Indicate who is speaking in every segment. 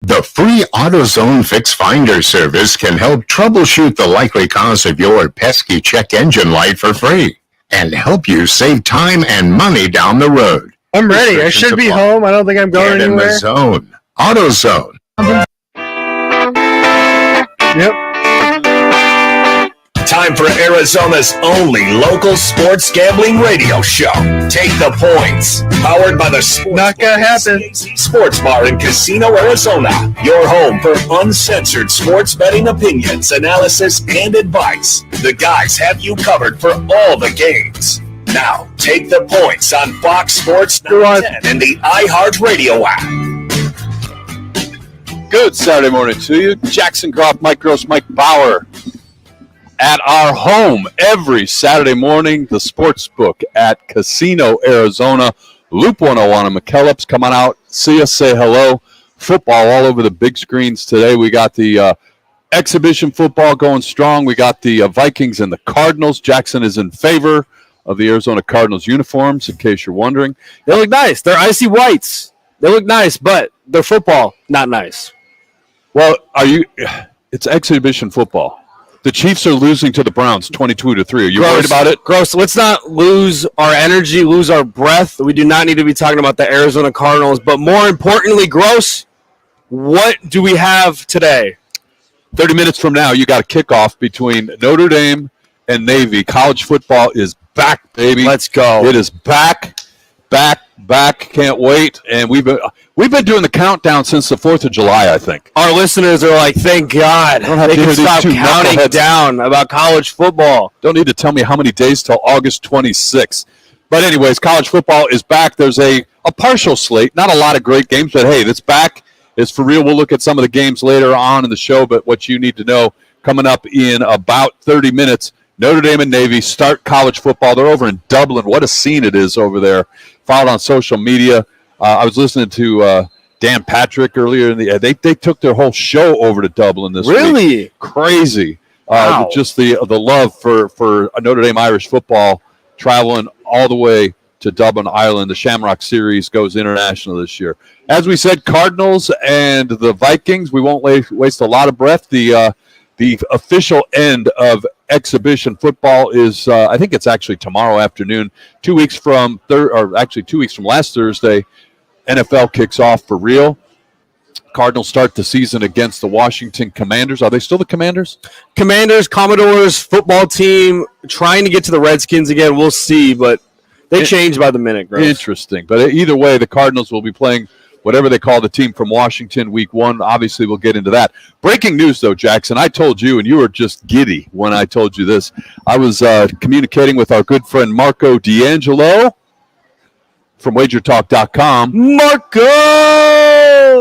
Speaker 1: The free AutoZone Fix Finder service can help troubleshoot the likely cause of your pesky check engine light for free and help you save time and money down the road.
Speaker 2: I'm ready. I should be home. I don't think I'm going anywhere.
Speaker 1: Get in the zone. AutoZone.
Speaker 2: Yep.
Speaker 3: Time for Arizona's only local sports gambling radio show. Take the Points. Powered by the Sports
Speaker 2: Not gonna happen.
Speaker 3: Sports Bar in Casino, Arizona. Your home for uncensored sports betting opinions, analysis, and advice. The guys have you covered for all the games. Now, take the Points on Fox Sports 910 and the iHeartRadio app.
Speaker 4: Good Saturday morning to you. Jackson Groff, Mike Gross, Mike Bauer. At our home every Saturday morning, the sports book at Casino, Arizona. Loop 101 and McKellips. Come on out, see us, say hello. Football all over the big screens today. We got the exhibition football going strong. We got the Vikings and the Cardinals. Jackson is in favor of the Arizona Cardinals uniforms, in case you're wondering.
Speaker 2: They look nice. They're icy whites. They look nice, but their football, not nice.
Speaker 4: Well, it's exhibition football. The Chiefs are losing to the Browns 22-3. Are you worried about it?
Speaker 2: Gross. Let's not lose our energy, lose our breath. We do not need to be talking about the Arizona Cardinals. But more importantly, Gross, what do we have today?
Speaker 4: 30 minutes from now, you got a kickoff between Notre Dame and Navy. College football is back, baby.
Speaker 2: Let's go.
Speaker 4: It is back. Can't wait. And we've been doing the countdown since the 4th of July, I think.
Speaker 2: Our listeners are like, thank God they can stop counting down about college football.
Speaker 4: Don't need to tell me how many days till August 26th. But anyways, college football is back. There's a partial slate. Not a lot of great games, but hey, it's back. It's for real. We'll look at some of the games later on in the show, but what you need to know coming up in about 30 minutes, Notre Dame and Navy start college football. They're over in Dublin. What a scene it is over there. Followed on social media. I was listening to Dan Patrick earlier. They took their whole show over to Dublin this week.
Speaker 2: Really?
Speaker 4: Crazy.
Speaker 2: Wow.
Speaker 4: Just the love for Notre Dame Irish football traveling all the way to Dublin, Ireland. The Shamrock Series goes international this year. As we said, Cardinals and the Vikings. We won't waste a lot of breath. The official end of exhibition football is, I think it's actually tomorrow afternoon. 2 weeks from 2 weeks from last Thursday, NFL kicks off for real. Cardinals start the season against the Washington Commanders. Are they still the Commanders?
Speaker 2: Commodores football team trying to get to the Redskins again. We'll see, but they change by the minute, Gross.
Speaker 4: Interesting. But either way, the Cardinals will be playing whatever they call the team from Washington week 1. Obviously, we'll get into that. Breaking news, though, Jackson. I told you, and you were just giddy when I told you this. I was communicating with our good friend Marco D'Angelo from WagerTalk.com.
Speaker 2: Marco!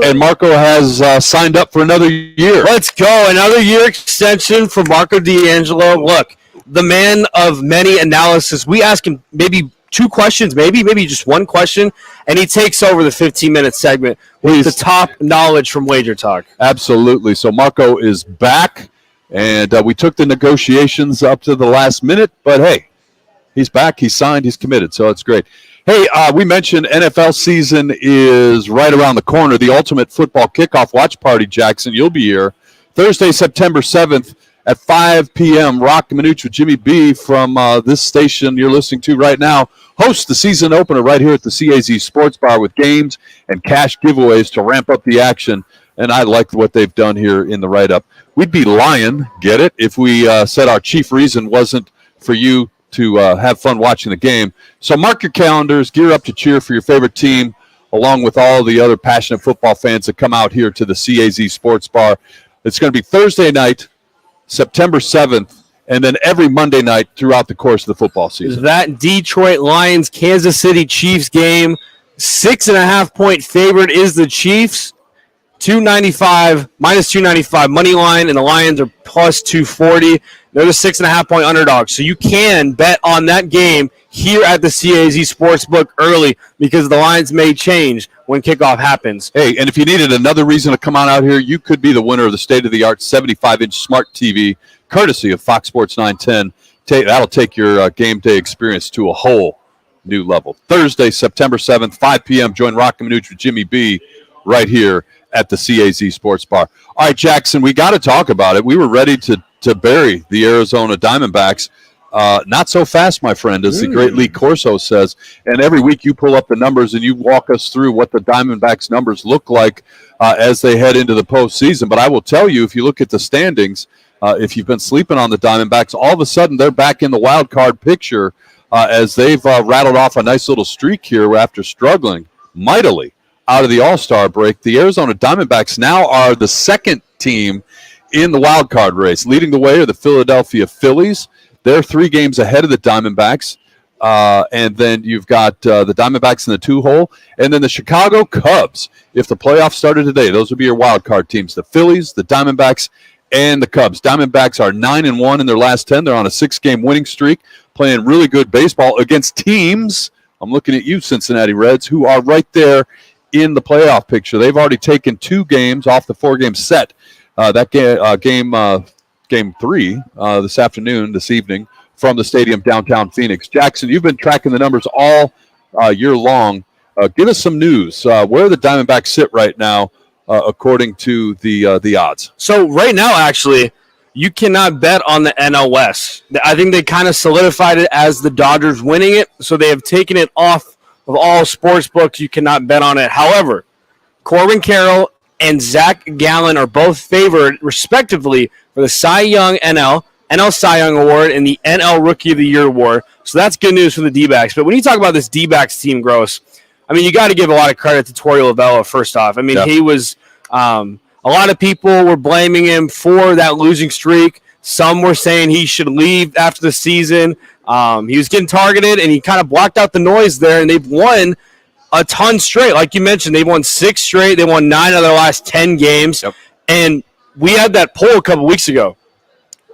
Speaker 4: And Marco has signed up for another year.
Speaker 2: Let's go. Another year extension for Marco D'Angelo. Look, the man of many analysis. We ask him maybe 2 questions, maybe just 1 question, and he takes over the 15-minute segment with the top knowledge from Wager Talk.
Speaker 4: Absolutely. So Marco is back, and we took the negotiations up to the last minute, but hey, he's back, he's signed, he's committed, so it's great. Hey, we mentioned NFL season is right around the corner. The Ultimate Football Kickoff Watch Party, Jackson, you'll be here Thursday, September 7th. At 5 p.m., Rock Minuch with Jimmy B from this station you're listening to right now hosts the season opener right here at the CAZ Sports Bar with games and cash giveaways to ramp up the action. And I like what they've done here in the write-up. We'd be lying, get it, if we said our chief reason wasn't for you to have fun watching the game. So mark your calendars, gear up to cheer for your favorite team, along with all the other passionate football fans that come out here to the CAZ Sports Bar. It's going to be Thursday night, September 7th, and then every Monday night throughout the course of the football season.
Speaker 2: That Detroit Lions, Kansas City Chiefs game, 6.5-point favorite is the Chiefs. -295 money line, and the Lions are +240. They're the 6.5-point underdog. So you can bet on that game here at the CAZ Sportsbook early because the lines may change when kickoff happens.
Speaker 4: Hey, and if you needed another reason to come on out here, you could be the winner of the state-of-the-art 75-inch smart TV, courtesy of Fox Sports 910. That'll take your game day experience to a whole new level. Thursday, September 7th, 5 p.m., join Rock and Minuch with Jimmy B right here at the CAZ Sports Bar. All right, Jackson, we got to talk about it. We were ready to bury the Arizona Diamondbacks. Not so fast, my friend, as the great Lee Corso says. And every week you pull up the numbers and you walk us through what the Diamondbacks numbers look like as they head into the postseason. But I will tell you, if you look at the standings, if you've been sleeping on the Diamondbacks, all of a sudden they're back in the wild card picture as they've rattled off a nice little streak here after struggling mightily out of the All-Star break. The Arizona Diamondbacks now are the second team in the wild card race. Leading the way are the Philadelphia Phillies. They're 3 games ahead of the Diamondbacks. And then you've got the Diamondbacks in the 2-hole. And then the Chicago Cubs. If the playoffs started today, those would be your wild card teams. The Phillies, the Diamondbacks, and the Cubs. Diamondbacks are 9-1 in their last 10. They're on a 6-game winning streak, playing really good baseball against teams. I'm looking at you, Cincinnati Reds, who are right there in the playoff picture. They've already taken 2 games off the 4-game set. Game 3 this evening from the stadium downtown Phoenix. Jackson, you've been tracking the numbers all year long. Give us some news. Where the Diamondbacks sit right now, according to the odds?
Speaker 2: So right now, actually, you cannot bet on the NL West. I think they kind of solidified it as the Dodgers winning it, so they have taken it off of all sports books. You cannot bet on it. However, Corbin Carroll and Zach Gallen are both favored, respectively, for the Cy Young NL Cy Young Award, and the NL Rookie of the Year Award. So that's good news for the D-backs. But when you talk about this D-backs team, Gross, I mean, you got to give a lot of credit to Torey Lovullo, first off. I mean, he was a lot of people were blaming him for that losing streak. Some were saying he should leave after the season. He was getting targeted, and he kind of blocked out the noise there, and they've won a ton straight. Like you mentioned, they won 6 straight. They won 9 out of their last 10 games. Yep. And we had that poll a couple weeks ago.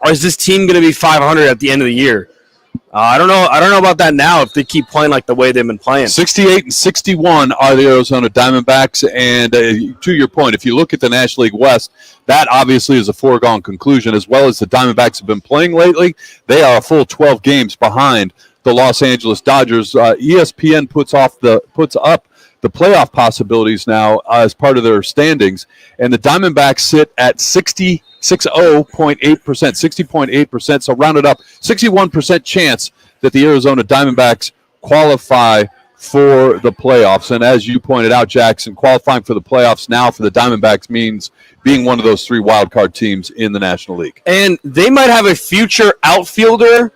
Speaker 2: Is this team going to be 500 at the end of the year? I don't know. I don't know about that now if they keep playing like the way they've been playing.
Speaker 4: 68-61 are the Arizona Diamondbacks. And to your point, if you look at the National League West, that obviously is a foregone conclusion. As well as the Diamondbacks have been playing lately, they are a full 12 games behind the Los Angeles Dodgers. ESPN puts up the playoff possibilities now as part of their standings, and the Diamondbacks sit at 60.8%, so rounded up, 61% chance that the Arizona Diamondbacks qualify for the playoffs. And as you pointed out, Jackson, qualifying for the playoffs now for the Diamondbacks means being one of those 3 wild card teams in the National League. And
Speaker 2: they might have a future outfielder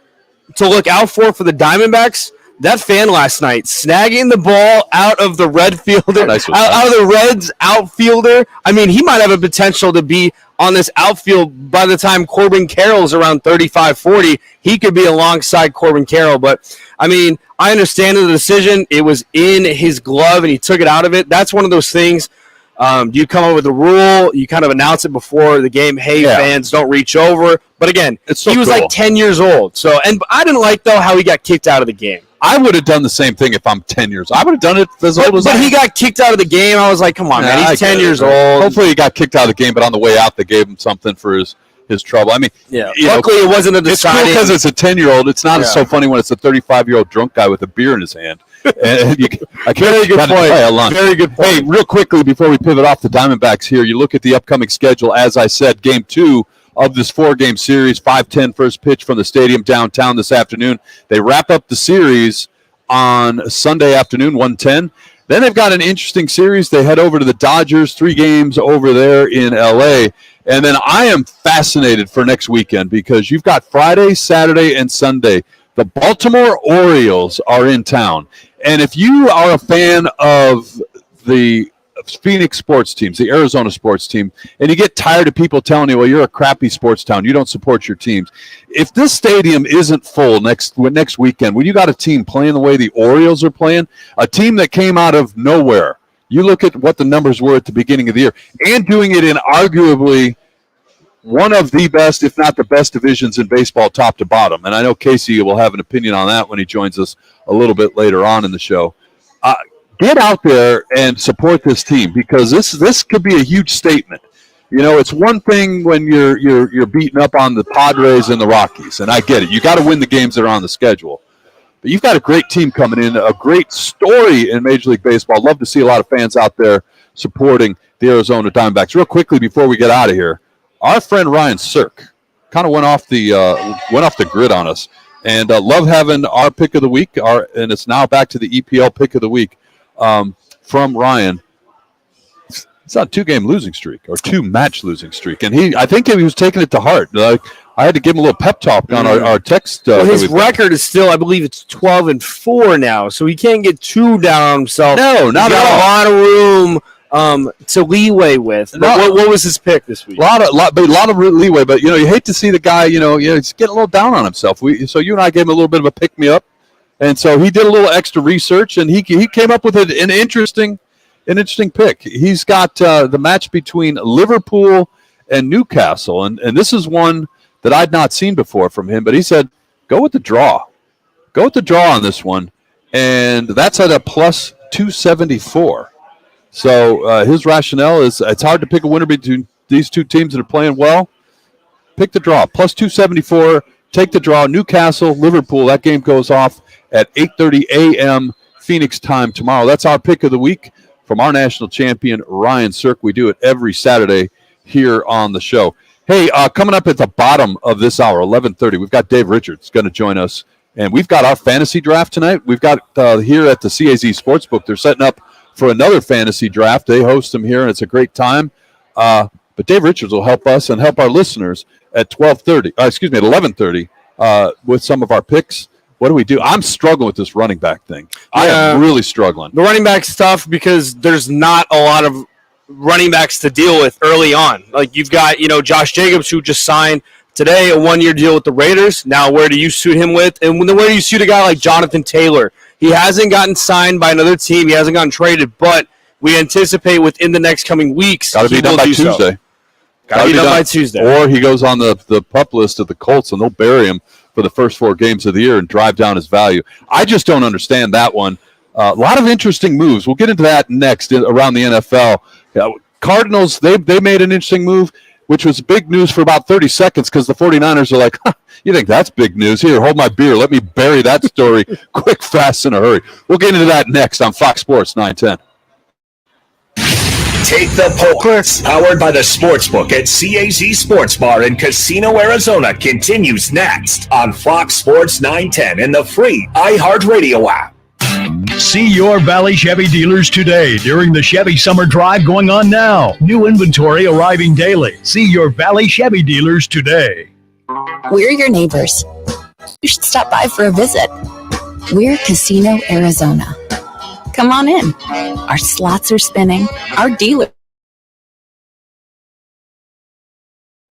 Speaker 2: to look out for the Diamondbacks. That fan last night snagging the ball out of the Red fielder, out of the Reds outfielder. I mean, he might have a potential to be on this outfield by the time Corbin Carroll's around 35, 40. He could be alongside Corbin Carroll. But, I mean, I understand the decision. It was in his glove, and he took it out of it. That's one of those things. You come up with a rule, you kind of announce it before the game, hey, fans, don't reach over. But again, he was like 10 years old. So, and I didn't like, though, how he got kicked out of the game.
Speaker 4: I would have done the same thing if I'm 10 years old. I would have done it as old as I am.
Speaker 2: But he got kicked out of the game. I was like, come on, man. He's 10 years old.
Speaker 4: Hopefully he got kicked out of the game, but on the way out, they gave him something for his trouble. I mean,
Speaker 2: luckily it wasn't a deciding.
Speaker 4: It's cool because it's a 10-year-old. It's not so funny when it's a 35-year-old drunk guy with a beer in his hand. Very good point. Very good point. Hey, real quickly before we pivot off the Diamondbacks here, you look at the upcoming schedule. As I said, Game 2 of this 4-game series, 5:10 first pitch from the stadium downtown this afternoon. They wrap up the series on Sunday afternoon, 1:10. Then they've got an interesting series. They head over to the Dodgers, 3 games over there in L.A., and then I am fascinated for next weekend because you've got Friday, Saturday, and Sunday. The Baltimore Orioles are in town. And if you are a fan of the Phoenix sports teams, the Arizona sports team, and you get tired of people telling you, well, you're a crappy sports town, you don't support your teams. If this stadium isn't full next weekend, when you got a team playing the way the Orioles are playing, a team that came out of nowhere, you look at what the numbers were at the beginning of the year, and doing it in arguably one of the best, if not the best divisions in baseball top to bottom. And I know Casey will have an opinion on that when he joins us a little bit later on in the show. Get out there and support this team because this could be a huge statement. You know, it's one thing when you're beating up on the Padres and the Rockies, and I get it. You got to win the games that are on the schedule. But you've got a great team coming in, a great story in Major League Baseball. I'd love to see a lot of fans out there supporting the Arizona Diamondbacks. Real quickly before we get out of here, our friend Ryan Sirk kind of went off the grid on us, and love having our pick of the week. And it's now back to the EPL pick of the week from Ryan. It's on a 2-game losing streak or 2-match losing streak, and I think he was taking it to heart. I had to give him a little pep talk on our text.
Speaker 2: Well, his record is still, I believe it's 12-4 now, so he can't get too down on himself.
Speaker 4: No, not at all.
Speaker 2: A lot of room to leeway with. What was his pick this week?
Speaker 4: A lot of leeway, but you hate to see the guy. He's getting a little down on himself. So you and I gave him a little bit of a pick me up, and so he did a little extra research, and he came up with an interesting pick. He's got the match between Liverpool and Newcastle, and this is one that I'd not seen before from him, but he said, go with the draw. Go with the draw on this one, and that's at a plus 274. So his rationale is it's hard to pick a winner between these two teams that are playing well. Pick the draw, plus 274. Take the draw. Newcastle, Liverpool, that game goes off at 8:30 a.m. Phoenix time tomorrow. That's our pick of the week from our national champion, Ryan Sirk. We do it every Saturday here on the show. Hey, coming up at the bottom of this hour, 11:30, we've got Dave Richards going to join us, and we've got our fantasy draft tonight. We've got here at the CAZ Sportsbook, they're setting up for another fantasy draft. They host them here, and it's a great time. But Dave Richards will help us and help our listeners at 11:30 with some of our picks. What do we do? I'm struggling with this running back thing. I am really struggling.
Speaker 2: The running back's tough because there's not a lot of running backs to deal with early on. Like you've got, Josh Jacobs, who just signed today a 1-year deal with the Raiders. Now, where do you suit him with? And where do you suit a guy like Jonathan Taylor? He hasn't gotten signed by another team. He hasn't gotten traded, but we anticipate within the next coming weeks.
Speaker 4: Got to be done by Tuesday.
Speaker 2: Got to be done by Tuesday.
Speaker 4: Or he goes on the PUP list of the Colts, and they'll bury him for the first 4 games of the year and drive down his value. I just don't understand that one. A lot of interesting moves. We'll get into that next around the NFL. Cardinals, they made an interesting move, which was big news for about 30 seconds because the 49ers are like, you think that's big news? Here, hold my beer. Let me bury that story quick, fast, in a hurry. We'll get into that next on Fox Sports 910.
Speaker 3: Take the Points, powered by the Sportsbook at CAZ Sports Bar in Casino, Arizona, continues next on Fox Sports 910 and the free iHeartRadio app.
Speaker 5: See your Valley Chevy dealers today during the Chevy Summer Drive going on now. New inventory arriving daily. See your Valley Chevy dealers today.
Speaker 6: We're your neighbors. You should stop by for a visit. We're Casino, Arizona. Come on in. Our slots are spinning. Our dealer.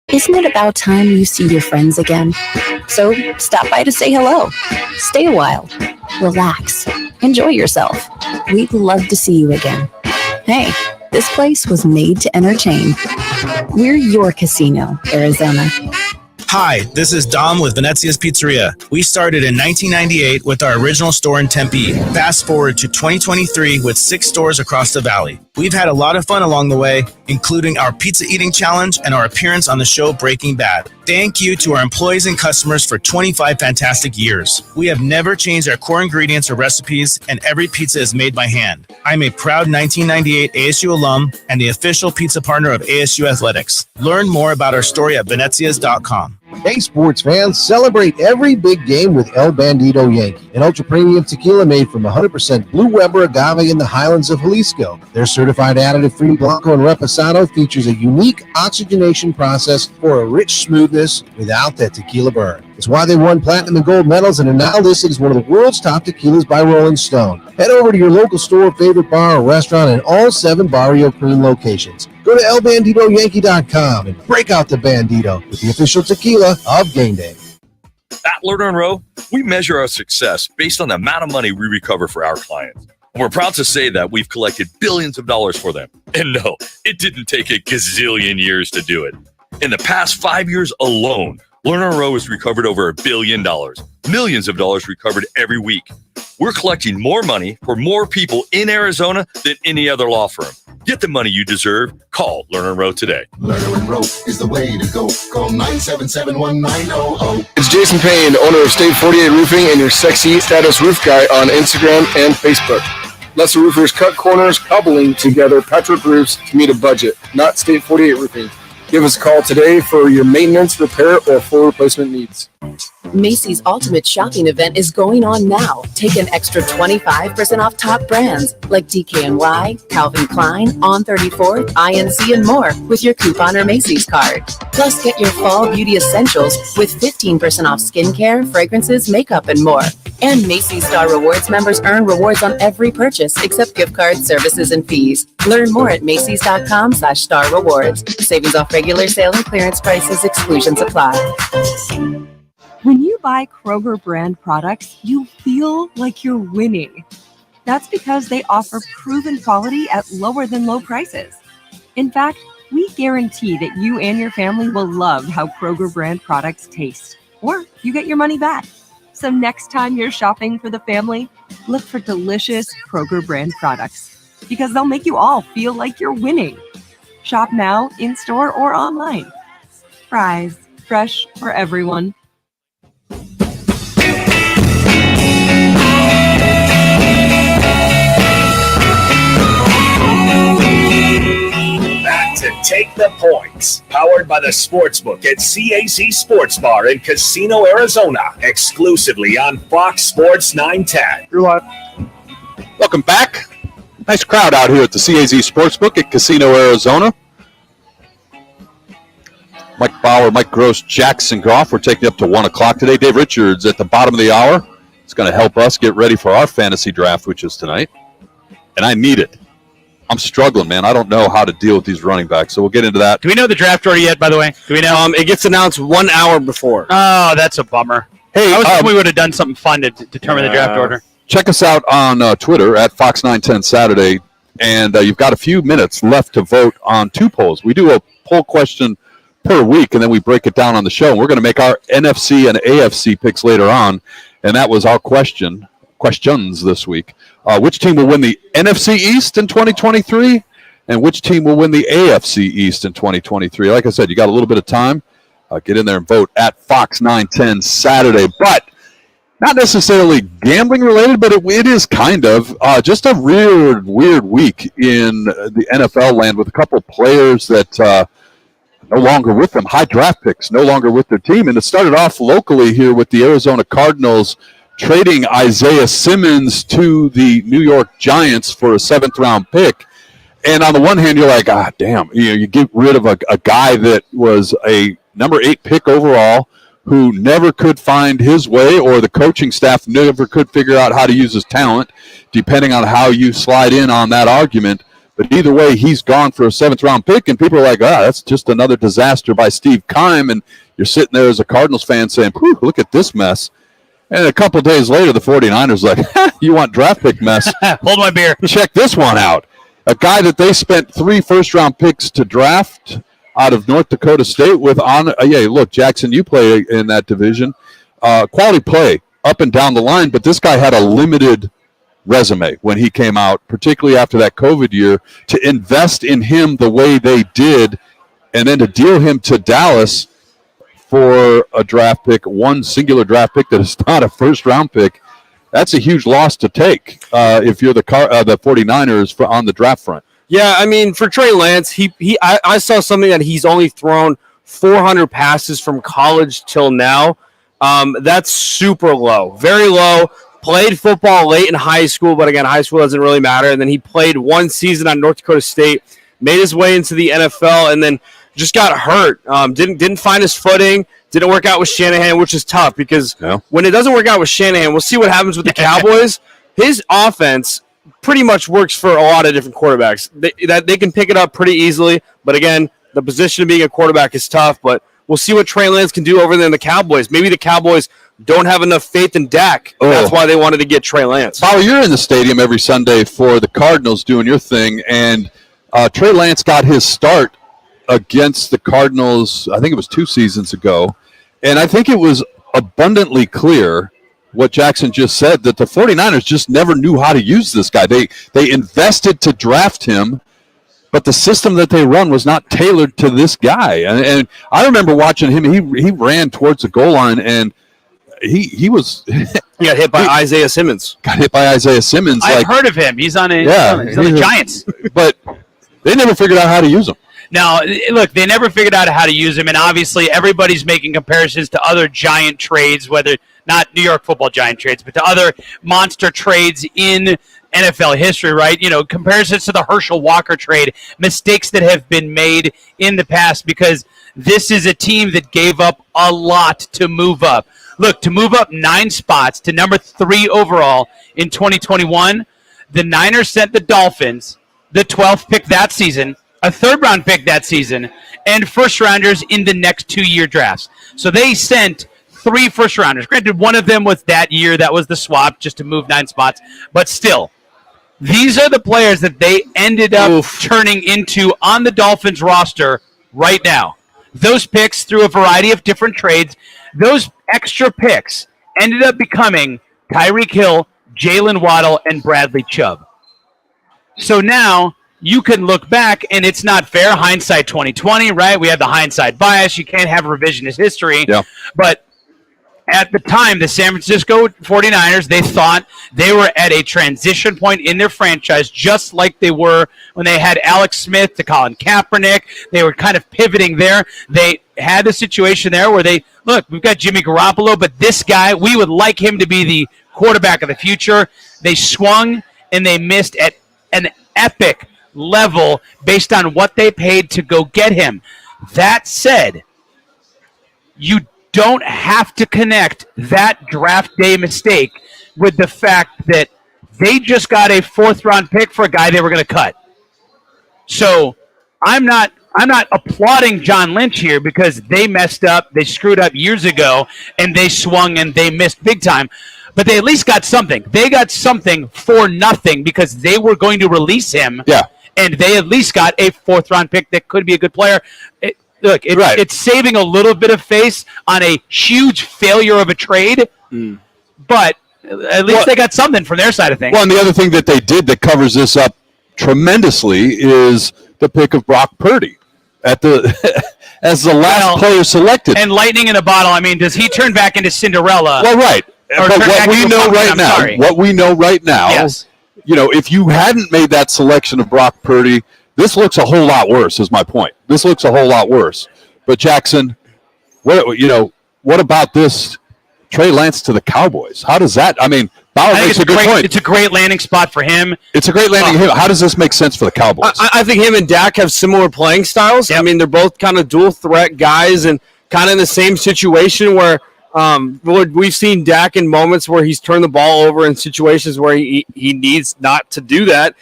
Speaker 6: Isn't it about time you see your friends again? So stop by to say hello. Stay a while. Relax. Enjoy yourself. We'd love to see you again. Hey, this place was made to entertain. We're your Casino, Arizona.
Speaker 7: Hi, this is Dom with Venezia's Pizzeria. We started in 1998 with our original store in Tempe. Fast forward to 2023 with 6 stores across the valley. We've had a lot of fun along the way, including our pizza eating challenge and our appearance on the show Breaking Bad. Thank you to our employees and customers for 25 fantastic years. We have never changed our core ingredients or recipes, and every pizza is made by hand. I'm a proud 1998 ASU alum and the official pizza partner of ASU Athletics. Learn more about our story at venezias.com.
Speaker 8: Hey, sports fans, celebrate every big game with El Bandito Yankee, an ultra-premium tequila made from 100% Blue Weber agave in the highlands of Jalisco. Their certified additive-free Blanco and Reposado features a unique oxygenation process for a rich smoothness without that tequila burn. It's why they won platinum and gold medals and are now listed as one of the world's top tequilas by Rolling Stone. Head over to your local store, favorite bar, or restaurant in all 7 Barrio Cream locations. Go to elbanditoyankee.com and break out the Bandito with the official tequila of Game Day.
Speaker 9: At Lerner & Rowe, we measure our success based on the amount of money we recover for our clients. We're proud to say that we've collected billions of dollars for them. And no, it didn't take a gazillion years to do it. In the past 5 years alone, Lerner & Rowe has recovered over $1 billion. Millions of dollars recovered every week. We're collecting more money for more people in Arizona than any other law firm. Get the money you deserve. Call Lerner & Rowe today.
Speaker 10: Lerner & Rowe is the way to go. Call 977-1900.
Speaker 11: It's Jason Payne, owner of State 48 Roofing and your sexy status roof guy on Instagram and Facebook. Lesser roofers cut corners, cobbling together patchwork roofs to meet a budget, not State 48 Roofing. Give us a call today for your maintenance, repair, or full replacement needs.
Speaker 6: Macy's Ultimate Shopping Event is going on now. Take an extra 25% off top brands like DKNY, Calvin Klein, On 34th, INC, and more with your coupon or Macy's card. Plus, get your fall beauty essentials with 15% off skincare, fragrances, makeup, and more. And Macy's Star Rewards members earn rewards on every purchase except gift cards, services, and fees. Learn more at Macys.com/Star Rewards. Savings off regular sale and clearance prices. Exclusions apply.
Speaker 12: When you buy Kroger brand products, you feel like you're winning. That's because they offer proven quality at lower than low prices. In fact, we guarantee that you and your family will love how Kroger brand products taste, or you get your money back. So next time you're shopping for the family, look for delicious Kroger brand products, because they'll make you all feel like you're winning. Shop now, in-store, or online. Fries, fresh for everyone.
Speaker 3: Back to Take the Points, powered by the Sportsbook at CAC Sports Bar in Casino, Arizona, exclusively on Fox Sports 910.
Speaker 11: You're live.
Speaker 4: Welcome back. Nice crowd out here at the CAZ Sportsbook at Casino, Arizona. Mike Bauer, Mike Gross, Jackson Goff. We're taking up to 1 o'clock today. Dave Richards at the bottom of the hour. It's going to help us get ready for our fantasy draft, which is tonight. And I need it. I'm struggling, man. I don't know how to deal with these running backs, so we'll get into that.
Speaker 13: Do we know the draft order yet, by the way? Do we know?
Speaker 2: It gets announced 1 hour before.
Speaker 13: Oh, that's a bummer.
Speaker 4: Hey,
Speaker 13: I was hoping we would have done something fun to determine the draft order.
Speaker 4: Check us out on Twitter at Fox910 Saturday, and you've got a few minutes left to vote on 2 polls. We do a poll question per week, and then we break it down on the show. And we're going to make our NFC and AFC picks later on, and that was our questions this week. Which team will win the NFC East in 2023, and which team will win the AFC East in 2023? Like I said, you got a little bit of time. Get in there and vote at Fox 910 Saturday. But not necessarily gambling related, but it is kind of just a weird week in the NFL land with a couple of players that no longer with them, high draft picks, no longer with their team. And it started off locally here with the Arizona Cardinals trading Isaiah Simmons to the New York Giants for a 7th-round pick. And on the one hand, you're like, damn, you get rid of a guy that was a number 8 pick overall who never could find his way, or the coaching staff never could figure out how to use his talent, depending on how you slide in on that argument. But either way, he's gone for a 7th-round pick, and people are like, that's just another disaster by Steve Keim. And you're sitting there as a Cardinals fan saying, look at this mess. And a couple of days later, the 49ers like, you want draft pick mess?
Speaker 13: Hold my beer.
Speaker 4: Check this one out. A guy that they spent 3 first-round picks to draft out of North Dakota State with look, Jackson, you play in that division. Quality play up and down the line, but this guy had a limited resume when he came out, particularly after that COVID year. To invest in him the way they did and then to deal him to Dallas for a draft pick, one singular draft pick that is not a first-round pick, that's a huge loss to take if you're the 49ers on the draft front.
Speaker 2: Yeah, I mean, for Trey Lance, I saw something that he's only thrown 400 passes from college till now. That's super low, very low. Played football late in high school, but again, high school doesn't really matter. And then he played 1 season on North Dakota State, made his way into the NFL, and then just got hurt. Didn't find his footing. Didn't work out with Shanahan, which is tough because when it doesn't work out with Shanahan, we'll see what happens with the Cowboys. His offense pretty much works for a lot of different quarterbacks. They can pick it up pretty easily, but again, the position of being a quarterback is tough. But we'll see what Trey Lance can do over there in the Cowboys. Maybe the Cowboys don't have enough faith in Dak. That's why they wanted to get Trey Lance.
Speaker 4: Paul, you're in the stadium every Sunday for the Cardinals doing your thing, and Trey Lance got his start against the Cardinals, I think it was 2 seasons ago, and I think it was abundantly clear what Jackson just said, that the 49ers just never knew how to use this guy. They invested to draft him, but the system that they run was not tailored to this guy. And I remember watching him. He ran towards the goal line, and he was
Speaker 2: He got hit by Isaiah Simmons.
Speaker 13: I've heard of him. He's on the Giants.
Speaker 4: But they never figured out how to use him.
Speaker 13: Now, look, they never figured out how to use him, and obviously everybody's making comparisons to other giant trades, whether not New York Football Giant trades, but to other monster trades in NFL history, right? You know, comparisons to the Herschel Walker trade, mistakes that have been made in the past, because this is a team that gave up a lot to move up. Look, to move up 9 spots to number 3 overall in 2021, the Niners sent the Dolphins the 12th pick that season, a 3rd-round pick that season, and first-rounders in the next 2-year drafts. So they sent 3 first-rounders. Granted, one of them was that year. That was the swap just to move 9 spots. But still, these are the players that they ended up turning into on the Dolphins roster right now. Those picks, through a variety of different trades, those extra picks ended up becoming Tyreek Hill, Jalen Waddle, and Bradley Chubb. So now you can look back, and it's not fair. Hindsight 2020, right? We have the hindsight bias. You can't have revisionist history.
Speaker 4: Yeah.
Speaker 13: But at the time, the San Francisco 49ers, they thought they were at a transition point in their franchise, just like they were when they had Alex Smith to Colin Kaepernick. They were kind of pivoting there. They had a situation there where we've got Jimmy Garoppolo, but this guy, we would like him to be the quarterback of the future. They swung and they missed at an epic level based on what they paid to go get him. That said, you don't have to connect that draft day mistake with the fact that they just got a 4th-round pick for a guy they were going to cut. So I'm not applauding John Lynch here, because they messed up, they screwed up years ago, and they swung and they missed big time. But they at least got something. They got something for nothing because they were going to release him.
Speaker 4: Yeah.
Speaker 13: And they at least got a 4th-round pick that could be a good player. It's saving a little bit of face on a huge failure of a trade, but at least they got something from their side of things.
Speaker 4: Well, and the other thing that they did that covers this up tremendously is the pick of Brock Purdy at the as the last player selected.
Speaker 13: And lightning in a bottle. I mean, does he turn back into Cinderella?
Speaker 4: Well, right. But what we know right now,
Speaker 13: yes.
Speaker 4: You know, if you hadn't made that selection of Brock Purdy, this looks a whole lot worse, is my point. This looks a whole lot worse. But, Jackson, what about this Trey Lance to the Cowboys? How does that – I mean, Bauer makes a good point.
Speaker 13: It's a great landing spot for him.
Speaker 4: It's a great landing for him. How does this make sense for the Cowboys?
Speaker 2: I think him and Dak have similar playing styles. Yep. I mean, they're both kind of dual-threat guys and kind of in the same situation where we've seen Dak in moments where he's turned the ball over in situations where he needs not to do that.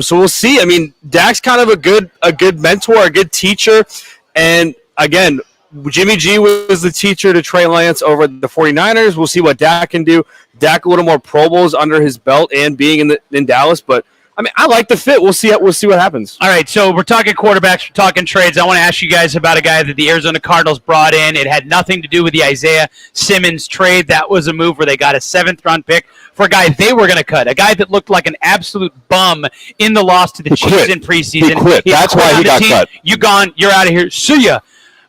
Speaker 2: So we'll see. I mean, Dak's kind of a good mentor, a good teacher. And, again, Jimmy G was the teacher to Trey Lance over at the 49ers. We'll see what Dak can do. Dak a little more Pro Bowls under his belt and being in Dallas. But, I mean, I like the fit. We'll see what happens.
Speaker 13: All right, so we're talking quarterbacks. We're talking trades. I want to ask you guys about a guy that the Arizona Cardinals brought in. It had nothing to do with the Isaiah Simmons trade. That was a move where they got a 7th-round pick for a guy they were going to cut, a guy that looked like an absolute bum in the loss to the Chiefs in preseason.
Speaker 4: He quit. That's why he got cut.
Speaker 13: You gone. You're out of here. See ya.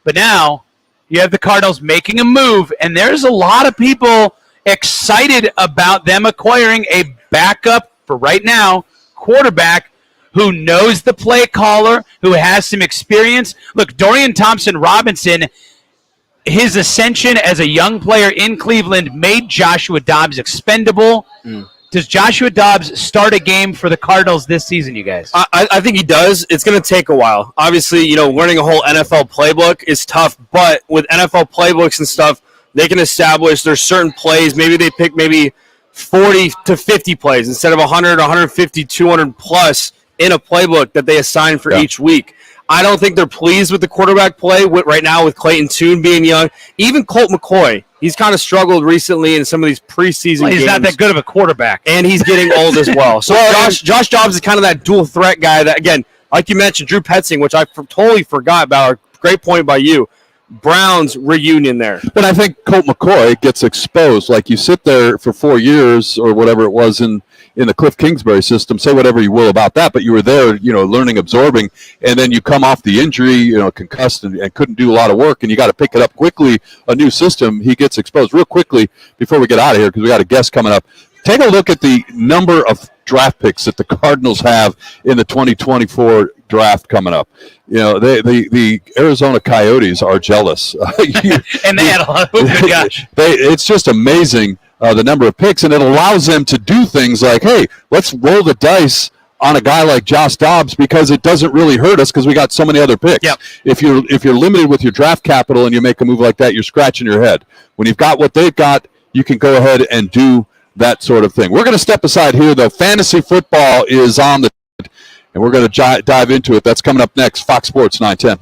Speaker 13: But now you have the Cardinals making a move, and there's a lot of people excited about them acquiring a backup for right now quarterback who knows the play caller, who has some experience. Look, Dorian Thompson-Robinson, his ascension as a young player in Cleveland made Joshua Dobbs expendable. Does Joshua Dobbs start a game for the Cardinals this season, you guys?
Speaker 2: I think he does. It's going to take a while. Obviously, learning a whole NFL playbook is tough, but with NFL playbooks and stuff, they can establish there's certain plays. Maybe they pick 40 to 50 plays instead of 100, 150, 200 plus in a playbook that they assign for each week. I don't think they're pleased with the quarterback play right now with Clayton Tune being young. Even Colt McCoy, he's kind of struggled recently in some of these preseason games.
Speaker 13: He's not that good of a quarterback.
Speaker 2: And he's getting old as well. So Josh Dobbs is kind of that dual threat guy that, again, like you mentioned, Drew Petzing, which I totally forgot about. Great point by you. Browns reunion there.
Speaker 4: But I think Colt McCoy gets exposed. Like, you sit there for 4 years or whatever it was in in the Cliff Kingsbury system. Say whatever you will about that, but you were there, learning, absorbing, and then you come off the injury, concussed and couldn't do a lot of work, and you got to pick it up quickly. A new system, he gets exposed real quickly before we get out of here because we got a guest coming up. Take a look at the number of draft picks that the Cardinals have in the 2024 draft coming up. The Arizona Coyotes are jealous.
Speaker 13: And they had a lot. Oh my gosh.
Speaker 4: It's just amazing the number of picks, and it allows them to do things like, hey, let's roll the dice on a guy like Josh Dobbs because it doesn't really hurt us because we got so many other picks.
Speaker 13: Yep.
Speaker 4: If you're limited with your draft capital and you make a move like that, you're scratching your head. When you've got what they've got, you can go ahead and do that sort of thing. We're going to step aside here, though. Fantasy football is on the and we're going to dive into it. That's coming up next. Fox Sports 910.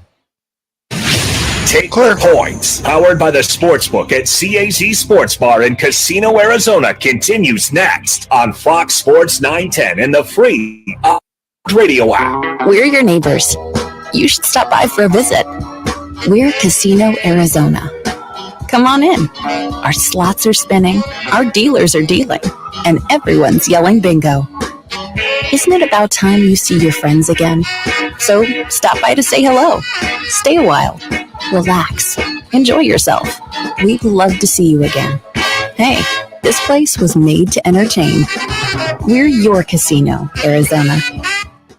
Speaker 3: Take points. Powered by the Sportsbook at CAZ Sports Bar in Casino, Arizona continues next on Fox Sports 910 and the free radio app.
Speaker 6: We're your neighbors. You should stop by for a visit. We're Casino, Arizona. Come on in. Our slots are spinning, our dealers are dealing, and everyone's yelling bingo. Isn't it about time you see your friends again? So stop by to say hello. Stay a while. Relax. Enjoy yourself. We'd love to see you again. Hey, this place was made to entertain. We're your Casino, Arizona.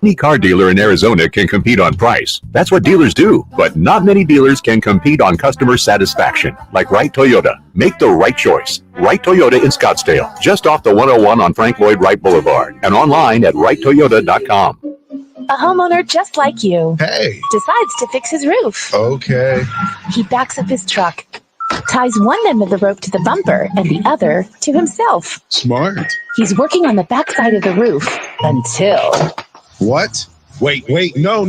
Speaker 1: Any car dealer in Arizona can compete on price. That's what dealers do. But not many dealers can compete on customer satisfaction. Like Wright Toyota. Make the right choice. Wright Toyota in Scottsdale. Just off the 101 on Frank Lloyd Wright Boulevard. And online at wrighttoyota.com.
Speaker 14: A homeowner just like you.
Speaker 10: Hey.
Speaker 14: Decides to fix his roof.
Speaker 10: Okay.
Speaker 14: He backs up his truck, ties one end of the rope to the bumper and the other to himself.
Speaker 10: Smart.
Speaker 14: He's working on the backside of the roof until...
Speaker 10: What? Wait, no.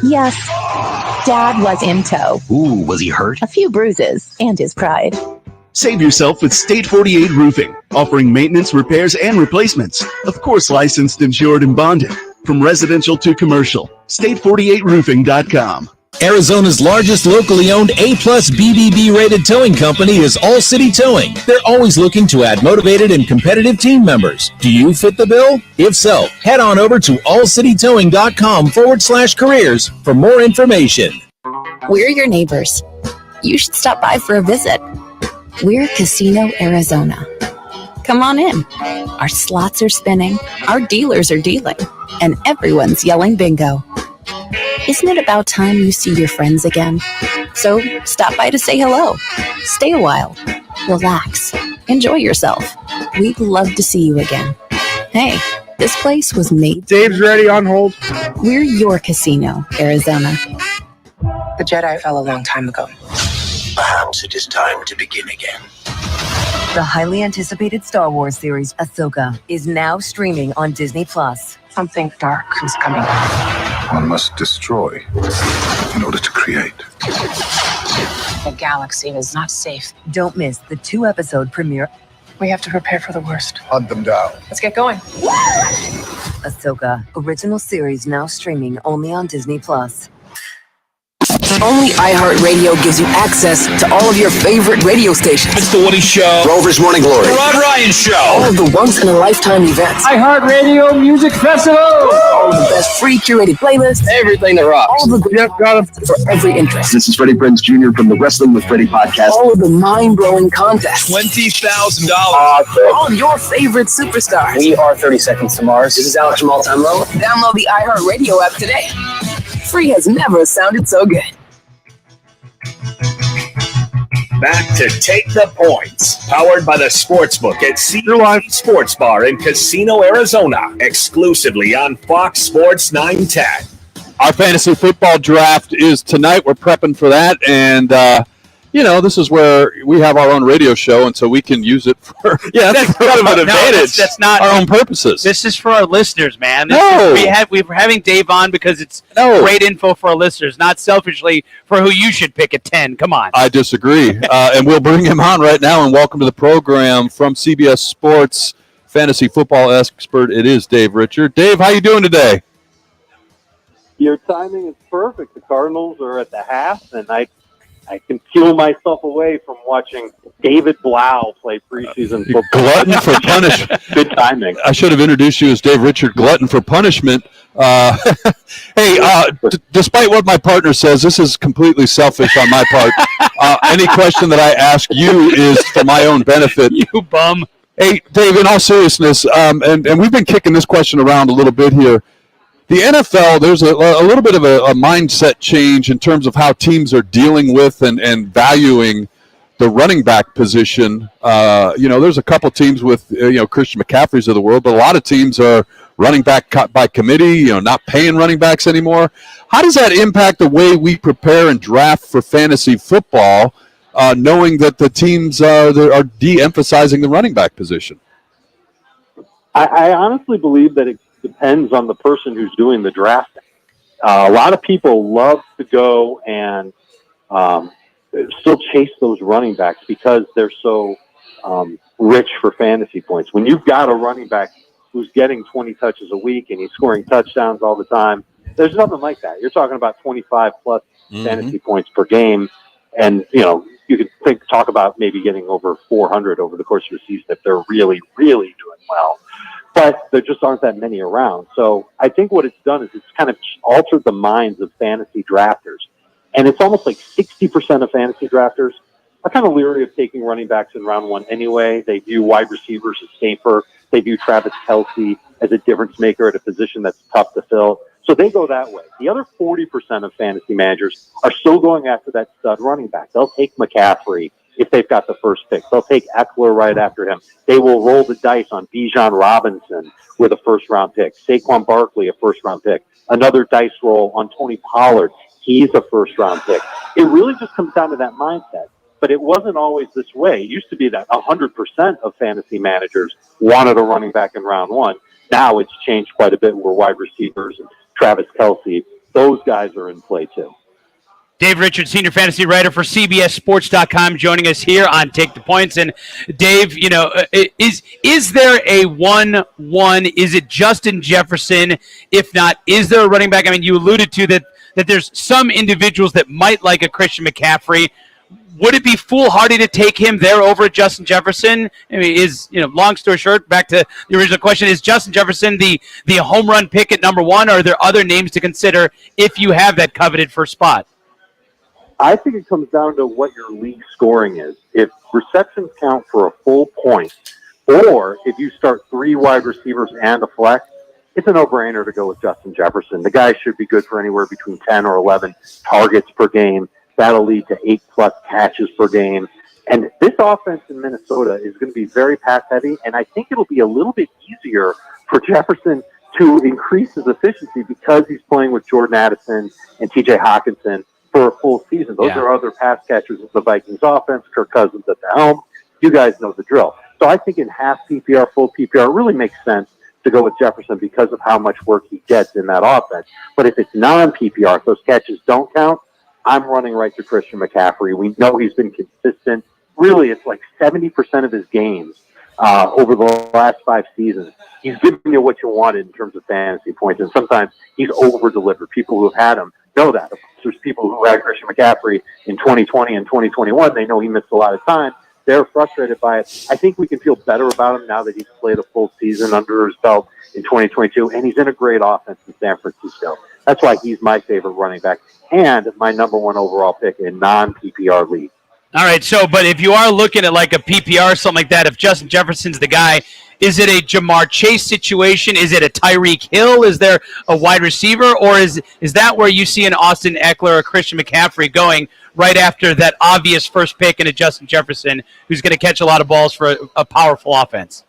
Speaker 14: Yes, Dad was in tow.
Speaker 15: Ooh, was he hurt?
Speaker 14: A few bruises and his pride.
Speaker 15: Save yourself with State 48 Roofing, offering maintenance, repairs, and replacements. Of course, licensed, insured, and bonded. From residential to commercial. State48roofing.com.
Speaker 16: Arizona's largest locally owned A-plus BBB rated towing company is All City Towing. They're always looking to add motivated and competitive team members. Do you fit the bill? If so, head on over to allcitytowing.com/careers for more information.
Speaker 6: We're your neighbors. You should stop by for a visit. We're Casino, Arizona. Come on in. Our slots are spinning, our dealers are dealing, and everyone's yelling bingo. Isn't it about time you see your friends again? So stop by to say hello. Stay a while. Relax. Enjoy yourself. We'd love to see you again. Hey, this place was made...
Speaker 2: Dave's ready on hold.
Speaker 6: We're your Casino, Arizona.
Speaker 17: The Jedi fell a long time ago.
Speaker 18: Perhaps it is time to begin again.
Speaker 19: The highly anticipated Star Wars series, Ahsoka, is now streaming on Disney+.
Speaker 17: Something dark is coming.
Speaker 10: One must destroy in order to create.
Speaker 17: The galaxy is not safe.
Speaker 19: Don't miss the 2-episode premiere.
Speaker 17: We have to prepare for the worst.
Speaker 10: Hunt them down.
Speaker 17: Let's get going.
Speaker 19: Ahsoka, original series now streaming only on Disney+.
Speaker 20: Only iHeartRadio gives you access to all of your favorite radio stations.
Speaker 21: It's The Woody Show.
Speaker 20: Rover's Morning Glory.
Speaker 21: The Rob Ryan Show.
Speaker 20: All of the once-in-a-lifetime events.
Speaker 21: iHeartRadio Music Festival.
Speaker 20: All of the best free curated playlists.
Speaker 21: Everything that rocks.
Speaker 20: All of the for every interest.
Speaker 22: This is Freddie Prinze Jr. from the Wrestling with Freddie podcast.
Speaker 20: All of the mind-blowing contests.
Speaker 21: $20,000.
Speaker 20: All of your favorite superstars.
Speaker 22: We are 30 Seconds to Mars. This is Alex from All Time Low.
Speaker 20: Download the iHeartRadio app today. Free has never sounded so good.
Speaker 3: Back to Take the Points, powered by the Sportsbook at CAZ Sports Bar in Casino, Arizona, exclusively on Fox Sports 910.
Speaker 4: Our fantasy football draft is tonight. We're prepping for that, and this is where we have our own radio show, and so we can use it for that's kind of an advantage.
Speaker 13: That's not
Speaker 4: our own purposes.
Speaker 13: This is for our listeners, man.
Speaker 4: We're
Speaker 13: having Dave on because it's great info for our listeners, not selfishly for who you should pick at 10. Come on.
Speaker 4: I disagree, and we'll bring him on right now. And welcome to the program from CBS Sports fantasy football expert. It is Dave Richard. Dave, how you doing today?
Speaker 23: Your timing is perfect. The Cardinals are at the half, and I
Speaker 5: I can peel myself away from watching David Blau play preseason football.
Speaker 4: Glutton for punishment.
Speaker 5: Good timing.
Speaker 4: I should have introduced you as Dave Richard, glutton for punishment. Hey, despite what my partner says, this is completely selfish on my part. Any question that I ask you is for my own benefit.
Speaker 13: You bum.
Speaker 4: Hey, Dave, in all seriousness, and we've been kicking this question around a little bit here. The NFL, there's a little bit of a mindset change in terms of how teams are dealing with and valuing the running back position. There's a couple teams with, Christian McCaffreys of the world, but a lot of teams are running back cut by committee, not paying running backs anymore. How does that impact the way we prepare and draft for fantasy football, knowing that the teams are de-emphasizing the running back position?
Speaker 5: I honestly believe that it depends on the person who's doing the drafting. A lot of people love to go and still chase those running backs because they're so rich for fantasy points. When you've got a running back who's getting 20 touches a week and he's scoring touchdowns all the time, there's nothing like that. You're talking about 25 plus fantasy points per game, and you could talk about maybe getting over 400 over the course of the season if they're really, really doing well. But there just aren't that many around. So I think what it's done is it's kind of altered the minds of fantasy drafters. And it's almost like 60% of fantasy drafters are kind of leery of taking running backs in round one anyway. They view wide receivers as safer. They view Travis Kelce as a difference maker at a position that's tough to fill. So they go that way. The other 40% of fantasy managers are still going after that stud running back. They'll take McCaffrey if they've got the first pick. They'll take Eckler right after him. They will roll the dice on Bijan Robinson with a first-round pick. Saquon Barkley, a first-round pick. Another dice roll on Tony Pollard. He's a first-round pick. It really just comes down to that mindset. But it wasn't always this way. It used to be that 100% of fantasy managers wanted a running back in round one. Now it's changed quite a bit where wide receivers and Travis Kelce, those guys are in play too.
Speaker 13: Dave Richards, senior fantasy writer for CBSSports.com, joining us here on Take the Points. And Dave, is there a 1-1? Is it Justin Jefferson? If not, is there a running back? I mean, you alluded to that there's some individuals that might like a Christian McCaffrey. Would it be foolhardy to take him there over Justin Jefferson? I mean, long story short, back to the original question, is Justin Jefferson the home run pick at number one, or are there other names to consider if you have that coveted first spot?
Speaker 5: I think it comes down to what your league scoring is. If receptions count for a full point, or if you start 3 wide receivers and a flex, it's a no-brainer to go with Justin Jefferson. The guy should be good for anywhere between 10 or 11 targets per game. That'll lead to 8+ catches per game. And this offense in Minnesota is going to be very pass-heavy, and I think it'll be a little bit easier for Jefferson to increase his efficiency because he's playing with Jordan Addison and TJ Hawkinson for a full season. Those are other pass catchers of the Vikings offense. Kirk Cousins at the helm. You guys know the drill. So I think in half PPR, full PPR, it really makes sense to go with Jefferson because of how much work he gets in that offense. But if it's non-PPR, if those catches don't count, I'm running right to Christian McCaffrey. We know he's been consistent. Really, it's like 70% of his games over the last 5 seasons. He's giving you what you wanted in terms of fantasy points, and sometimes he's over-delivered. People who have had him know that. There's people who had Christian McCaffrey in 2020 and 2021. They know he missed a lot of time. They're frustrated by it. I think we can feel better about him now that he's played a full season under his belt in 2022, and he's in a great offense in San Francisco. That's why he's my favorite running back and my number 1 overall pick in non-PPR league.
Speaker 13: All right, but if you are looking at like a PPR or something like that, if Justin Jefferson's the guy, is it a Jamar Chase situation? Is it a Tyreek Hill? Is there a wide receiver? Or is that where you see an Austin Eckler or Christian McCaffrey going right after that obvious first pick in a Justin Jefferson who's going to catch a lot of balls for a powerful offense?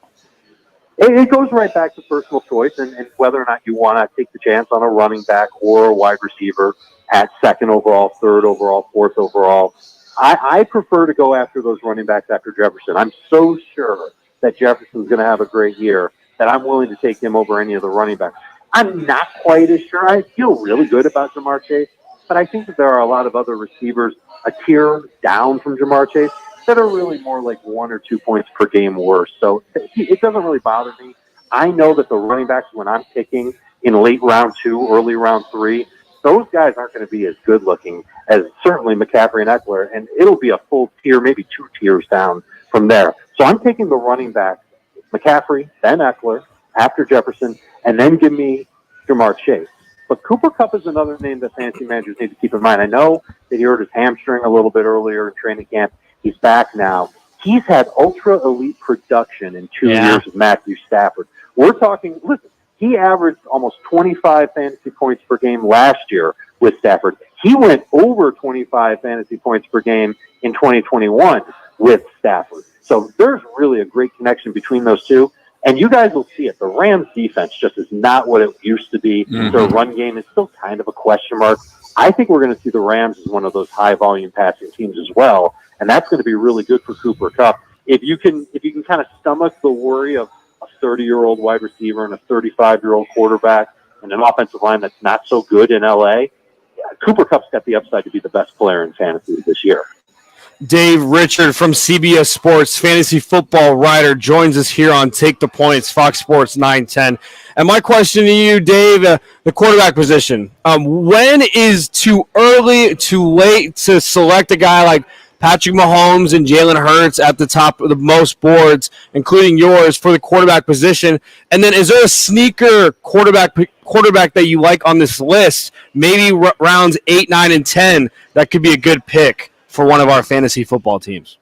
Speaker 5: It goes right back to personal choice and whether or not you want to take the chance on a running back or a wide receiver at 2nd overall, 3rd overall, 4th overall. I prefer to go after those running backs after Jefferson. I'm so sure that Jefferson's going to have a great year that I'm willing to take him over any of the running backs. I'm not quite as sure. I feel really good about Jamar Chase, but I think that there are a lot of other receivers a tier down from Jamar Chase that are really more like 1 or 2 points per game worse. So it doesn't really bother me. I know that the running backs, when I'm picking in late round 2, early round 3, those guys aren't going to be as good looking as certainly McCaffrey and Eckler, and it'll be a full tier, maybe 2 tiers down from there. So I'm taking the running back, McCaffrey, then Eckler, after Jefferson, and then give me Jamar Chase. But Cooper Kupp is another name that fantasy managers need to keep in mind. I know that he hurt his hamstring a little bit earlier in training camp. He's back now. He's had ultra elite production in 2 years with Matthew Stafford. We're talking, listen, he averaged almost 25 fantasy points per game last year with Stafford. He went over 25 fantasy points per game in 2021 with Stafford. So there's really a great connection between those two. And you guys will see it. The Rams defense just is not what it used to be. Their run game is still kind of a question mark. I think we're going to see the Rams as one of those high volume passing teams as well. And that's going to be really good for Cooper Kupp. If you can kind of stomach the worry of a 30-year-old wide receiver and a 35-year-old quarterback and an offensive line that's not so good in LA, Cooper Kupp's got the upside to be the best player in fantasy this year.
Speaker 2: Dave Richard from CBS Sports, fantasy football writer, joins us here on Take the Points, Fox Sports 910. And my question to you, Dave, the quarterback position. When is too early, too late to select a guy like Patrick Mahomes and Jalen Hurts at the top of the most boards, including yours, for the quarterback position? And then is there a sneaker quarterback that you like on this list, maybe rounds 8, 9, and 10, that could be a good pick for one of our fantasy football teams?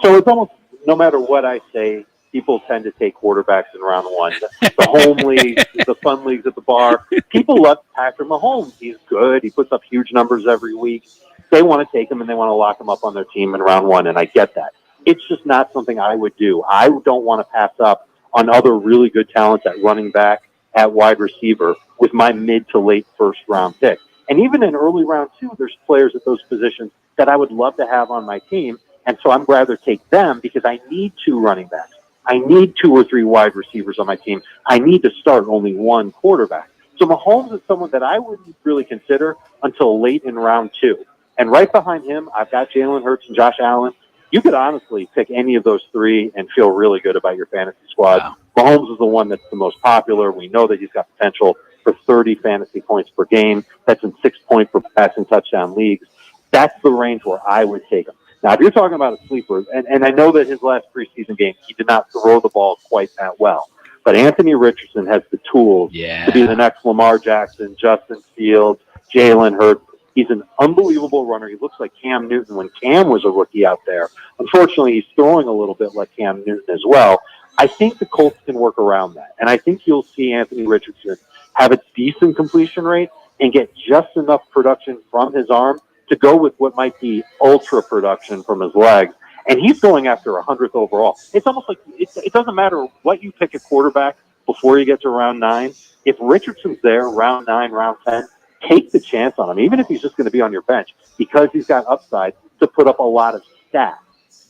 Speaker 5: So it's almost, no matter what I say, people tend to take quarterbacks in round 1. The home leagues, the fun leagues at the bar, people love Patrick Mahomes. He's good. He puts up huge numbers every week. They want to take him and they want to lock him up on their team in round 1, and I get that. It's just not something I would do. I don't want to pass up on other really good talents at running back, at wide receiver, with my mid to late first round pick. And even in early round 2, there's players at those positions that I would love to have on my team, and so I'd rather take them because I need 2 running backs. I need 2 or 3 wide receivers on my team. I need to start only 1 quarterback. So Mahomes is someone that I wouldn't really consider until late in round 2. And right behind him, I've got Jalen Hurts and Josh Allen. You could honestly pick any of those 3 and feel really good about your fantasy squad. Wow. Mahomes is the one that's the most popular. We know that he's got potential for 30 fantasy points per game. That's in 6-point per passing touchdown leagues. That's the range where I would take him. Now, if you're talking about a sleeper, and I know that his last preseason game, he did not throw the ball quite that well, but Anthony Richardson has the tools to be the next Lamar Jackson, Justin Fields, Jalen Hurts. He's an unbelievable runner. He looks like Cam Newton when Cam was a rookie out there. Unfortunately, he's throwing a little bit like Cam Newton as well. I think the Colts can work around that, and I think you'll see Anthony Richardson have a decent completion rate and get just enough production from his arm to go with what might be ultra production from his legs. And he's going after 100th overall. It's almost like it doesn't matter what you pick a quarterback before you get to round 9. If Richardson's there, round 9, round 10, take the chance on him, even if he's just going to be on your bench, because he's got upside to put up a lot of stats.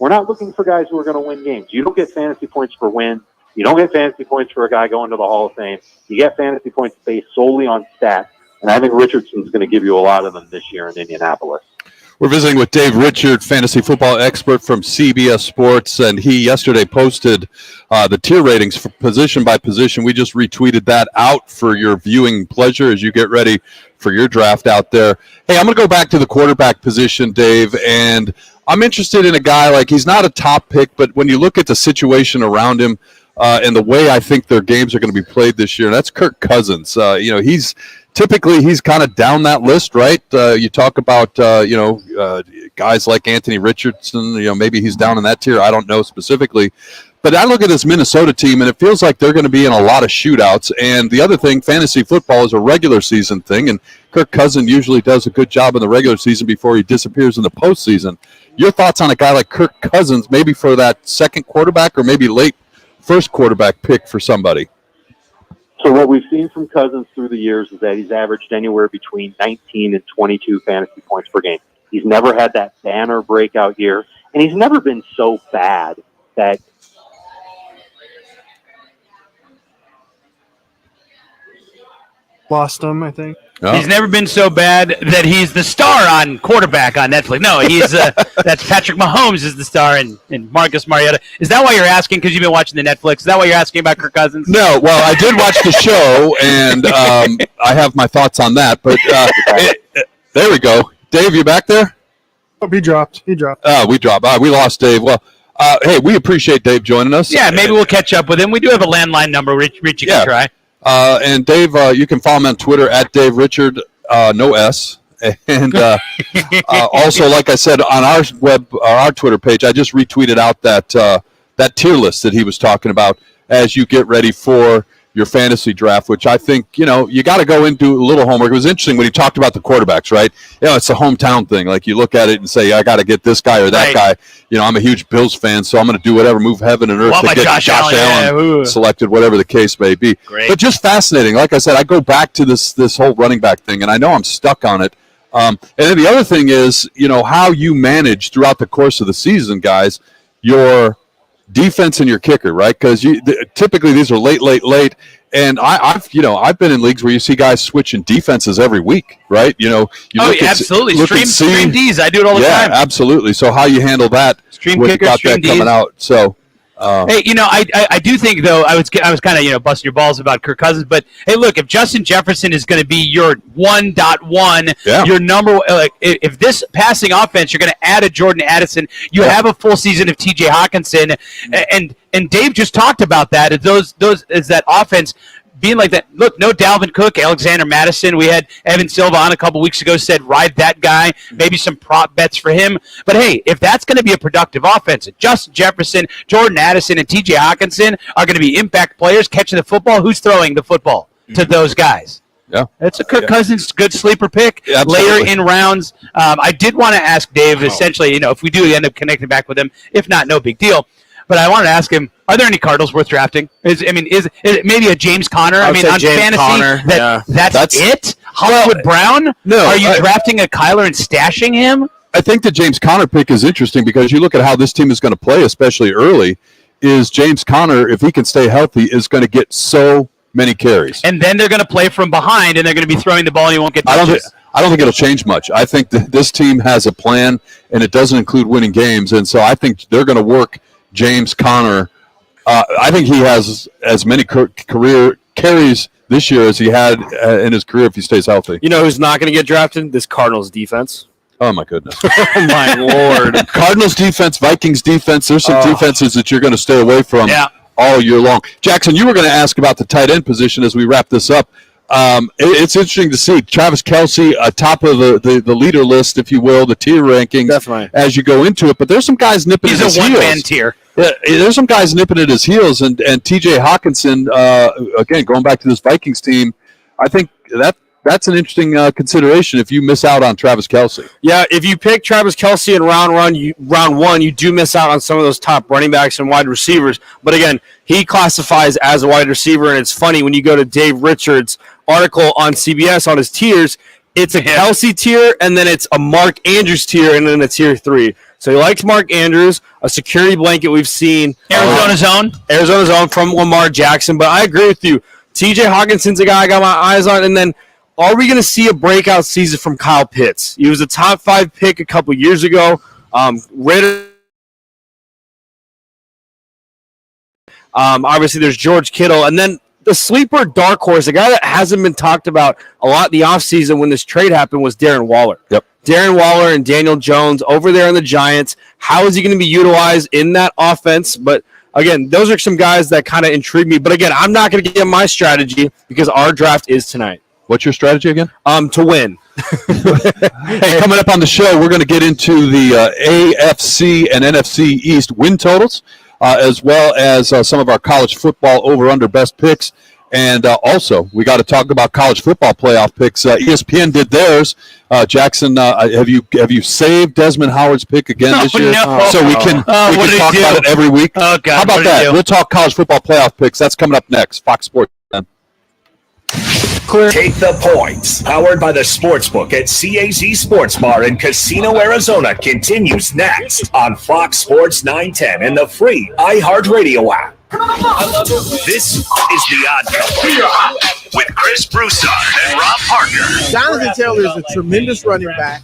Speaker 5: We're not looking for guys who are going to win games. You don't get fantasy points for wins. You don't get fantasy points for a guy going to the Hall of Fame. You get fantasy points based solely on stats. And I think Richardson's going to give you a lot of them this year in Indianapolis.
Speaker 4: We're visiting with Dave Richard, fantasy football expert from CBS Sports, and he yesterday posted the tier ratings for position by position. We just retweeted that out for your viewing pleasure as you get ready for your draft out there. Hey, I'm going to go back to the quarterback position, Dave, and I'm interested in a guy like, he's not a top pick, but when you look at the situation around him and the way I think their games are going to be played this year, that's Kirk Cousins. He's kind of down that list, right? You talk about, guys like Anthony Richardson, maybe he's down in that tier. I don't know specifically. But I look at this Minnesota team, and it feels like they're going to be in a lot of shootouts. And the other thing, fantasy football is a regular season thing, and Kirk Cousins usually does a good job in the regular season before he disappears in the postseason. Your thoughts on a guy like Kirk Cousins, maybe for that second quarterback or maybe late first quarterback pick for somebody?
Speaker 5: So what we've seen from Cousins through the years is that he's averaged anywhere between 19 and 22 fantasy points per game. He's never had that banner breakout year, and he's never been so bad that
Speaker 7: lost him, I think.
Speaker 4: Oh.
Speaker 13: He's never been so bad that he's the star on quarterback on Netflix. No, he's that's Patrick Mahomes is the star and Marcus Mariota. Is that why you're asking? Because you've been watching the Netflix. Is that why you're asking about Kirk Cousins?
Speaker 4: No, well, I did watch the show, and I have my thoughts on that. But there we go. Dave, you back there?
Speaker 11: Oh, he dropped.
Speaker 4: We dropped. We lost Dave. Well, hey, we appreciate Dave joining us.
Speaker 13: Yeah, maybe we'll catch up with him. We do have a landline number, Rich you can try.
Speaker 4: And Dave, you can follow him on Twitter at Dave Richard, no S. And also, like I said, on our Twitter page, I just retweeted out that tier list that he was talking about as you get ready for your fantasy draft, which I think, you got to go into a little homework. It was interesting when he talked about the quarterbacks, right? It's a hometown thing. Like you look at it and say, I got to get this guy or that guy. I'm a huge Bills fan, so I'm going to do whatever, move heaven and earth to get Josh Allen selected, whatever the case may be.
Speaker 13: Great.
Speaker 4: But just fascinating. Like I said, I go back to this whole running back thing, and I know I'm stuck on it. And then the other thing is, how you manage throughout the course of the season, guys, your defense and your kicker, right? Because typically these are late, and I've been in leagues where you see guys switching defenses every week, right?
Speaker 13: Absolutely. Stream D's. I do it all the time.
Speaker 4: Yeah, absolutely. So how you handle that?
Speaker 13: Stream kicker, stream D's
Speaker 4: coming out. So.
Speaker 13: Hey, I do think though I was kind of busting your balls about Kirk Cousins, but hey, look, if Justin Jefferson is going to be your 1.1, your number, if this passing offense, you're going to add a Jordan Addison, you have a full season of T.J. Hawkinson, and Dave just talked about that. Is that offense being like that? Look, no Dalvin Cook, Alexander Madison. We had Evan Silva on a couple weeks ago, said ride that guy, maybe some prop bets for him. But hey, if that's going to be a productive offense, Justin Jefferson, Jordan Addison, and TJ Hawkinson are going to be impact players catching the football. Who's throwing the football to those guys?
Speaker 4: Yeah,
Speaker 13: it's a Kirk Cousins good sleeper pick. Later in rounds. I did want to ask Dave, essentially, if we do end up connecting back with him, if not, no big deal. But I wanted to ask him, are there any Cardinals worth drafting? Is it maybe a James Conner? On
Speaker 2: James
Speaker 13: fantasy,
Speaker 2: Conner,
Speaker 13: that's it? Hollywood Brown?
Speaker 4: No.
Speaker 13: Are you drafting a Kyler and stashing him?
Speaker 4: I think the James Conner pick is interesting because you look at how this team is going to play, especially early, is James Conner, if he can stay healthy, is going to get so many carries.
Speaker 13: And then they're going to play from behind, and they're going to be throwing the ball, and you won't get touches.
Speaker 4: I don't think it'll change much. I think that this team has a plan, and it doesn't include winning games. And so I think they're going to work James Conner. I think he has as many career carries this year as he had in his career if he stays healthy.
Speaker 2: You know who's not going to get drafted? This Cardinals defense.
Speaker 4: Oh, my goodness.
Speaker 2: Oh, my Lord.
Speaker 4: Cardinals defense, Vikings defense, there's some defenses that you're going to stay away from all year long. Jackson, you were going to ask about the tight end position as we wrap this up. It's interesting to see Travis Kelce top of the leader list, if you will, the tier rankings.
Speaker 2: Definitely.
Speaker 4: As you go into it. But there's some guys nipping at his heels.
Speaker 13: He's a one-man tier.
Speaker 4: Yeah, there's some guys nipping at his heels, and T.J. Hawkinson, again, going back to this Vikings team, I think that's an interesting consideration if you miss out on Travis Kelce.
Speaker 2: Yeah, if you pick Travis Kelce in round one, you do miss out on some of those top running backs and wide receivers. But again, he classifies as a wide receiver, and it's funny when you go to Dave Richards' article on CBS on his tiers, it's a Kelce tier, and then it's a Mark Andrews tier, and then a tier 3. So he likes Mark Andrews, a security blanket we've seen.
Speaker 13: Arizona's own
Speaker 2: from Lamar Jackson. But I agree with you. TJ Hawkinson's a guy I got my eyes on. And then are we going to see a breakout season from Kyle Pitts? He was a top 5 pick a couple years ago. Obviously, there's George Kittle. And then the sleeper dark horse, a guy that hasn't been talked about a lot in the offseason when this trade happened, was Darren Waller.
Speaker 4: Yep.
Speaker 2: Darren Waller and Daniel Jones over there in the Giants. How is he going to be utilized in that offense? But, again, those are some guys that kind of intrigue me. But, again, I'm not going to give my strategy because our draft is tonight.
Speaker 4: What's your strategy again?
Speaker 2: To win.
Speaker 4: Hey, coming up on the show, we're going to get into the AFC and NFC East win totals, as well as some of our college football over-under best picks. And also, we got to talk about college football playoff picks. ESPN did theirs. Jackson, have you saved Desmond Howard's pick again this year?
Speaker 13: No.
Speaker 4: So we can talk about it every week.
Speaker 13: Oh, God,
Speaker 4: how about that? We'll talk college football playoff picks. That's coming up next. Fox Sports 10.
Speaker 3: Take the points. Powered by the Sportsbook at CAZ Sports Bar in Casino, Arizona continues next on Fox Sports 910 and the free iHeartRadio app. This is The Odd Couple with Chris Broussard and Rob Parker.
Speaker 7: Jonathan Taylor is a tremendous running back,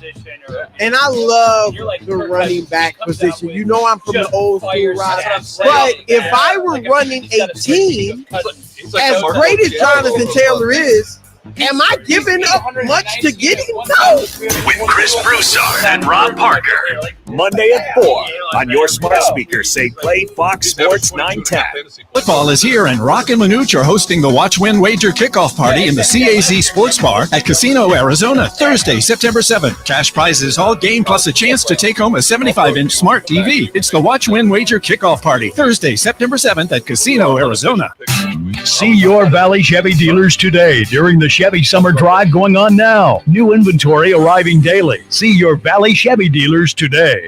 Speaker 7: and I love the running back position. You know I'm from the old school, Rob. But if I were running a team, as great as Jonathan Taylor is, am I giving up much to get him? No.
Speaker 3: With Chris Broussard and Rob Parker. Monday at 4 on your smart speaker. Say play Fox Sports 910.
Speaker 8: Football is here, and Rock and Manooch are hosting the Watch Win Wager Kickoff Party in the CAZ Sports Bar at Casino, Arizona, Thursday, September 7th. Cash prizes all game plus a chance to take home a 75-inch smart TV. It's the Watch Win Wager Kickoff Party, Thursday, September 7th at Casino, Arizona.
Speaker 23: See your Valley Chevy dealers today during the Chevy Summer Drive going on now. New inventory arriving daily. See your Valley Chevy dealers today.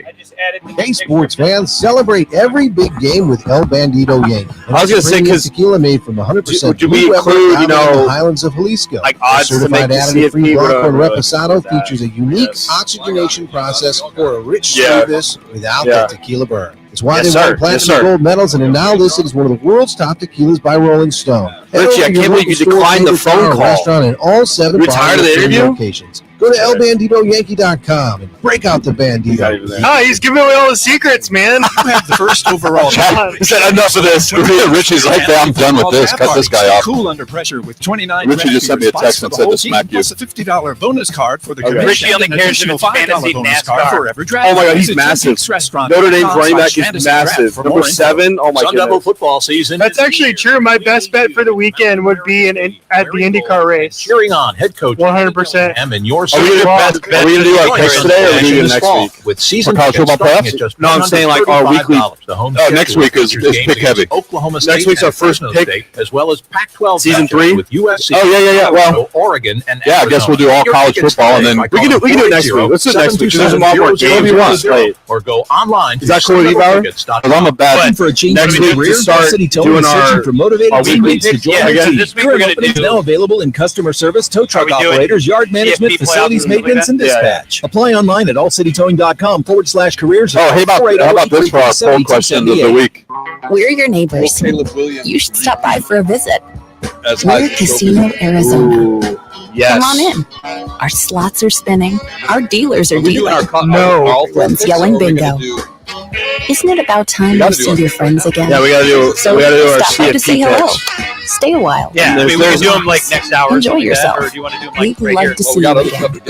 Speaker 24: Hey, sports fans, celebrate every big game with El Bandito Yankee.
Speaker 2: I was going to say, because
Speaker 24: tequila made from 100%
Speaker 2: do we include,
Speaker 24: the highlands of Jalisco.
Speaker 2: Like odds to
Speaker 24: certified
Speaker 2: make the
Speaker 24: additive-free Blanco
Speaker 2: CFP,
Speaker 24: Reposado features a unique oxygenation process for a rich service without the tequila burn. It's why they won platinum and gold medals and are now listed as one of the world's top tequilas by Rolling Stone.
Speaker 2: Richie, I can't believe you declined the phone call.
Speaker 24: Restaurant in all 7
Speaker 2: You tired of the interview?
Speaker 24: locations. Go to elbanditoyankee.com and break out the Bandito.
Speaker 25: Oh, he's giving away all the secrets, man.
Speaker 8: You have the first overall.
Speaker 4: He said enough of this. Richie's like, I'm done with this. Cut this guy off.
Speaker 8: Cool under pressure with 29.
Speaker 4: Richie just sent me a text and said to smack you.
Speaker 8: Plus a $50 bonus card for the
Speaker 4: Okay.
Speaker 8: Richie only cares if it's fantasy bonus card for every draft.
Speaker 2: Oh my God, he's massive. Notre Dame's running back is massive. Number 7. Oh my God.
Speaker 22: Football season.
Speaker 25: That's actually true. My best bet for the weekend would be at the IndyCar race.
Speaker 18: Cheering on head coach
Speaker 25: 100%.
Speaker 18: and your
Speaker 2: Are we going to do our picks today, or are we doing next week?
Speaker 18: with season
Speaker 4: For college football playoffs?
Speaker 2: No, I'm saying like our weekly.
Speaker 4: Next week is pick heavy.
Speaker 18: Oklahoma
Speaker 2: Next
Speaker 18: State
Speaker 2: week's our
Speaker 18: and
Speaker 2: first
Speaker 18: Fresno
Speaker 2: pick.
Speaker 18: State, as well as Pac-12
Speaker 2: Season
Speaker 18: matchups
Speaker 2: 3?
Speaker 18: with USC.
Speaker 2: Oh, yeah. Well,
Speaker 18: Oregon and
Speaker 4: Yeah, I guess we'll do all college football, and then
Speaker 2: we can do it next week. Let's do it next week. There's a lot more games we want to play.
Speaker 18: Or go online.
Speaker 2: Is that cool with you, Bauer?
Speaker 4: Because I'm a bad.
Speaker 16: For a change
Speaker 2: Next
Speaker 16: in
Speaker 2: week
Speaker 16: career,
Speaker 2: to start
Speaker 16: City Towing
Speaker 2: doing
Speaker 16: is searching
Speaker 2: our
Speaker 16: for motivated
Speaker 2: weekly
Speaker 16: teammates to
Speaker 2: picks.
Speaker 16: join
Speaker 2: Yeah,
Speaker 16: the team.
Speaker 13: this week we're
Speaker 16: Current
Speaker 13: gonna
Speaker 16: openings
Speaker 13: do-
Speaker 16: now available in customer service, tow truck
Speaker 13: we doing
Speaker 16: operators, yard management,
Speaker 13: CFP
Speaker 16: facilities
Speaker 13: playoffs,
Speaker 16: maintenance, and
Speaker 13: like that?
Speaker 16: dispatch. Apply online at allcitytowing.com/careers.
Speaker 4: Oh, hey, how about this for our poll question of the week?
Speaker 6: We're your neighbors. You should stop by for a visit.
Speaker 4: As
Speaker 6: We're Casino, Arizona.
Speaker 2: Yes.
Speaker 6: Come on in. Our slots are spinning. Our dealers are dealing.
Speaker 4: No.
Speaker 6: One's yelling bingo. Isn't it about time you see your friends again?
Speaker 2: Yeah, we gotta do.
Speaker 6: So
Speaker 2: we gotta do our
Speaker 6: stop by to say
Speaker 2: CFP
Speaker 6: hello.
Speaker 2: picks.
Speaker 6: Stay a while.
Speaker 13: Yeah, I mean, we can do them like next hour. or
Speaker 6: Enjoy
Speaker 13: something like that,
Speaker 6: yourself.
Speaker 13: Or do you want to do them like
Speaker 6: We'd
Speaker 13: right
Speaker 6: love
Speaker 13: here?
Speaker 6: to see you again.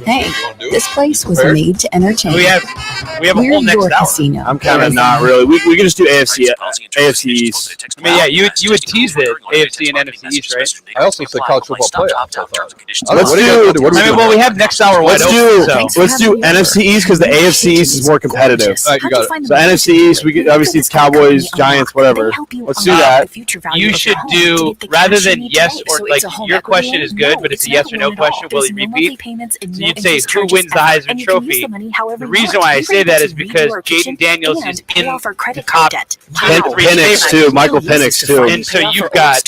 Speaker 6: Hey, this place was made to entertain.
Speaker 13: We have a
Speaker 6: We're
Speaker 13: whole next
Speaker 6: your
Speaker 13: hour.
Speaker 6: casino.
Speaker 2: I'm kind of not really. We can just do AFC East.
Speaker 13: I mean, yeah, you would tease the AFC and NFC East, right?
Speaker 4: I also said college football playoffs.
Speaker 2: Let's do.
Speaker 13: I mean, well, we have next hour wide
Speaker 2: Let's do
Speaker 13: open.
Speaker 2: NFC East because the AFC East is more competitive.
Speaker 4: All right, you got it.
Speaker 2: So NFC East, we obviously it's Cowboys, Giants, whatever. Let's do that.
Speaker 13: You should do rather than yes or like your question is good, but it's a yes or no question. Will he repeat? So you'd say who wins the Heisman Trophy. The reason why I say that is because Jaden Daniels is in the top
Speaker 2: Penix too, Michael Penix too.
Speaker 13: and so you've got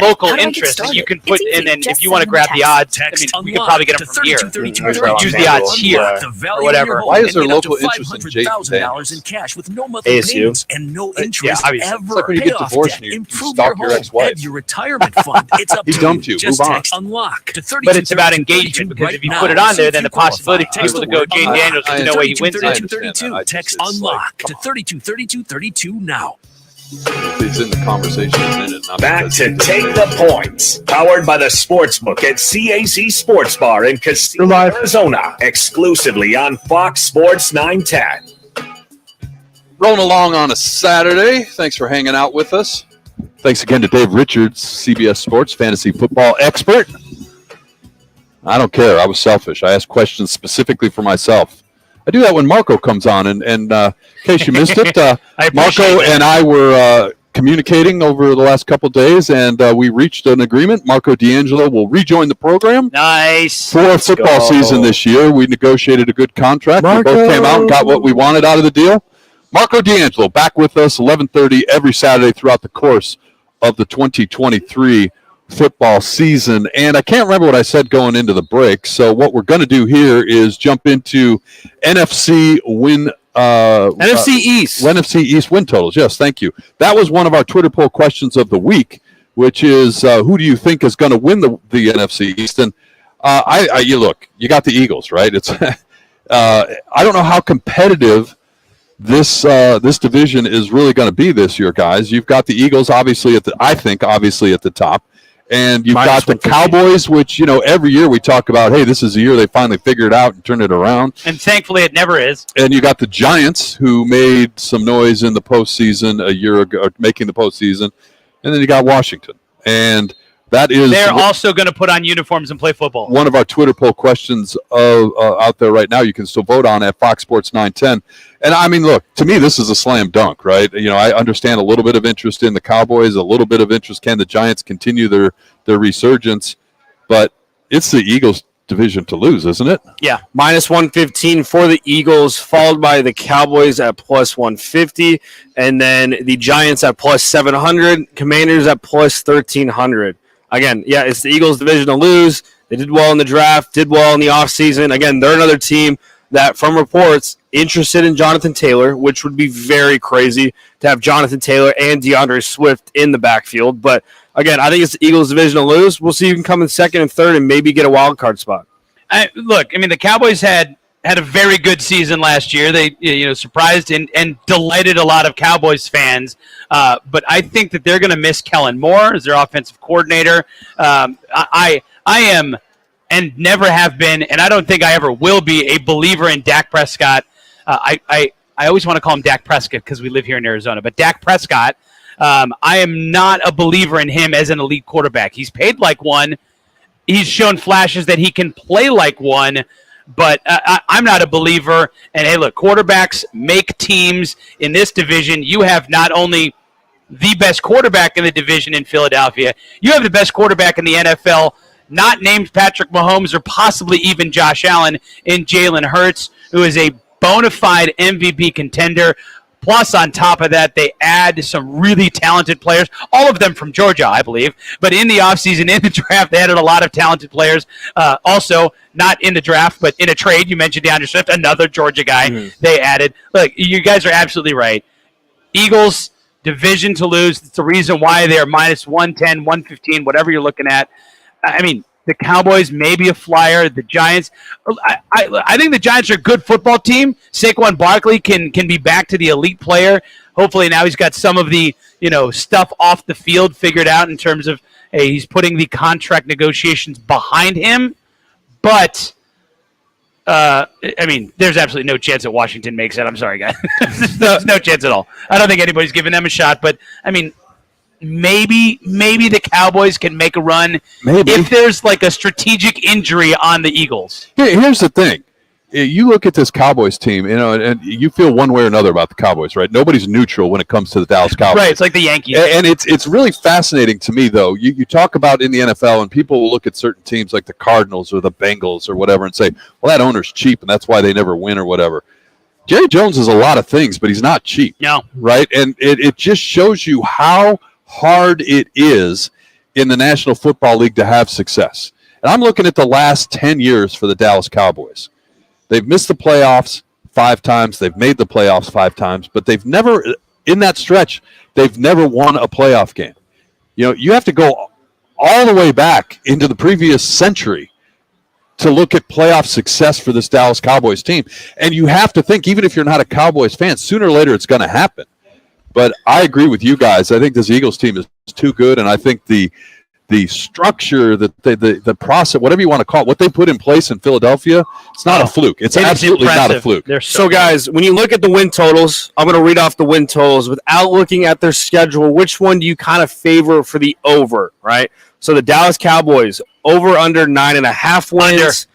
Speaker 13: local interest that you can put in, and if you want to grab the odds, I mean, we could probably get them from here. Use the odds here or whatever.
Speaker 4: Why is there local interest in Jaden Daniels?
Speaker 2: ASU.
Speaker 22: and no
Speaker 13: Yeah,
Speaker 22: interest
Speaker 13: obviously.
Speaker 22: ever.
Speaker 4: It's like when you get divorced and you stalk your ex-wife.
Speaker 22: Your retirement fund. It's up
Speaker 4: He
Speaker 22: to
Speaker 4: dumped you.
Speaker 22: Just
Speaker 4: Move on.
Speaker 22: text unlock to 32.
Speaker 13: But it's about engagement because if you put it on there, then the possibility for people to go Jaden Daniels, there's no way he wins it.
Speaker 22: 32. Text unlock to 323232 now.
Speaker 4: He's in the conversation in a minute.
Speaker 3: Back to Take the Points. Powered by the Sportsbook at CAZ Sports Bar in Casino, Arizona. Exclusively on Fox Sports 910.
Speaker 4: Rolling along on a Saturday. Thanks for hanging out with us. Thanks again to Dave Richards, CBS Sports fantasy football expert. I don't care. I was selfish. I asked questions specifically for myself. I do that when Marco comes on. And in case you missed it, Marco and I were communicating over the last couple of days, and we reached an agreement. Marco D'Angelo will rejoin the program.
Speaker 13: Nice.
Speaker 4: For football season this year. We negotiated a good contract. We both came out and got what we wanted out of the deal. Marco D'Angelo back with us 11:30 every Saturday throughout the course of the 2023 football season. And I can't remember what I said going into the break. So what we're going to do here is jump into NFC win
Speaker 2: NFC East.
Speaker 4: NFC East win totals. Yes, thank you. That was one of our Twitter poll questions of the week, which is who do you think is going to win the NFC East? And you look, you got the Eagles, right? It's I don't know how competitive this division is really going to be this year, guys. You've got the Eagles, obviously at the top. And you've got the Cowboys, which, every year we talk about, hey, this is the year they finally figured it out and turned it around.
Speaker 13: And thankfully it never is.
Speaker 4: And you got the Giants, who made some noise in the postseason a year ago, making the postseason. And then you got Washington. And that is...
Speaker 13: They're also going to put on uniforms and play football.
Speaker 4: One of our Twitter poll questions out there right now, you can still vote on at Fox Sports 910. And, I mean, look, to me, this is a slam dunk, right? I understand a little bit of interest in the Cowboys, a little bit of interest. Can the Giants continue their resurgence? But it's the Eagles' division to lose, isn't it?
Speaker 13: Yeah.
Speaker 2: Minus 115 for the Eagles, followed by the Cowboys at plus 150, and then the Giants at plus 700, Commanders at plus 1,300. Again, yeah, it's the Eagles' division to lose. They did well in the draft, did well in the offseason. Again, they're another team that, from reports, interested in Jonathan Taylor, which would be very crazy to have Jonathan Taylor and DeAndre Swift in the backfield. But, again, I think it's the Eagles' division to lose. We'll see who can come in second and third and maybe get a wild card spot.
Speaker 13: The Cowboys had a very good season last year. They surprised and delighted a lot of Cowboys fans. But I think that they're going to miss Kellen Moore as their offensive coordinator. I am and never have been, and I don't think I ever will be, a believer in Dak Prescott. I always want to call him Dak Prescott because we live here in Arizona. But Dak Prescott, I am not a believer in him as an elite quarterback. He's paid like one. He's shown flashes that he can play like one. But I'm not a believer. And, hey, look, quarterbacks make teams in this division. You have not only the best quarterback in the division in Philadelphia, you have the best quarterback in the NFL, not named Patrick Mahomes or possibly even Josh Allen, in Jalen Hurts, who is a bona fide MVP contender. Plus, on top of that, they add some really talented players, all of them from Georgia, I believe. But in the offseason, in the draft, they added a lot of talented players. Also, not in the draft, but in a trade. You mentioned DeAndre Swift, another Georgia guy they added. Look, you guys are absolutely right. Eagles, division to lose. It's the reason why they're minus 110, 115, whatever you're looking at. I mean, the Cowboys, maybe a flyer. The Giants, I think the Giants are a good football team. Saquon Barkley can be back to the elite player. Hopefully now he's got some of the stuff off the field figured out in terms of he's putting the contract negotiations behind him. But there's absolutely no chance that Washington makes it. I'm sorry, guys. There's no chance at all. I don't think anybody's giving them a shot. But maybe the Cowboys can make a run if there's like a strategic injury on the Eagles.
Speaker 4: Here's the thing. You look at this Cowboys team, and you feel one way or another about the Cowboys, right? Nobody's neutral when it comes to the Dallas Cowboys.
Speaker 13: Right, it's like the Yankees.
Speaker 4: And it's really fascinating to me, though. You talk about in the NFL, and people will look at certain teams like the Cardinals or the Bengals or whatever and say, well, that owner's cheap, and that's why they never win or whatever. Jerry Jones is a lot of things, but he's not cheap.
Speaker 13: No.
Speaker 4: Right? And it just shows you how hard it is in the National Football League to have success. And I'm looking at the last 10 years for the Dallas Cowboys. They've missed the playoffs 5 times. They've made the playoffs 5 times, but they've never, in that stretch, they've never won a playoff game. You have to go all the way back into the previous century to look at playoff success for this Dallas Cowboys team. And you have to think, even if you're not a Cowboys fan, sooner or later it's going to happen. But I agree with you guys. I think this Eagles team is too good, and I think the structure, the process, whatever you want to call it, what they put in place in Philadelphia, it's not a fluke. It's absolutely not a fluke.
Speaker 2: So, guys, when you look at the win totals, I'm going to read off the win totals without looking at their schedule. Which one do you kind of favor for the over, right? So the Dallas Cowboys, over under 9.5 wins.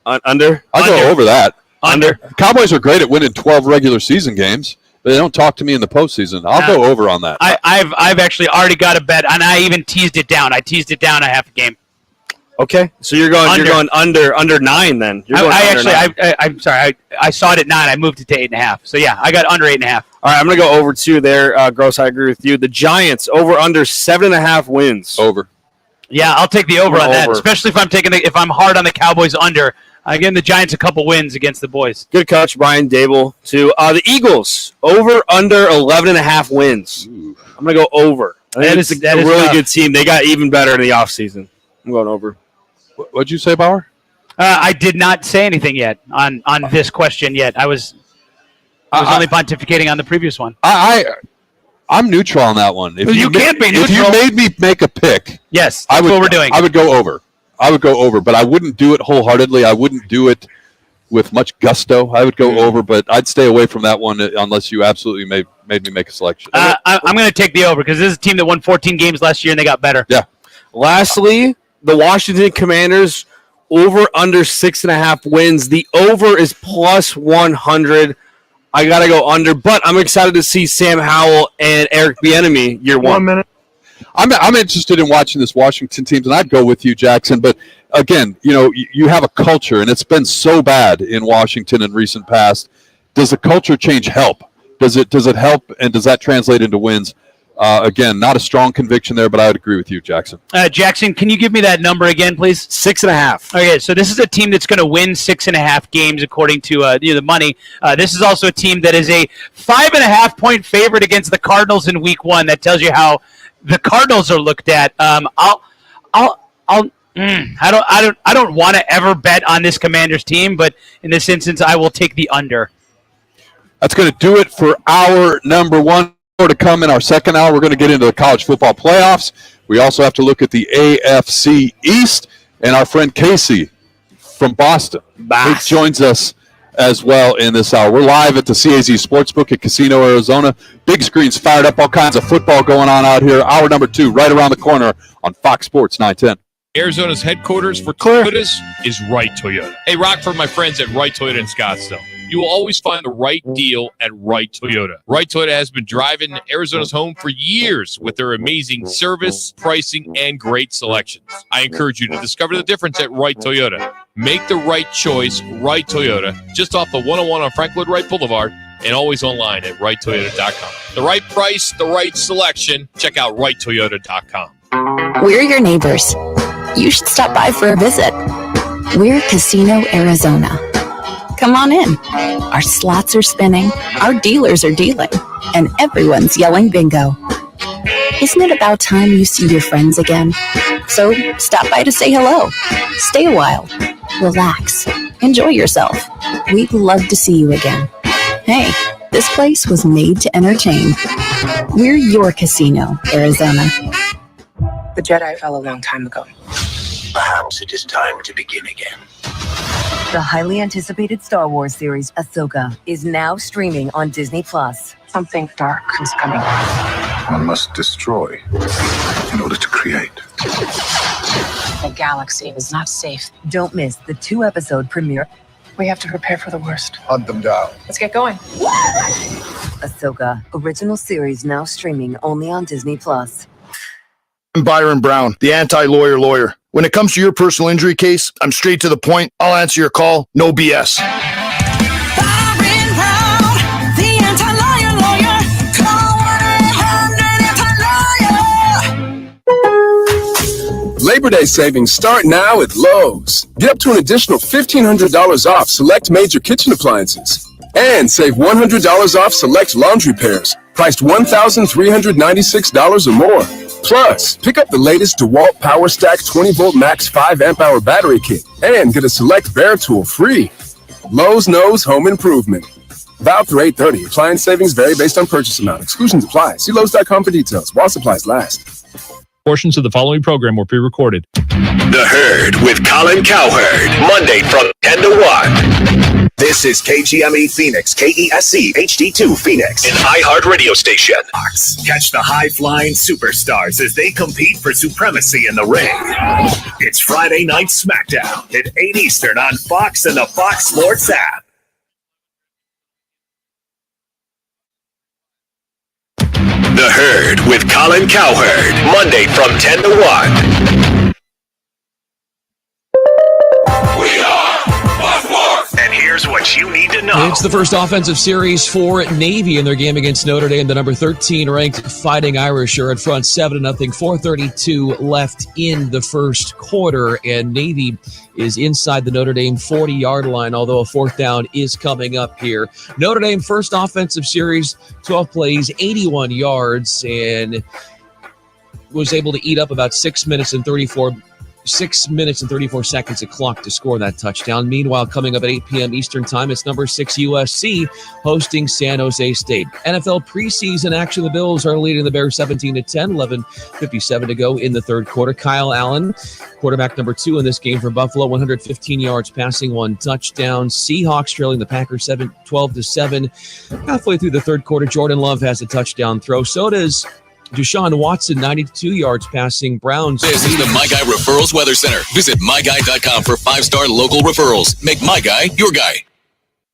Speaker 2: Under?
Speaker 4: I'll go over that.
Speaker 2: Under.
Speaker 4: Cowboys are great at winning 12 regular season games. They don't talk to me in the postseason. I'll go over on that.
Speaker 13: I've actually already got a bet, and I even teased it down. I teased it down a half a game.
Speaker 2: Okay, so you're going under 9 then.
Speaker 13: I'm sorry. I saw it at 9. I moved it to 8.5. So yeah, I got under 8.5.
Speaker 2: All right, I'm going to go over 2 there. Gross, I agree with you. The Giants over under 7.5 wins.
Speaker 4: Over.
Speaker 13: Yeah, I'll take the over on that, especially if I'm hard on the Cowboys under. Again, the Giants a couple wins against the boys.
Speaker 2: Good catch, Brian Dable, too. The Eagles, over under 11.5 wins. I'm going to go over. I think it's a really good team. They got even better in the offseason. I'm going over.
Speaker 4: What'd you say, Bauer?
Speaker 13: I did not say anything yet on this question yet. I was only pontificating on the previous one.
Speaker 4: I'm neutral on that one. If
Speaker 13: you can't be neutral.
Speaker 4: If you made me make a pick,
Speaker 13: yes, that's what we're doing.
Speaker 4: I would go over. But I wouldn't do it wholeheartedly. I wouldn't do it with much gusto. I would go over, but I'd stay away from that one unless you absolutely made me make a selection.
Speaker 13: I'm going to take the over because this is a team that won 14 games last year and they got better.
Speaker 4: Yeah.
Speaker 2: Lastly, the Washington Commanders, over under 6.5 wins. The over is plus 100. I got to go under, but I'm excited to see Sam Howell and Eric Bieniemy year one.
Speaker 25: 1 minute.
Speaker 4: I'm interested in watching this Washington team, and I'd go with you, Jackson. But again, you have a culture, and it's been so bad in Washington in recent past. Does the culture change help? Does it help, and does that translate into wins? Again, not a strong conviction there, but I would agree with you, Jackson.
Speaker 13: Jackson, can you give me that number again, please?
Speaker 2: 6.5.
Speaker 13: Okay, so this is a team that's going to win 6.5 games according to the money. This is also a team that is a 5.5-point favorite against the Cardinals in Week 1. That tells you how the Cardinals are looked at. I don't want to ever bet on this Commanders team, but in this instance, I will take the under.
Speaker 4: That's going to do it for our number one. More to come in our second hour. We're going to get into the college football playoffs. We also have to look at the AFC East, and our friend Casey from Boston who joins us as well in this hour. We're live at the CAZ Sportsbook at Casino, Arizona. Big screens fired up, all kinds of football going on out here. Hour number 2 right around the corner on Fox Sports 910.
Speaker 1: Arizona's headquarters for Toyotas is Wright Toyota. Hey, Rock, for my friends at Wright Toyota in Scottsdale. You will always find the right deal at Wright Toyota. Wright Toyota has been driving Arizona's home for years with their amazing service, pricing, and great selections. I encourage you to discover the difference at Wright Toyota. Make the right choice, Wright Toyota, just off the 101 on Frank Lloyd Wright Boulevard, and always online at WrightToyota.com. The right price, the right selection. Check out WrightToyota.com.
Speaker 6: We're your neighbors. You should stop by for a visit. We're Casino, Arizona. Come on in. Our slots are spinning, our dealers are dealing, and everyone's yelling bingo. Isn't it about time you see your friends again? So stop by to say hello. Stay a while. Relax. Enjoy yourself. We'd love to see you again. Hey, this place was made to entertain. We're your Casino, Arizona.
Speaker 17: The Jedi fell a long time ago.
Speaker 10: Perhaps it is time to begin again.
Speaker 19: The highly anticipated Star Wars series, Ahsoka, is now streaming on Disney+.
Speaker 17: Something dark is coming.
Speaker 10: One must destroy in order to create.
Speaker 17: The galaxy is not safe.
Speaker 19: Don't miss the 2-episode premiere.
Speaker 17: We have to prepare for the worst.
Speaker 10: Hunt them down.
Speaker 17: Let's get going.
Speaker 19: Ahsoka, original series now streaming only on Disney+.
Speaker 9: I'm Byron Brown, the anti-lawyer lawyer. When it comes to your personal injury case, I'm straight to the point. I'll answer your call, no BS.
Speaker 12: Byron Brown, the anti-lawyer lawyer. Call 1-800-ANTI-LAWYER.
Speaker 11: Labor Day savings start now at Lowe's. Get up to an additional $1,500 off select major kitchen appliances. And save $100 off select laundry pairs, priced $1,396 or more. Plus, pick up the latest DeWalt PowerStack 20-volt max 5 amp-hour battery kit and get a select Bear tool free. Lowe's knows home improvement. Valid through 8/30. Appliance savings vary based on purchase amount. Exclusions apply. See Lowe's.com for details. While supplies last.
Speaker 1: Portions of the following program were pre-recorded.
Speaker 3: The Herd with Colin Cowherd, Monday from 10 to 1. This is KGME Phoenix, KESC HD2 Phoenix, an iHeart radio station. Catch the high-flying superstars as they compete for supremacy in the ring. It's Friday Night SmackDown at 8 Eastern on Fox and the Fox Sports app. The Herd with Colin Cowherd, Monday from 10 to 1. We are Fox Sports. And here's here's what you need to know.
Speaker 22: It's the first offensive series for Navy in their game against Notre Dame. The number 13 ranked Fighting Irish are in front 7-0, 4:32 left in the first quarter, and Navy is inside the Notre Dame 40-yard line, although a fourth down is coming up here. Notre Dame first offensive series, 12 plays, 81 yards, and was able to eat up about 6 minutes and 34 seconds of clock to score that touchdown. Meanwhile, coming up at 8 p.m. Eastern Time, it's number 6 USC hosting San Jose State. NFL preseason action, the Bills are leading the Bears 17-10, 11:57 to go in the third quarter. Kyle Allen, quarterback number 2 in this game for Buffalo, 115 yards passing, 1 touchdown. Seahawks trailing the Packers 12-7. Halfway through the third quarter, Jordan Love has a touchdown throw. So does Deshaun Watson, 92 yards passing. Browns.
Speaker 5: This is the My Guy Referrals Weather Center. Visit myguy.com for 5-star local referrals. Make My Guy your guy.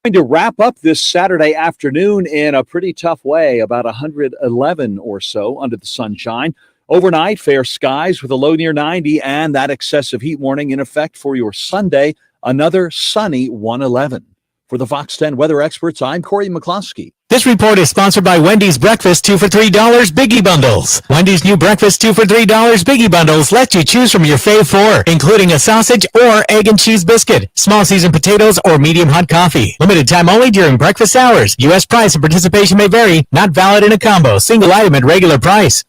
Speaker 14: Going to wrap up this Saturday afternoon in a pretty tough way, about 111 or so under the sunshine. Overnight, fair skies with a low near 90 and that excessive heat warning in effect for your Sunday, another sunny 111. For the Fox 10 weather experts, I'm Corey McCloskey.
Speaker 15: This report is sponsored by Wendy's Breakfast 2 for $3 Biggie Bundles. Wendy's new Breakfast 2 for $3 Biggie Bundles lets you choose from your fave 4, including a sausage or egg and cheese biscuit, small seasoned potatoes, or medium hot coffee. Limited time only during breakfast hours. U.S. price and participation may vary. Not valid in a combo. Single item at regular price.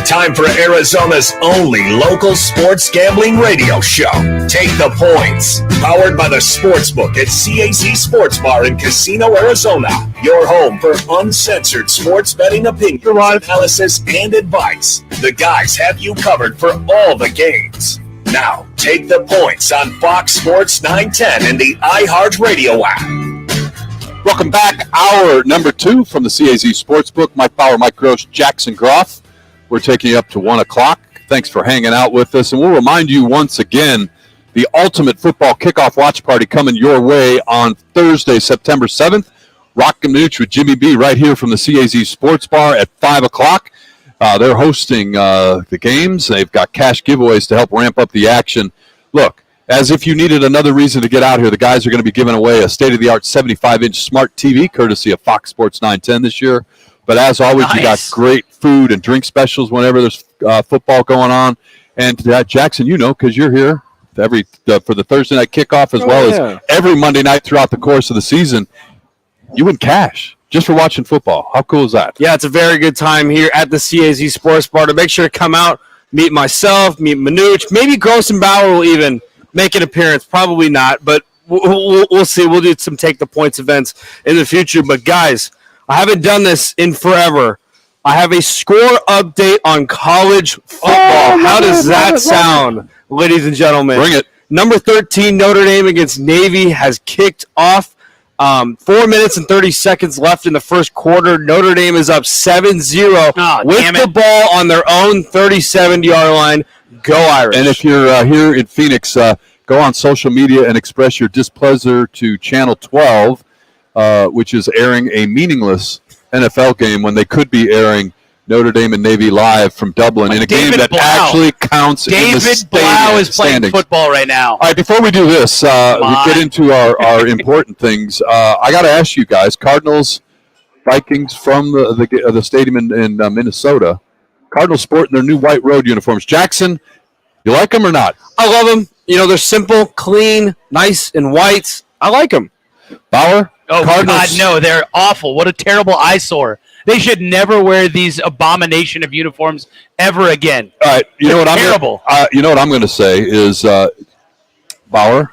Speaker 3: Time for Arizona's only local sports gambling radio show. Take the Points. Powered by the Sportsbook at CAC Sports Bar in Casino, Arizona. Your home for uncensored sports betting opinions, analysis, and advice. The guys have you covered for all the games. Now, take the Points on Fox Sports 910 and the iHeartRadio app.
Speaker 4: Welcome back. Hour number 2 from the CAZ Sportsbook. Mike Bauer, Mike Gross, Jackson Groff. We're taking you up to 1 o'clock. Thanks for hanging out with us. And we'll remind you once again, the ultimate football kickoff watch party coming your way on Thursday, September 7th. Rock and Mooch with Jimmy B right here from the CAZ Sports Bar at 5 o'clock. They're hosting the games. They've got cash giveaways to help ramp up the action. Look, as if you needed another reason to get out here, the guys are going to be giving away a state-of-the-art 75-inch smart TV, courtesy of Fox Sports 910 this year. But as always, You got great food and drink specials whenever there's football going on. And Jackson, you know, because you're here for the Thursday night kickoff as as every Monday night throughout the course of the season, you win cash just for watching football. How cool is that?
Speaker 2: Yeah, it's a very good time here at the CAZ Sports Bar. To make sure to come out, meet myself, meet Manuch. Maybe Gross and Bauer will even make an appearance. Probably not, but we'll see. We'll do some Take the Points events in the future. But, guys, I haven't done this in forever. I have a score update on college football. How does that sound, ladies and gentlemen?
Speaker 4: Bring it.
Speaker 2: Number 13, Notre Dame against Navy has kicked off. 4 minutes and 30 seconds left in the first quarter. Notre Dame is up 7-0 with the ball on their own 37-yard line. Go Irish.
Speaker 4: And if you're here in Phoenix, go on social media and express your displeasure to Channel 12. Which is airing a meaningless NFL game when they could be airing Notre Dame and Navy live from Dublin in a game that actually counts in the
Speaker 13: David Blau is playing football right now.
Speaker 4: All right, before we do this, we get into our important things. I got to ask you guys, Cardinals, Vikings from the stadium in Minnesota, Cardinals sporting their new white road uniforms. Jackson, you like them or not?
Speaker 2: I love them. You know, they're simple, clean, nice, and white. I like them.
Speaker 4: Bauer?
Speaker 13: Oh, Cardinals. God, no, they're awful. What a terrible eyesore. They should never wear these abomination of uniforms ever again.
Speaker 4: All right, you know what
Speaker 13: terrible.
Speaker 4: I'm going to say is, Bauer,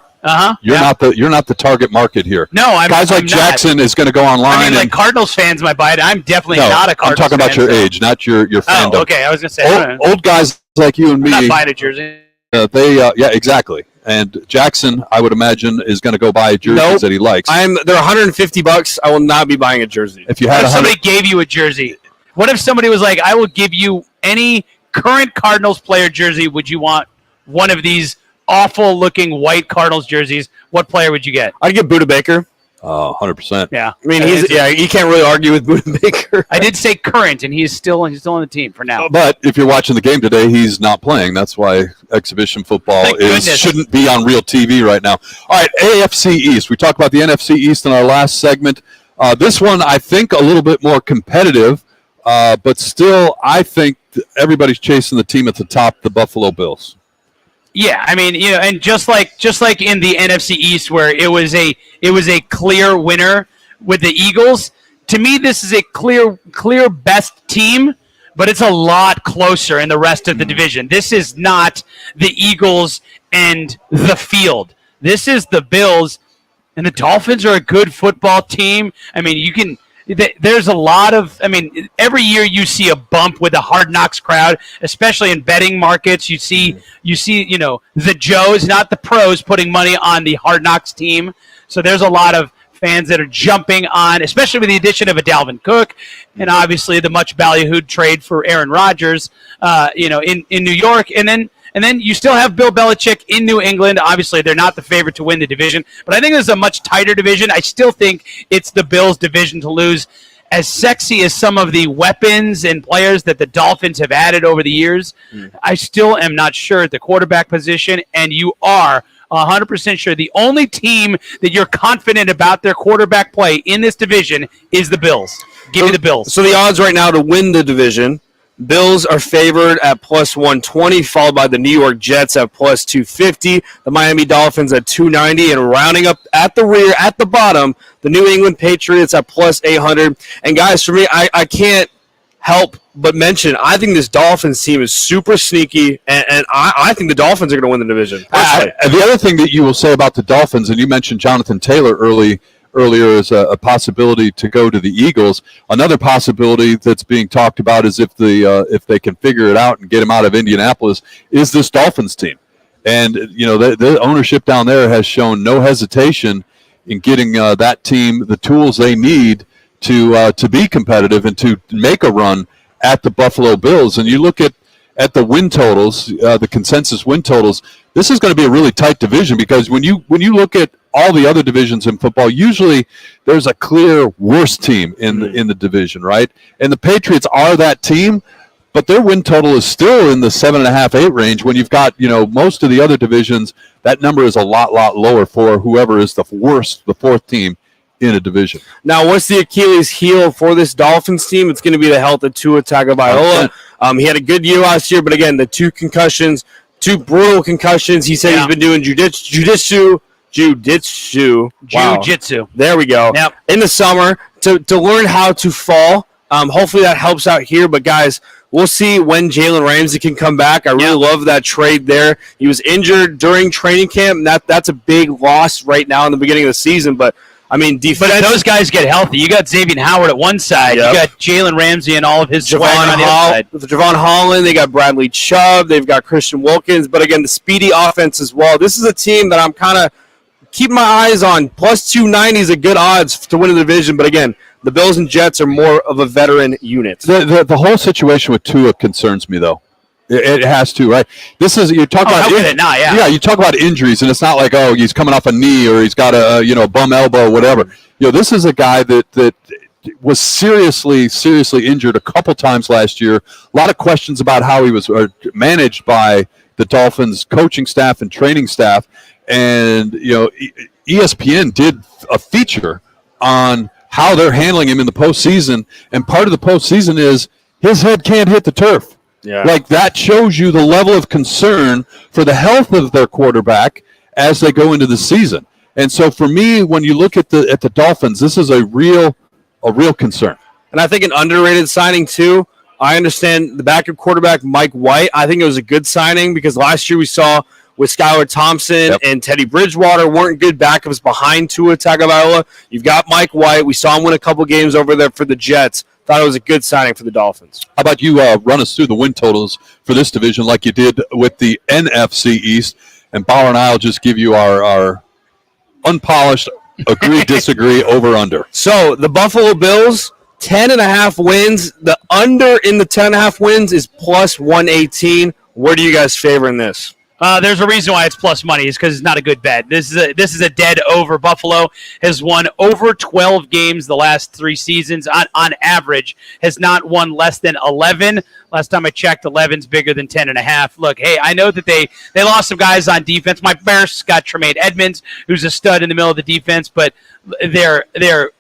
Speaker 4: you're not the target market here.
Speaker 13: No, I'm
Speaker 4: guys like
Speaker 13: I'm
Speaker 4: Jackson
Speaker 13: not.
Speaker 4: is going to go online.
Speaker 13: I mean, like Cardinals fans might buy it. I'm definitely not a Cardinals fan.
Speaker 4: I'm talking about your age, not your fandom.
Speaker 13: Oh, okay. I was going to say
Speaker 4: old guys like you and me.
Speaker 13: I'm not buying a jersey.
Speaker 4: Yeah, exactly. And Jackson, I would imagine, is going to go buy jerseys that he likes.
Speaker 2: They're $150. I will not be buying a jersey.
Speaker 4: If you
Speaker 13: what
Speaker 4: had
Speaker 13: if somebody gave you a jersey? What if somebody was like, I will give you any current Cardinals player jersey. Would you want one of these awful-looking white Cardinals jerseys? What player would you get?
Speaker 2: I'd get Budda Baker.
Speaker 4: 100%.
Speaker 13: Yeah.
Speaker 2: I mean, you can't really argue with Budenbaker.
Speaker 13: I did say current, and he's still on the team for now.
Speaker 4: But if you're watching the game today, he's not playing. That's why exhibition football shouldn't be on real TV right now. All right, AFC East. We talked about the NFC East in our last segment. This one, I think, a little bit more competitive, but still, I think everybody's chasing the team at the top, the Buffalo Bills.
Speaker 13: Yeah, I mean, and just like in the NFC East, where it was a clear winner with the Eagles. To me, this is a clear best team, but it's a lot closer in the rest of the division. This is not the Eagles and the field. This is the Bills, and the Dolphins are a good football team. I mean, there's a lot of, every year you see a bump with the Hard Knocks crowd, especially in betting markets. You see, the Joes, not the pros, putting money on the Hard Knocks team. So there's a lot of fans that are jumping on, especially with the addition of a Dalvin Cook, and obviously the much ballyhooed trade for Aaron Rodgers, in New York, and then you still have Bill Belichick in New England. Obviously, they're not the favorite to win the division, but I think this is a much tighter division. I still think it's the Bills' division to lose. As sexy as some of the weapons and players that the Dolphins have added over the years, I still am not sure at the quarterback position, and you are 100% sure the only team that you're confident about their quarterback play in this division is the Bills. Give me the Bills.
Speaker 2: So the odds right now to win the division, Bills are favored at plus 120, followed by the New York Jets at plus 250, the Miami Dolphins at 290, and rounding up at the rear, at the bottom, the New England Patriots at plus 800. And guys, for me, I can't help but mention, I think this Dolphins team is super sneaky, and I think the Dolphins are going to win the division.
Speaker 4: The other thing that you will say about the Dolphins, and you mentioned Jonathan Taylor earlier as a possibility to go to the Eagles. Another possibility that's being talked about is if they can figure it out and get him out of Indianapolis, is this Dolphins team. And the ownership down there has shown no hesitation in getting that team the tools they need to be competitive and to make a run at the Buffalo Bills. And you look at the win totals, the consensus win totals, this is going to be a really tight division, because when you look at all the other divisions in football, usually there's a clear worst team in the division, right? And the Patriots are that team, but their win total is still in the 7.5, 8 range. When you've got most of the other divisions, that number is a lot lower for whoever is the fourth team in a division.
Speaker 2: Now, what's the Achilles heel for this Dolphins team? It's going to be the health of Tua Tagovailoa. He had a good year last year, but again, the two brutal concussions. He said he's been doing jiu-jitsu.
Speaker 13: Jiu-jitsu.
Speaker 2: There we go.
Speaker 13: Yep.
Speaker 2: In the summer to learn how to fall. Hopefully that helps out here. But, guys, we'll see when Jalen Ramsey can come back. I really love that trade there. He was injured during training camp, and that's a big loss right now in the beginning of the season. But, defense.
Speaker 13: But those guys get healthy. You got Xavier Howard at one side.
Speaker 2: Yep.
Speaker 13: You got Jalen Ramsey and all of his swagger on the other side.
Speaker 2: With Javon Holland, they got Bradley Chubb. They've got Christian Wilkins. But, again, the speedy offense as well. This is a team that I'm kind of keep my eyes on. Plus 290 is a good odds to win the division. But, again, the Bills and Jets are more of a veteran unit.
Speaker 4: The whole situation with Tua concerns me, though. It has to, right? This is you talk about. You talk about injuries, and it's not like he's coming off a knee or he's got a bum elbow or whatever. This is a guy that was seriously injured a couple times last year. A lot of questions about how he was managed by the Dolphins coaching staff and training staff, and ESPN did a feature on how they're handling him in the postseason, and part of the postseason is his head can't hit the turf.
Speaker 2: Yeah.
Speaker 4: Like, that shows you the level of concern for the health of their quarterback as they go into the season. And so for me, when you look at the Dolphins, this is a real concern.
Speaker 2: And I think an underrated signing too. I understand the backup quarterback, Mike White. I think it was a good signing because last year we saw with Skylar Thompson and Teddy Bridgewater weren't good backups behind Tua Tagovailoa. You've got Mike White. We saw him win a couple games over there for the Jets. Thought it was a good signing for the Dolphins.
Speaker 4: How about you run us through the win totals for this division like you did with the NFC East? And Bauer and I will just give you our unpolished agree, disagree, over, under.
Speaker 2: So the Buffalo Bills, 10.5 wins. The under in the 10.5 wins is plus 118. Where do you guys favor in this?
Speaker 13: There's a reason why it's plus money. Is because it's not a good bet. This is a dead over. Buffalo has won over 12 games the last 3 seasons. On average, has not won less than 11. Last time I checked, 11's bigger than 10.5. Look, hey, I know that they lost some guys on defense. My Bears got Tremaine Edmonds, who's a stud in the middle of the defense, but they're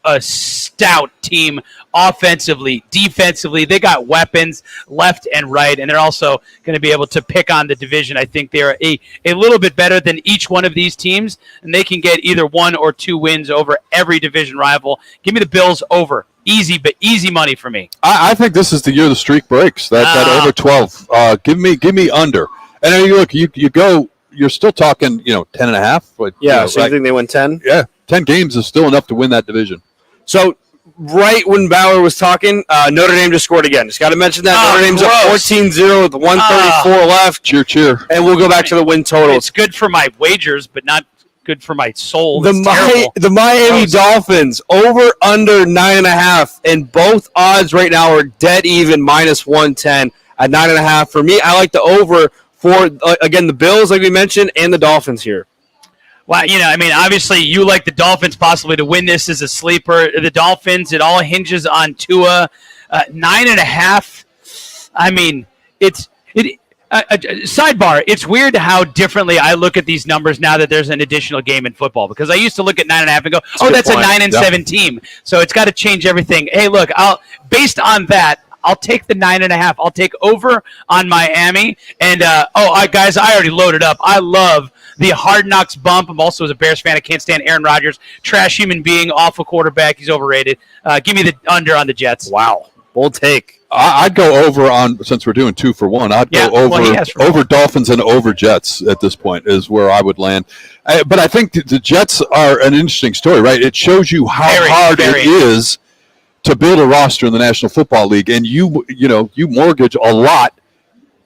Speaker 13: a stout team offensively, defensively. They got weapons left and right, and they're also going to be able to pick on the division. I think they're a little bit better than each one of these teams, and they can get either 1 or 2 wins over every division rival. Give me the Bills over. Easy, but easy money for me.
Speaker 4: I think this is the year the streak breaks. That over 12. Give me under. And I mean, look, you go. You're still talking, 10.5. But
Speaker 2: yeah, so you think they win 10?
Speaker 4: Yeah, 10 games is still enough to win that division.
Speaker 2: So right when Bauer was talking, Notre Dame just scored again. Just got to mention that. Notre Dame's up 14-0 with 134 left.
Speaker 4: Cheer.
Speaker 2: And we'll go back to the win total.
Speaker 13: It's good for my wagers, but not good for my soul.
Speaker 2: The Miami Dolphins over under 9.5, and both odds right now are dead even minus 110 at 9.5. For me, I like the over for again the Bills, like we mentioned, and the Dolphins here.
Speaker 13: Well, obviously you like the Dolphins possibly to win this as a sleeper. The Dolphins, it all hinges on Tua. 9.5. I mean, sidebar, it's weird how differently I look at these numbers now that there's an additional game in football, because I used to look at 9.5 and go, that's a 9-7 team. So it's got to change everything. Hey, look, based on that, I'll take the 9.5. I'll take over on Miami. And, guys, I already loaded up. I love the Hard Knocks bump. I'm also, as a Bears fan, I can't stand Aaron Rodgers. Trash human being, awful quarterback. He's overrated. Give me the under on the Jets.
Speaker 2: Wow. Bold take.
Speaker 4: I'd go over on, since we're doing 2 for 1, I'd go over Dolphins and over Jets at this point is where I would land. But I think the Jets are an interesting story, right? It shows you how hard it is to build a roster in the National Football League, and you mortgage a lot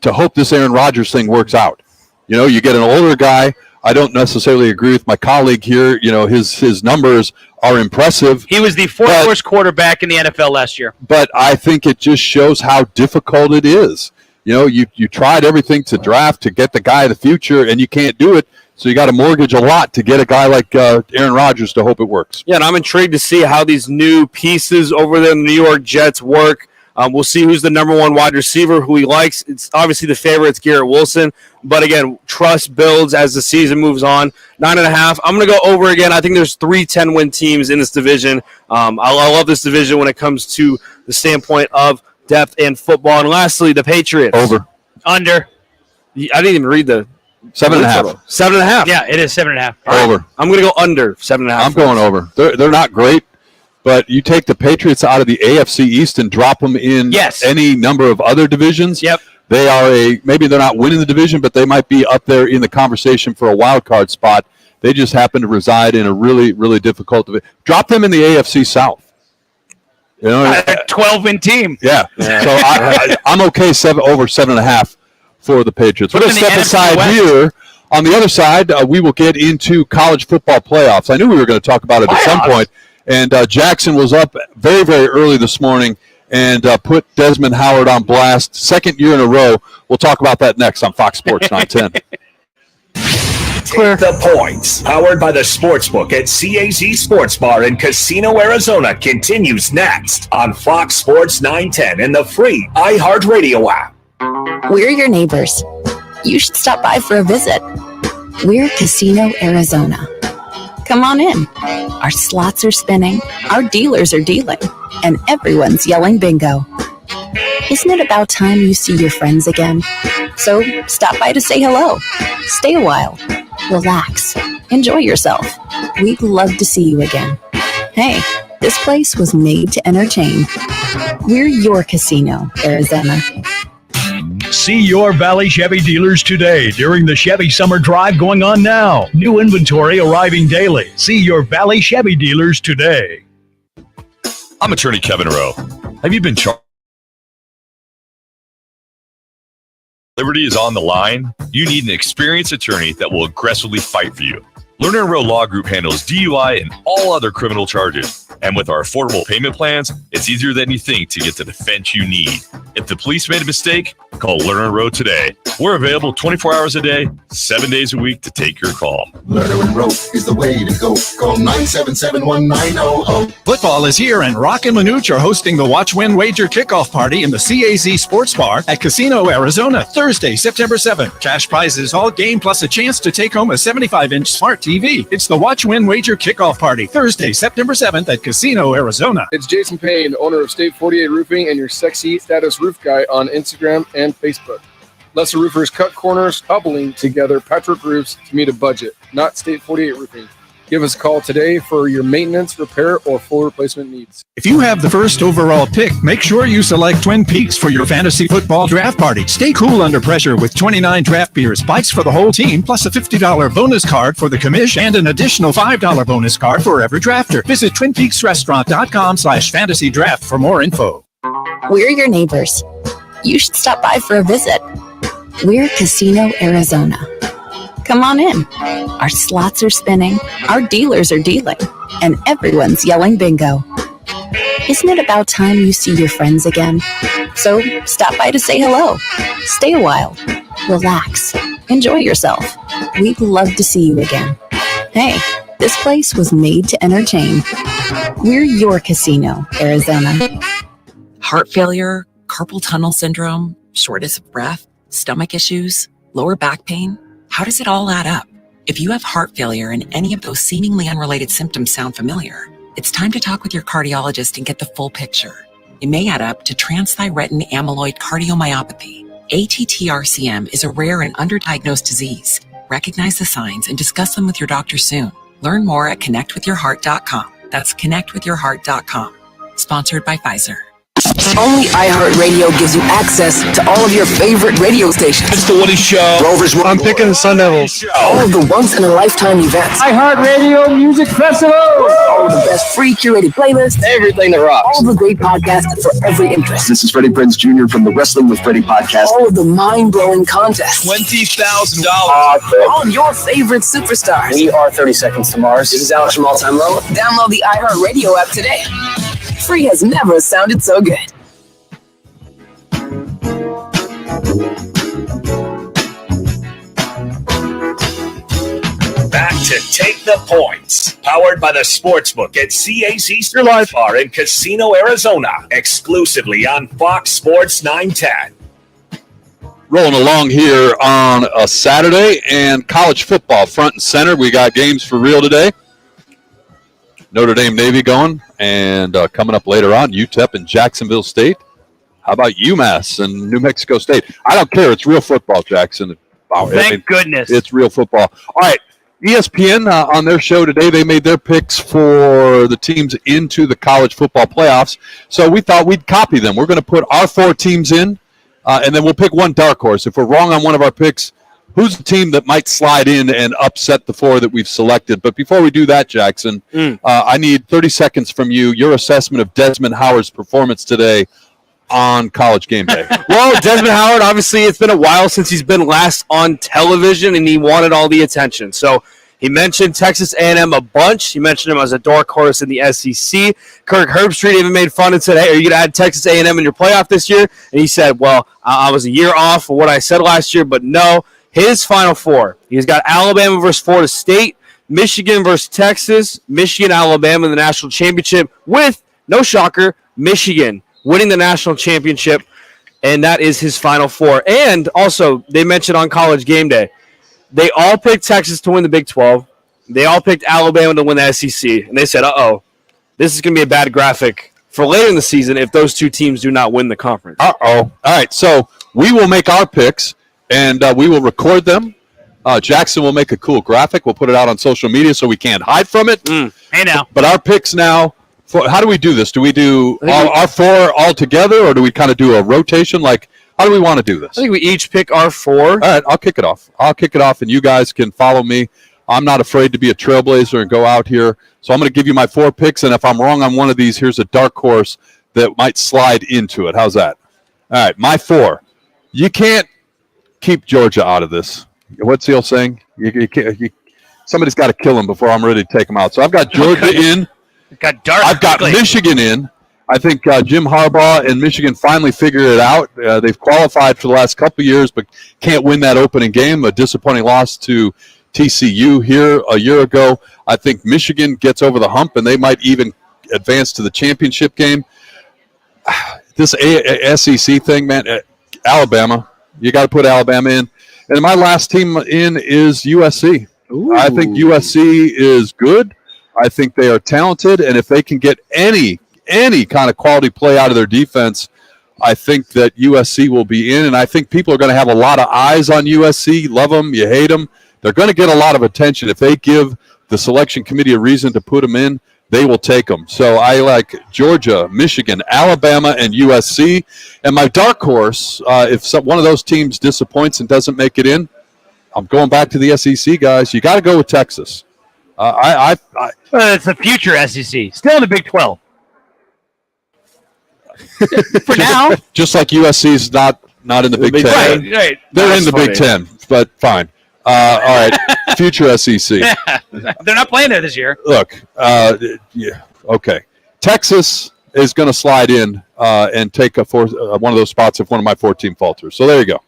Speaker 4: to hope this Aaron Rodgers thing works out. You get an older guy. I don't necessarily agree with my colleague here. His numbers are impressive.
Speaker 13: He was the 4th worst quarterback in the NFL last year.
Speaker 4: But I think it just shows how difficult it is. You tried everything to draft to get the guy of the future, and you can't do it. So you got to mortgage a lot to get a guy like Aaron Rodgers to hope it works.
Speaker 2: Yeah, and I'm intrigued to see how these new pieces over there in the New York Jets work. We'll see who's the number 1 wide receiver, who he likes. It's obviously the favorite. It's Garrett Wilson. But again, trust builds as the season moves on. 9.5. I'm going to go over again. I think there's 3 10-win teams in this division. I love this division when it comes to the standpoint of depth and football. And lastly, the Patriots.
Speaker 4: Over.
Speaker 13: Under.
Speaker 2: I didn't even read the
Speaker 4: 7.5.
Speaker 13: 7.5. Yeah, it is 7.5.
Speaker 4: Over.
Speaker 2: I'm going to go under 7.5.
Speaker 4: I'm going over. They're not great. But you take the Patriots out of the AFC East and drop them in any number of other divisions.
Speaker 13: Yep.
Speaker 4: They are maybe they're not winning the division, but they might be up there in the conversation for a wild card spot. They just happen to reside in a really, really difficult division. Drop them in the AFC South.
Speaker 13: A 12-win team.
Speaker 4: Yeah. So I'm okay over 7.5 for the Patriots. We're going to step aside here. On the other side, we will get into college football playoffs. I knew we were going to talk about it at some point. And Jackson was up very, very early this morning and put Desmond Howard on blast. 2nd year in a row. We'll talk about that next on Fox Sports 910.
Speaker 3: Take the points. Powered by the Sportsbook at CAZ Sports Bar in Casino, Arizona continues next on Fox Sports 910 and the free iHeartRadio app.
Speaker 6: We're your neighbors. You should stop by for a visit. We're Casino, Arizona. Come on in. Our slots are spinning, our dealers are dealing, and everyone's yelling bingo. Isn't it about time you see your friends again? So stop by to say hello. Stay a while. Relax. Enjoy yourself. We'd love to see you again. Hey, this place was made to entertain. We're your Casino, Arizona.
Speaker 7: See your Valley Chevy dealers today during the Chevy Summer Drive going on now. New inventory arriving daily. See your Valley Chevy dealers today.
Speaker 1: I'm attorney Kevin Rowe. Have you been charged? Liberty is on the line. You need an experienced attorney that will aggressively fight for you. Lerner & Rowe Law Group handles DUI and all other criminal charges. And with our affordable payment plans, it's easier than you think to get the defense you need.
Speaker 8: If the police made a mistake, call Lerner Road today. We're available 24 hours a day, 7 days a week to take your call.
Speaker 10: Lerner Road is the way to go. Call 977-1900.
Speaker 20: Football is here, and Rock and Manuch are hosting the Watch Win Wager Kickoff Party in the CAZ Sports Bar at Casino, Arizona, Thursday, September 7th. Cash prizes all game plus a chance to take home a 75-inch smart TV. It's the Watch Win Wager Kickoff Party, Thursday, September 7th at Casino, Arizona.
Speaker 21: It's Jason Payne, owner of State 48 Roofing and your sexy status roof guy on Instagram and Facebook. Lesser roofers cut corners, coupling together patchwork roofs to meet a budget, not State 48 Roofing. Give us a call today for your maintenance, repair, or full replacement needs.
Speaker 20: If you have the first overall pick, make sure you select Twin Peaks for your fantasy football draft party. Stay cool under pressure with 29 draft beers, bikes for the whole team, plus a $50 bonus card for the commish and an additional $5 bonus card for every drafter. Visit TwinPeaksRestaurant.com/fantasy draft for more info.
Speaker 6: We're your neighbors. You should stop by for a visit. We're Casino, Arizona. Come on in. Our slots are spinning, our dealers are dealing, and everyone's yelling bingo. Isn't it about time you see your friends again? So stop by to say hello. Stay a while. Relax. Enjoy yourself. We'd love to see you again. Hey, this place was made to entertain. We're your Casino, Arizona.
Speaker 23: Heart failure, carpal tunnel syndrome, shortness of breath, stomach issues, lower back pain. How does it all add up? If you have heart failure and any of those seemingly unrelated symptoms sound familiar, it's time to talk with your cardiologist and get the full picture. It may add up to transthyretin amyloid cardiomyopathy. ATTRCM is a rare and underdiagnosed disease. Recognize the signs and discuss them with your doctor soon. Learn more at connectwithyourheart.com. That's connectwithyourheart.com. Sponsored by Pfizer.
Speaker 24: Only iHeartRadio gives you access to all of your favorite radio stations.
Speaker 26: It's the Woody Show.
Speaker 24: Rovers.
Speaker 25: I'm picking the Sun Devils.
Speaker 24: All of the once-in-a-lifetime events.
Speaker 25: iHeartRadio Music Festival.
Speaker 24: All of the best free curated playlists.
Speaker 25: Everything that rocks.
Speaker 24: All the great podcasts for every interest.
Speaker 27: This is Freddie Prinze Jr. from the Wrestling with Freddie podcast.
Speaker 24: All of the mind-blowing contests.
Speaker 26: $20,000.
Speaker 24: All of your favorite superstars.
Speaker 27: We are 30 Seconds to Mars. This is Alex from All Time Low.
Speaker 24: Download the iHeartRadio app today. Free has never sounded so good.
Speaker 3: Back to Take the Points, powered by the Sportsbook at CAZ Sports Bar in Casino, Arizona, exclusively on Fox Sports 910.
Speaker 4: Rolling along here on a Saturday, and college football front and center. We got games for real today. Notre Dame Navy going, and coming up later on, UTEP and Jacksonville State. How about UMass and New Mexico State? I don't care. It's real football, Jackson.
Speaker 13: Thank goodness.
Speaker 4: It's real football. All right. ESPN on their show today, they made their picks for the teams into the college football playoffs. So we thought we'd copy them. We're going to put our 4 teams in, and then we'll pick one dark horse. If we're wrong on one of our picks, who's the team that might slide in and upset the 4 that we've selected? But before we do that, Jackson, I need 30 seconds from you, your assessment of Desmond Howard's performance today on College Game Day.
Speaker 2: Well, Desmond Howard, obviously it's been a while since he's been last on television, and he wanted all the attention. So he mentioned Texas A&M a bunch. He mentioned him as a dark horse in the SEC. Kirk Herbstreit even made fun and said, hey, are you going to add Texas A&M in your playoff this year? And he said, well, I was a year off for what I said last year, but no. His Final 4, he's got Alabama versus Florida State, Michigan versus Texas, Michigan, Alabama in the national championship with, no shocker, Michigan winning the national championship, and that is his Final 4. And also, they mentioned on College Game Day, they all picked Texas to win the Big 12. They all picked Alabama to win the SEC, and they said, uh-oh, this is going to be a bad graphic for later in the season if those 2 teams do not win the conference.
Speaker 4: All right, so we will make our picks, and we will record them. Jackson will make a cool graphic. We'll put it out on social media so we can't hide from it.
Speaker 13: Hey, now.
Speaker 4: But our picks now, how do we do this? Do we do our 4 all together, or do we kind of do a rotation? Like, how do we want to do this?
Speaker 2: I think we each pick our 4.
Speaker 4: All right, I'll kick it off. And you guys can follow me. I'm not afraid to be a trailblazer and go out here. So I'm going to give you my 4 picks, and if I'm wrong on one of these, here's a dark horse that might slide into it. How's that? All right, my 4. You can't keep Georgia out of this. What's the old saying? Somebody's got to kill him before I'm ready to take him out. So I've got Georgia in.
Speaker 13: Got dark.
Speaker 4: I've got Michigan in. I think Jim Harbaugh and Michigan finally figured it out. They've qualified for the last couple of years, but can't win that opening game. A disappointing loss to TCU here a year ago. I think Michigan gets over the hump, and they might even advance to the championship game. This SEC thing, man, Alabama. You got to put Alabama in. And my last team in is USC. Ooh. I think USC is good. I think they are talented, and if they can get any kind of quality play out of their defense, I think that USC will be in, and I think people are going to have a lot of eyes on USC. Love them, you hate them. They're going to get a lot of attention. If they give the selection committee a reason to put them in, they will take them. So I like Georgia, Michigan, Alabama, and USC. And my dark horse, if one of those teams disappoints and doesn't make it in, I'm going back to the SEC, guys. You got to go with Texas.
Speaker 13: It's the future SEC. Still in the Big 12. For now.
Speaker 4: Just like USC's not in the Big 10.
Speaker 13: Right.
Speaker 4: They're in the Big 10, but fine. All right, future SEC.
Speaker 13: Yeah, they're not playing there this year.
Speaker 4: Look, okay. Texas is going to slide in and take one of those spots if one of my 14 falters. So there you go.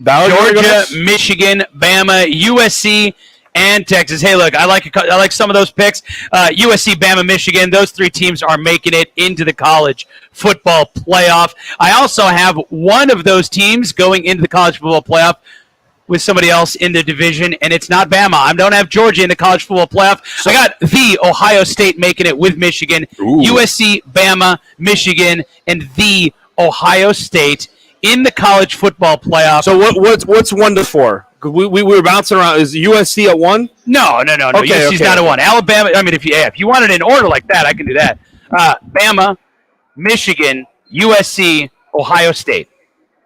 Speaker 13: Georgia, Michigan, Bama, USC, and Texas. Hey, look, I like some of those picks. USC, Bama, Michigan, those three teams are making it into the college football playoff. I also have one of those teams going into the college football playoff with somebody else in the division, and it's not Bama. I don't have Georgia in the college football playoff. I got the Ohio State making it with Michigan. Ooh. USC, Bama, Michigan, and the Ohio State in the college football playoff.
Speaker 2: So what's 1 to 4? We were bouncing around. Is USC at 1?
Speaker 13: No. USC's not at 1. Alabama. I mean, if you want it in order like that, I can do that. Bama, Michigan, USC, Ohio State,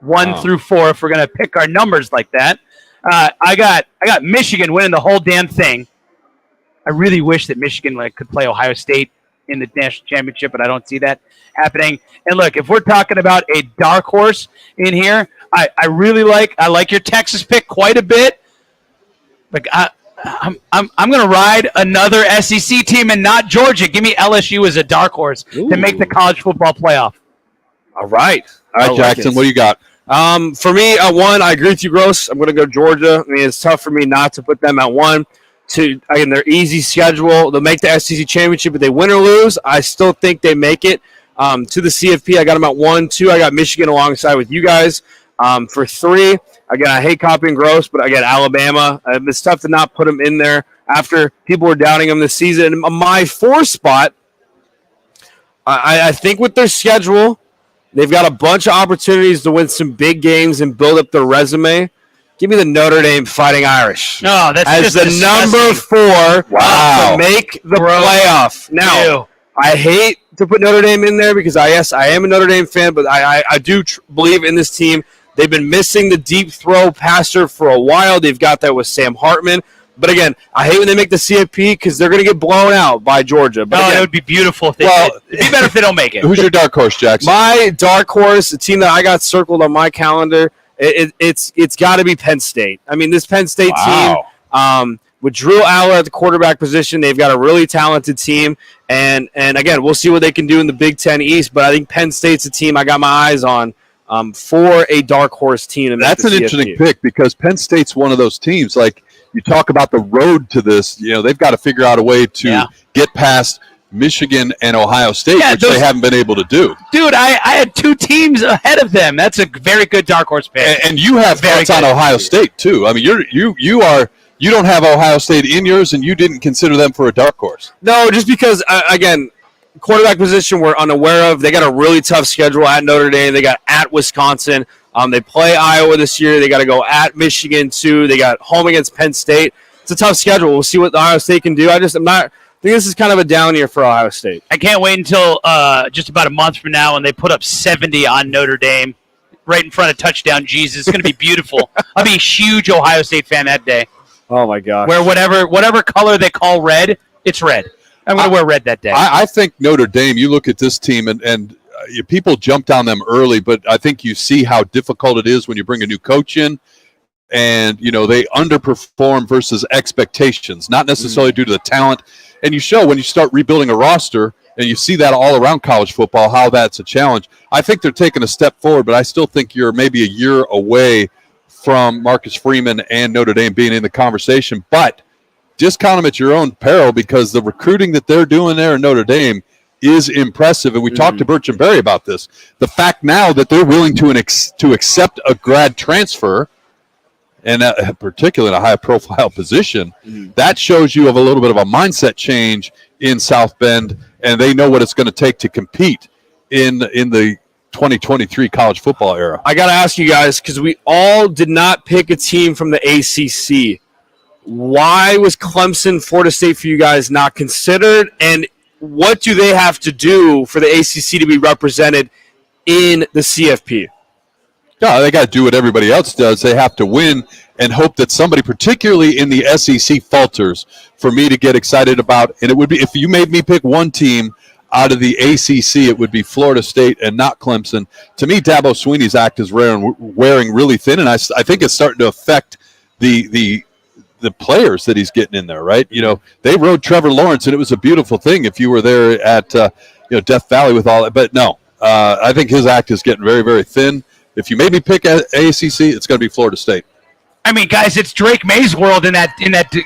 Speaker 13: 1 through 4. If we're gonna pick our numbers like that, I got Michigan winning the whole damn thing. I really wish that Michigan could play Ohio State in the national championship, but I don't see that happening. And look, if we're talking about a dark horse in here, I really like your Texas pick quite a bit. Like I'm going to ride another SEC team and not Georgia. Give me LSU as a dark horse to make the college football playoff.
Speaker 2: All right,
Speaker 4: Jackson, what do you got?
Speaker 2: For me, at 1, I agree with you, Gross. I'm going to go Georgia. I mean, it's tough for me not to put them at 1. 2, again, their easy schedule. They'll make the SEC championship, but they win or lose, I still think they make it to the CFP. I got them at 1. 2, I got Michigan alongside with you guys. For 3, again, I hate copying Gross, but again, Alabama. It's tough to not put them in there after people were doubting them this season. And my 4 spot, I think with their schedule, they've got a bunch of opportunities to win some big games and build up their resume. Give me the Notre Dame Fighting Irish.
Speaker 13: No, that's
Speaker 2: as
Speaker 13: just
Speaker 2: the
Speaker 13: disgusting.
Speaker 2: number 4 to make the playoff. Now, I hate to put Notre Dame in there because I am a Notre Dame fan, but I do believe in this team. They've been missing the deep throw passer for a while. They've got that with Sam Hartman. But again, I hate when they make the CFP because they're going to get blown out by Georgia. But again,
Speaker 13: it would be beautiful if they did. It'd be better if they don't make it.
Speaker 4: Who's your dark horse, Jackson?
Speaker 2: My dark horse, the team that I got circled on my calendar, it's got to be Penn State. I mean, this Penn State team, with Drew Aller at the quarterback position, they've got a really talented team. And again, we'll see what they can do in the Big Ten East. But I think Penn State's a team I got my eyes on for a dark horse team.
Speaker 4: That's an interesting pick because Penn State's one of those teams. Like you talk about the road to this, they've got to figure out a way to get past Michigan and Ohio State, which they haven't been able to do.
Speaker 13: Dude, I had 2 teams ahead of them. That's a very good dark horse pick.
Speaker 4: And you have thoughts on Ohio State too. I mean, you don't have Ohio State in yours, and you didn't consider them for a dark horse.
Speaker 2: No, just because again, quarterback position we're unaware of. They got a really tough schedule at Notre Dame. They got at Wisconsin. They play Iowa this year. They got to go at Michigan too. They got home against Penn State. It's a tough schedule. We'll see what Ohio State can do. I think this is kind of a down year for Ohio State.
Speaker 13: I can't wait until just about a month from now when they put up 70 on Notre Dame right in front of touchdown Jesus. It's going to be beautiful. I'll be a huge Ohio State fan that day.
Speaker 2: Oh, my gosh.
Speaker 13: Where whatever color they call red, it's red. I'm going to wear red that day.
Speaker 4: I think Notre Dame, you look at this team, and people jumped on them early, but I think you see how difficult it is when you bring a new coach in. And, they underperform versus expectations, not necessarily due to the talent. And you show when you start rebuilding a roster, And you see that all around college football, how that's a challenge. I think they're taking a step forward, but I still think you're maybe a year away from Marcus Freeman and Notre Dame being in the conversation. But discount them at your own peril, because the recruiting that they're doing there in Notre Dame is impressive. And we talked to Birch and Berry about this. The fact now that they're willing to accept a grad transfer, and particularly in a high-profile position, that shows you have a little bit of a mindset change in South Bend, and they know what it's going to take to compete in the 2023 college football era.
Speaker 2: I got to ask you guys, because we all did not pick a team from the ACC. Why was Clemson, Florida State for you guys not considered, and what do they have to do for the ACC to be represented in the CFP?
Speaker 4: No, they got to do what everybody else does. They have to win and hope that somebody, particularly in the SEC, falters for me to get excited about. And it would be, if you made me pick one team out of the ACC, it would be Florida State and not Clemson. To me, Dabo Swinney's act is wearing really thin, and I think it's starting to affect the players that he's getting in there, right? You know, they rode Trevor Lawrence, and it was a beautiful thing if you were there at Death Valley with all that. But no, I think his act is getting very, very thin. If you made me pick ACC, it's going to be Florida State.
Speaker 13: I mean, guys, it's Drake May's world in that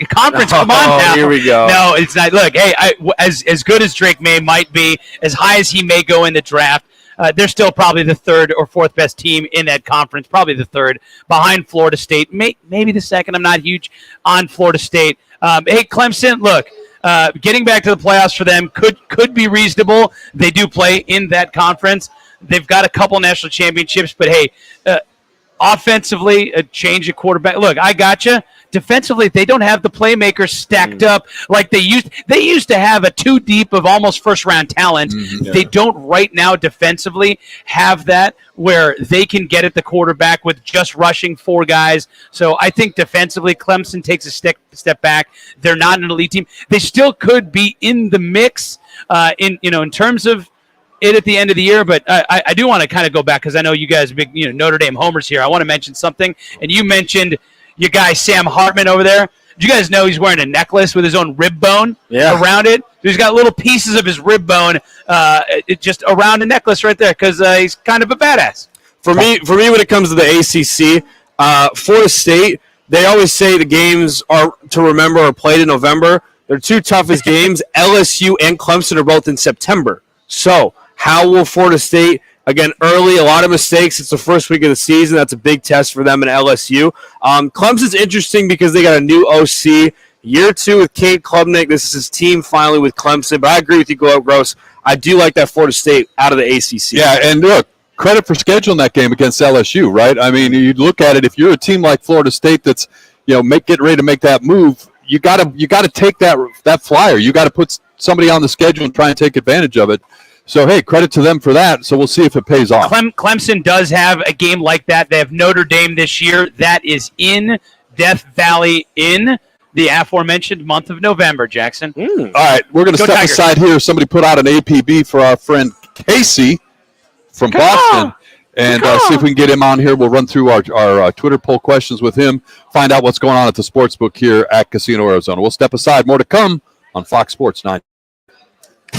Speaker 13: conference. Come on now.
Speaker 2: Here we go.
Speaker 13: No, it's not. Look, hey, as good as Drake May might be, as high as he may go in the draft, they're still probably the third or fourth best team in that conference, probably the third, behind Florida State, maybe the second. I'm not huge on Florida State. Hey, Clemson, look, getting back to the playoffs for them could be reasonable. They do play in that conference. They've got a couple national championships, but hey, offensively, a change of quarterback. Look, I gotcha. Defensively, they don't have the playmakers stacked up like they used. They used to have a two deep of almost first-round talent. They don't right now defensively have that where they can get at the quarterback with just rushing four guys. So I think defensively, Clemson takes a step back. They're not an elite team. They still could be in the mix in terms of it at the end of the year, but I do want to kind of go back because I know you guys are big Notre Dame homers here. I want to mention something, and you mentioned your guy Sam Hartman over there. Did you guys know he's wearing a necklace with his own rib bone around it? He's got little pieces of his rib bone just around a necklace right there because he's kind of a badass.
Speaker 2: For me, when it comes to the ACC, Florida State, they always say the games are to remember are played in November. Their two toughest games, LSU and Clemson, are both in September. So how will Florida State, again, early, a lot of mistakes. It's the first week of the season. That's a big test for them in LSU. Clemson's interesting because they got a new OC. Year two with Kate Klubnik. This is his team finally with Clemson. But I agree with you, Gross. I do like that Florida State out of the ACC.
Speaker 4: Yeah, and look, credit for scheduling that game against LSU, right? I mean, you look at it, if you're a team like Florida State that's, getting ready to make that move, you got to take that flyer. You got to put somebody on the schedule and try and take advantage of it. So, hey, credit to them for that. So we'll see if it pays off.
Speaker 13: Clemson does have a game like that. They have Notre Dame this year. That is in Death Valley in the aforementioned month of November, Jackson.
Speaker 4: All right, we're going to step
Speaker 13: Tigers.
Speaker 4: aside here. Somebody put out an APB for our friend Casey from Boston. And see if we can get him on here. We'll run through our Twitter poll questions with him, find out what's going on at the sportsbook here at Casino Arizona. We'll step aside. More to come on Fox Sports 9.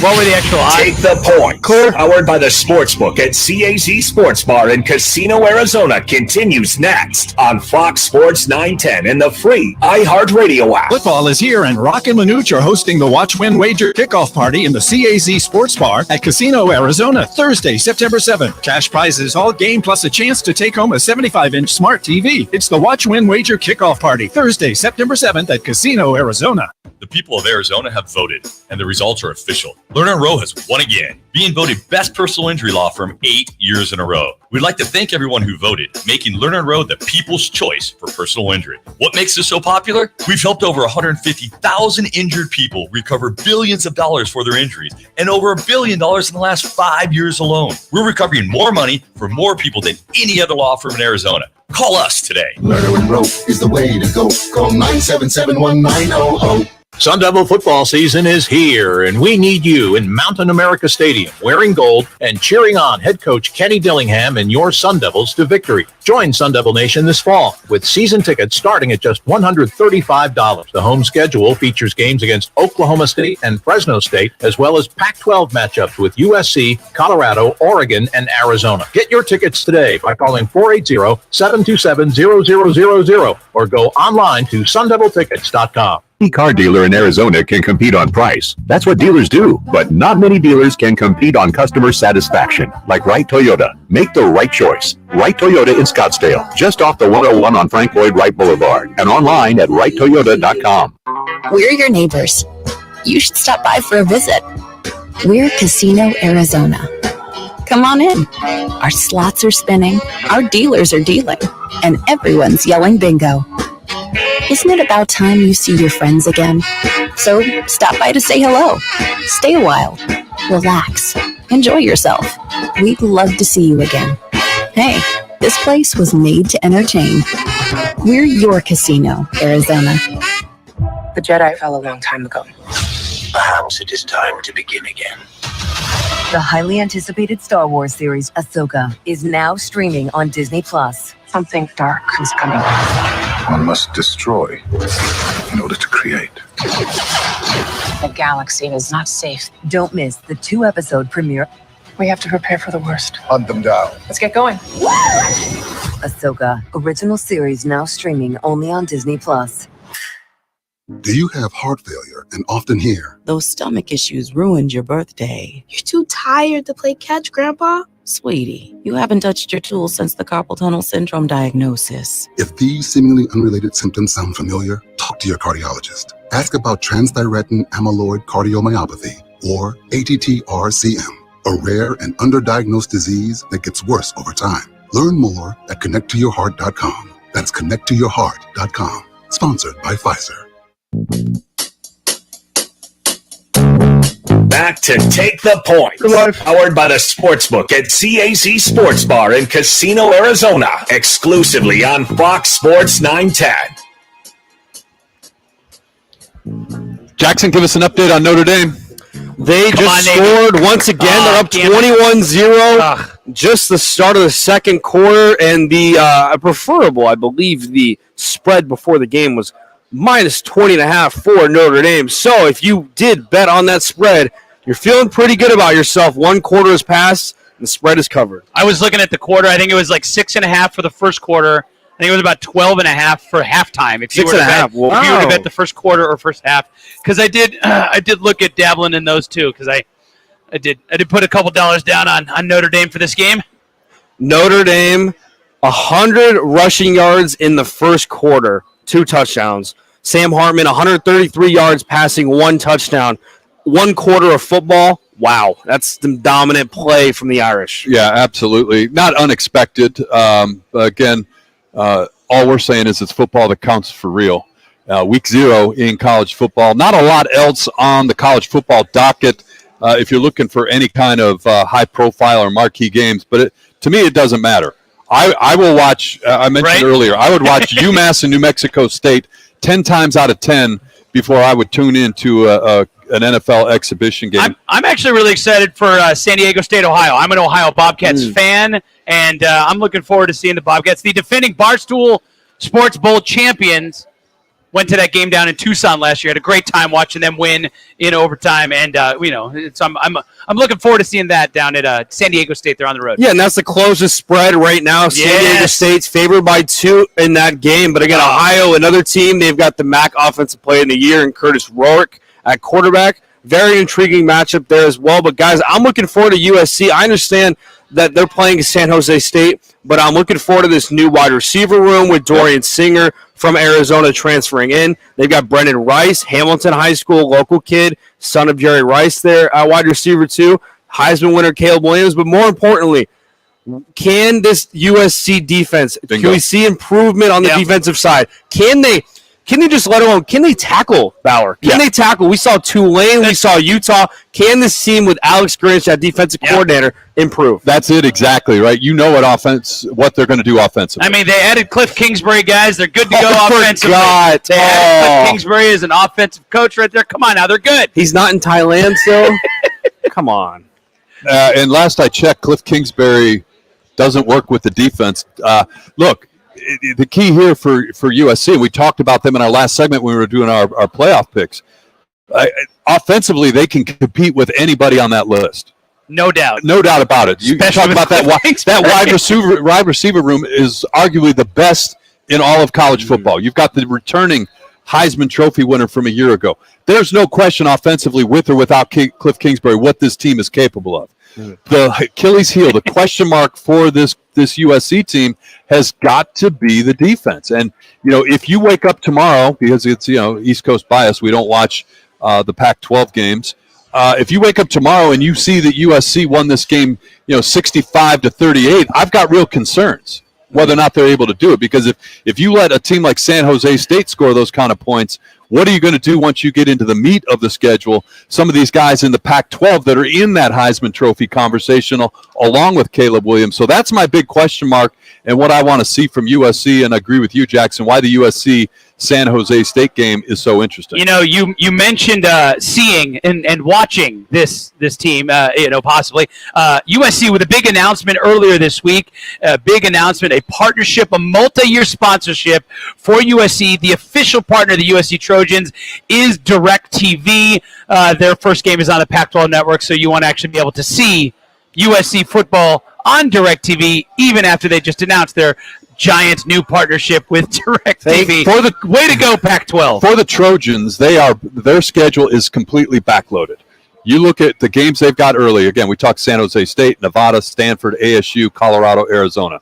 Speaker 13: What were the actual odds?
Speaker 3: Take the point. Powered by the Sportsbook at CAZ Sports Bar in Casino, Arizona continues next on Fox Sports 910 and the free iHeartRadio app.
Speaker 20: Football is here, and Rock and Manuch are hosting the Watch Win Wager kickoff party in the CAZ Sports Bar at Casino, Arizona, Thursday, September 7th. Cash prizes all game plus a chance to take home a 75-inch smart TV. It's the Watch Win Wager kickoff party, Thursday, September 7th at Casino, Arizona.
Speaker 8: The people of Arizona have voted, and the results are official. Lerner Rowe has won again, being voted best personal injury law firm 8 years in a row. We'd like to thank everyone who voted, making Lerner Rowe the people's choice for personal injury. What makes this so popular? We've helped over 150,000 injured people recover billions of dollars for their injuries, and over $1 billion in the last 5 years alone. We're recovering more money for more people than any other law firm in Arizona. Call us today.
Speaker 10: Lerner and Rowe is the way to go. Call 977-1900.
Speaker 9: Sun Devil football season is here, and we need you in Mountain America Stadium wearing gold and cheering on head coach Kenny Dillingham and your Sun Devils to victory. Join Sun Devil Nation this fall with season tickets starting at just $135. The home schedule features games against Oklahoma State and Fresno State, as well as Pac-12 matchups with USC, Colorado, Oregon, and Arizona. Get your tickets today by calling 480-727-0000 or go online to sundeviltickets.com.
Speaker 12: Any car dealer in Arizona can compete on price. That's what dealers do. But not many dealers can compete on customer satisfaction. Like Wright Toyota. Make the right choice. Wright Toyota in Scottsdale. Just off the 101 on Frank Lloyd Wright Boulevard. And online at wrighttoyota.com.
Speaker 6: We're your neighbors. You should stop by for a visit. We're Casino Arizona. Come on in. Our slots are spinning, our dealers are dealing, and everyone's yelling bingo. Isn't it about time you see your friends again? So stop by to say hello. Stay a while. Relax. Enjoy yourself. We'd love to see you again. Hey, this place was made to entertain. We're your Casino, Arizona.
Speaker 16: The Jedi fell a long time ago.
Speaker 17: Perhaps it is time to begin again.
Speaker 18: The highly anticipated Star Wars series, Ahsoka, is now streaming on Disney+.
Speaker 16: Something dark is coming.
Speaker 17: One must destroy in order to create.
Speaker 16: The galaxy is not safe.
Speaker 18: Don't miss the 2-episode premiere.
Speaker 16: We have to prepare for the worst.
Speaker 17: Hunt them down.
Speaker 16: Let's get going.
Speaker 18: Ahsoka, original series now streaming only on Disney+.
Speaker 10: Do you have heart failure and often hear,
Speaker 19: "Those stomach issues ruined your birthday"?
Speaker 26: "You're too tired to play catch, Grandpa"?
Speaker 19: Sweetie, you haven't touched your tools since the carpal tunnel syndrome diagnosis.
Speaker 10: If these seemingly unrelated symptoms sound familiar, talk to your cardiologist. Ask about transthyretin amyloid cardiomyopathy, or ATTR-CM, a rare and underdiagnosed disease that gets worse over time. Learn more at connecttoyourheart.com. That's connecttoyourheart.com. Sponsored by Pfizer.
Speaker 3: Back to Take the Point. Powered by the Sportsbook at CAC Sports Bar in Casino, Arizona. Exclusively on Fox Sports 910.
Speaker 4: Jackson, give us an update on Notre Dame.
Speaker 2: They scored once again. They're up 21-0. Just the start of the second quarter, and the preferable, I believe, the spread before the game was minus 20.5 for Notre Dame. So if you did bet on that spread, you're feeling pretty good about yourself. One quarter has passed, and the spread is covered.
Speaker 13: I was looking at the quarter. I think it was like 6.5 for the first quarter. I think it was about 12.5 for halftime. If you were to bet, if you were to bet the first quarter or first half, because I did look at dabbling in those too. Because I did put a couple dollars down on Notre Dame for this game.
Speaker 2: Notre Dame, 100 rushing yards in the first quarter. 2 touchdowns. Sam Hartman, 133 yards, passing 1 touchdown. 1 quarter of football. Wow, that's the dominant play from the Irish.
Speaker 4: Yeah, absolutely. Not unexpected. Again, all we're saying is it's football that counts for real. Week 0 in college football. Not a lot else on the college football docket if you're looking for any kind of high-profile or marquee games. But to me, it doesn't matter. I will watch, I mentioned earlier, I would watch UMass and New Mexico State 10 times out of 10 before I would tune into an NFL exhibition game.
Speaker 13: I'm actually really excited for San Diego State, Ohio. I'm an Ohio Bobcats fan, and I'm looking forward to seeing the Bobcats. The defending Barstool Sports Bowl champions went to that game down in Tucson last year. Had a great time watching them win in overtime, and I'm looking forward to seeing that down at San Diego State. They're on the road.
Speaker 2: Yeah, and that's the closest spread right now. San Diego State's favored by 2 in that game. But again, Ohio, another team, they've got the MAC Offensive Player of the Year and Curtis Rourke at quarterback. Very intriguing matchup there as well. But guys, I'm looking forward to USC. I understand that they're playing San Jose State, but I'm looking forward to this new wide receiver room with Dorian Singer from Arizona transferring in. They've got Brendan Rice, Hamilton High School, local kid, son of Jerry Rice there, wide receiver too. Heisman winner Caleb Williams. But more importantly, can this USC defense, can we see improvement on the defensive side? Can Can they just let alone? Can they tackle, Bauer? Can they tackle? We saw Tulane. We saw Utah. Can this team with Alex Grinch, that defensive coordinator, improve?
Speaker 4: That's it exactly, right? You know what they're going to do offensively.
Speaker 13: I mean, they added Cliff Kingsbury, guys. They're good to go offensively.
Speaker 2: God.
Speaker 13: They added Cliff Kingsbury as an offensive coach right there. Come on now, they're good.
Speaker 2: He's not in Thailand still? Come on.
Speaker 4: And last I checked, Cliff Kingsbury doesn't work with the defense. Look, the key here for USC, we talked about them in our last segment when we were doing our playoff picks. Offensively, they can compete with anybody on that list.
Speaker 13: No doubt.
Speaker 4: No doubt about it. You talk about that wide receiver room is arguably the best in all of college football. You've got the returning Heisman Trophy winner from a year ago. There's no question offensively, with or without Cliff Kingsbury, what this team is capable of. The Achilles heel, the question mark for this USC team has got to be the defense. And, if you wake up tomorrow, because it's, East Coast bias, we don't watch the Pac-12 games. If you wake up tomorrow and you see that USC won this game, 65-38, I've got real concerns whether or not they're able to do it. Because if you let a team like San Jose State score those kind of points, what are you going to do once you get into the meat of the schedule? Some of these guys in the Pac-12 that are in that Heisman Trophy conversation along with Caleb Williams. So that's my big question mark and what I want to see from USC. And I agree with you, Jackson, why the USC San Jose State game is so interesting.
Speaker 13: You mentioned seeing and watching this team, possibly. USC with a big announcement earlier this week, a partnership, a multi-year sponsorship for USC. The official partner of the USC Trojans is DirecTV. Their first game is on the Pac-12 network, so you want to actually be able to see USC football on DirecTV, even after they just announced their giant new partnership with DirecTV. Way to go, Pac-12.
Speaker 4: For the Trojans, their schedule is completely backloaded. You look at the games they've got early. Again, we talked San Jose State, Nevada, Stanford, ASU, Colorado, Arizona.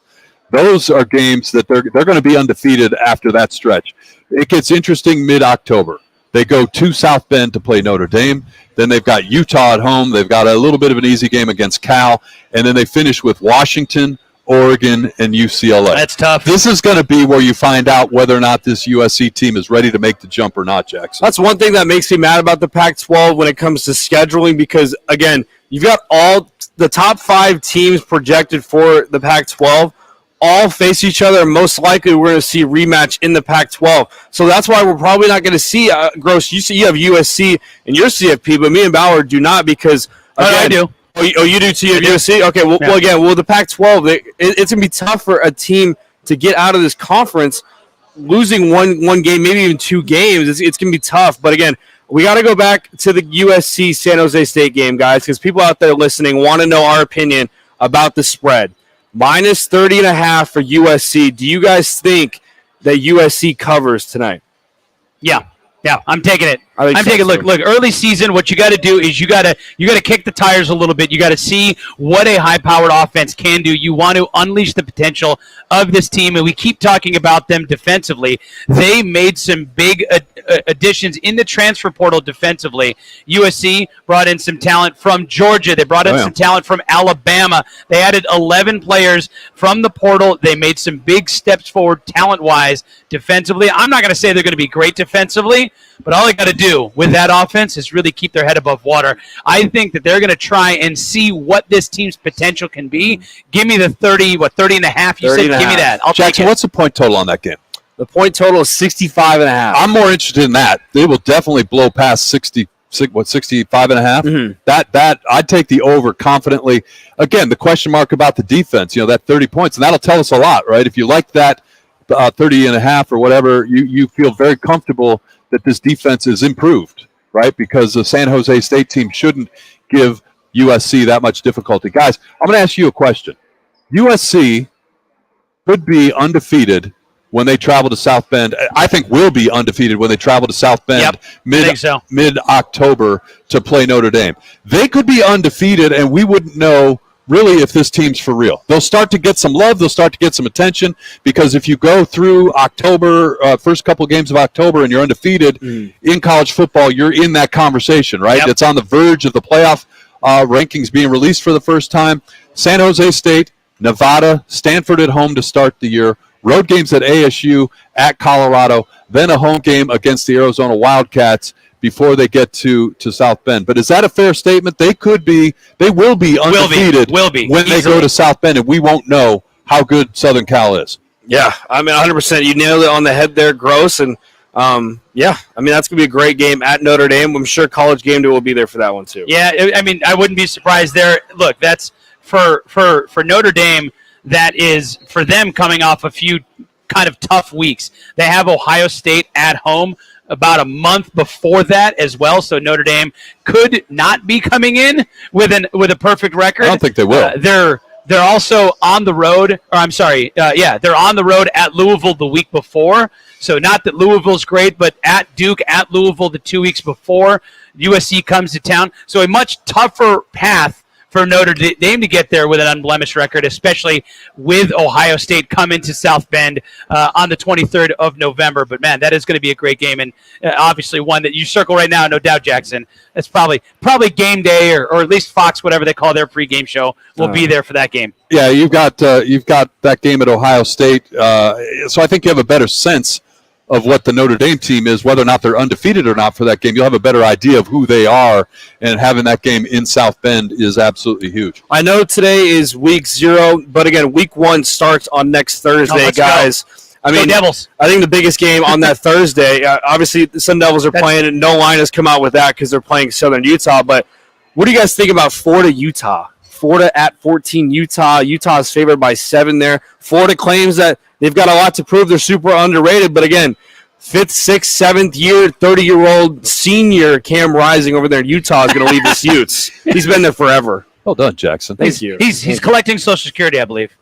Speaker 4: Those are games that they're going to be undefeated after that stretch. It gets interesting mid-October. They go to South Bend to play Notre Dame. Then they've got Utah at home. They've got a little bit of an easy game against Cal. And then they finish with Washington, Oregon, and UCLA.
Speaker 13: That's tough.
Speaker 4: This is going to be where you find out whether or not this USC team is ready to make the jump or not, Jackson.
Speaker 2: That's one thing that makes me mad about the Pac-12 when it comes to scheduling because, again, you've got all the top 5 teams projected for the Pac-12 all face each other, and most likely we're going to see a rematch in the Pac-12. So that's why we're probably not going to see, Gross, you have USC and your CFP, but me and Bauer do not because, again,
Speaker 13: I do.
Speaker 2: Oh, you do too? USC? Okay, well, the Pac-12, it's going to be tough for a team to get out of this conference. Losing one game, maybe even 2 games, it's going to be tough. But, again, we got to go back to the USC San Jose State game, guys, because people out there listening want to know our opinion about the spread. Minus 30.5 for USC. Do you guys think that USC covers tonight?
Speaker 13: Yeah, I'm taking it.
Speaker 2: I'm taking
Speaker 13: Look, early season, what you got to do is you got to kick the tires a little bit. You got to see what a high-powered offense can do. You want to unleash the potential of this team, and we keep talking about them defensively. They made some big additions in the transfer portal defensively. USC brought in some talent from Georgia. They brought in some talent from Alabama. They added 11 players from the portal. They made some big steps forward talent-wise defensively. I'm not going to say they're going to be great defensively, but all they got to do with that offense is really keep their head above water. I think that they're going to try and see what this team's potential can be. Give me the 30 and a half. You said give me that. I'll
Speaker 4: Jackson,
Speaker 13: take it.
Speaker 4: what's the point total on that game?
Speaker 2: The point total is 65.5.
Speaker 4: I'm more interested in that. They will definitely blow past 65.5?
Speaker 2: Mm-hmm.
Speaker 4: That I'd take the over confidently. Again, the question mark about the defense, that 30 points, and that'll tell us a lot, right? If you like that 30.5 or whatever, you feel very comfortable that this defense is improved, right? Because the San Jose State team shouldn't give USC that much difficulty. Guys, I'm going to ask you a question. USC could be undefeated when they travel to South Bend. I think will be undefeated when they travel to South Bend mid-October to play Notre Dame. They could be undefeated, and we wouldn't know really if this team's for real. They'll start to get some love. They'll start to get some attention because if you go through October, first couple of games of October, and you're undefeated in college football, you're in that conversation, right? It's on the verge of the playoff rankings being released for the first time. San Jose State, Nevada, Stanford at home to start the year, road games at ASU, at Colorado, then a home game against the Arizona Wildcats before they get to South Bend. But is that a fair statement? They will be undefeated
Speaker 13: when
Speaker 4: they go to South Bend, and we won't know how good Southern Cal is.
Speaker 2: Yeah, I mean, 100%. You nailed it on the head there, Gross. And, yeah, I mean, that's going to be a great game at Notre Dame. I'm sure College Game Day will be there for that one, too.
Speaker 13: Yeah, I mean, I wouldn't be surprised there. Look, that's for Notre Dame, that is for them coming off a few kind of tough weeks. They have Ohio State at home about a month before that as well, so Notre Dame could not be coming in with a perfect record.
Speaker 4: I don't think they will.
Speaker 13: They're also on the road, or I'm sorry, they're on the road at Louisville the week before. So not that Louisville's great, but at Duke, at Louisville the 2 weeks before, USC comes to town. So a much tougher path for Notre Dame to get there with an unblemished record, especially with Ohio State coming to South Bend on the 23rd of November. But, man, that is going to be a great game, and obviously one that you circle right now, no doubt, Jackson. That's probably game day or at least Fox, whatever they call their pregame show, will be there for that game.
Speaker 4: Yeah, you've got that game at Ohio State, so I think you have a better sense of what the Notre Dame team is, whether or not they're undefeated or not for that game. You'll have a better idea of who they are, and having that game in South Bend is absolutely huge.
Speaker 2: I know today is week 0, but again, week 1 starts on next Thursday, guys.
Speaker 13: Go.
Speaker 2: I mean,
Speaker 13: Devils.
Speaker 2: I think the biggest game on that Thursday, obviously the Sun Devils are playing, and no line has come out with that because they're playing Southern Utah. But what do you guys think about Florida, Utah? Florida at 14, Utah. Utah is favored by 7 there. Florida claims that they've got a lot to prove. They're super underrated. But again, 5th, 6th, 7th year, 30-year-old senior Cam Rising over there in Utah is going to lead the Utes. He's been there forever.
Speaker 4: Well done, Jackson.
Speaker 2: Thank you.
Speaker 13: He's collecting Social Security, I believe.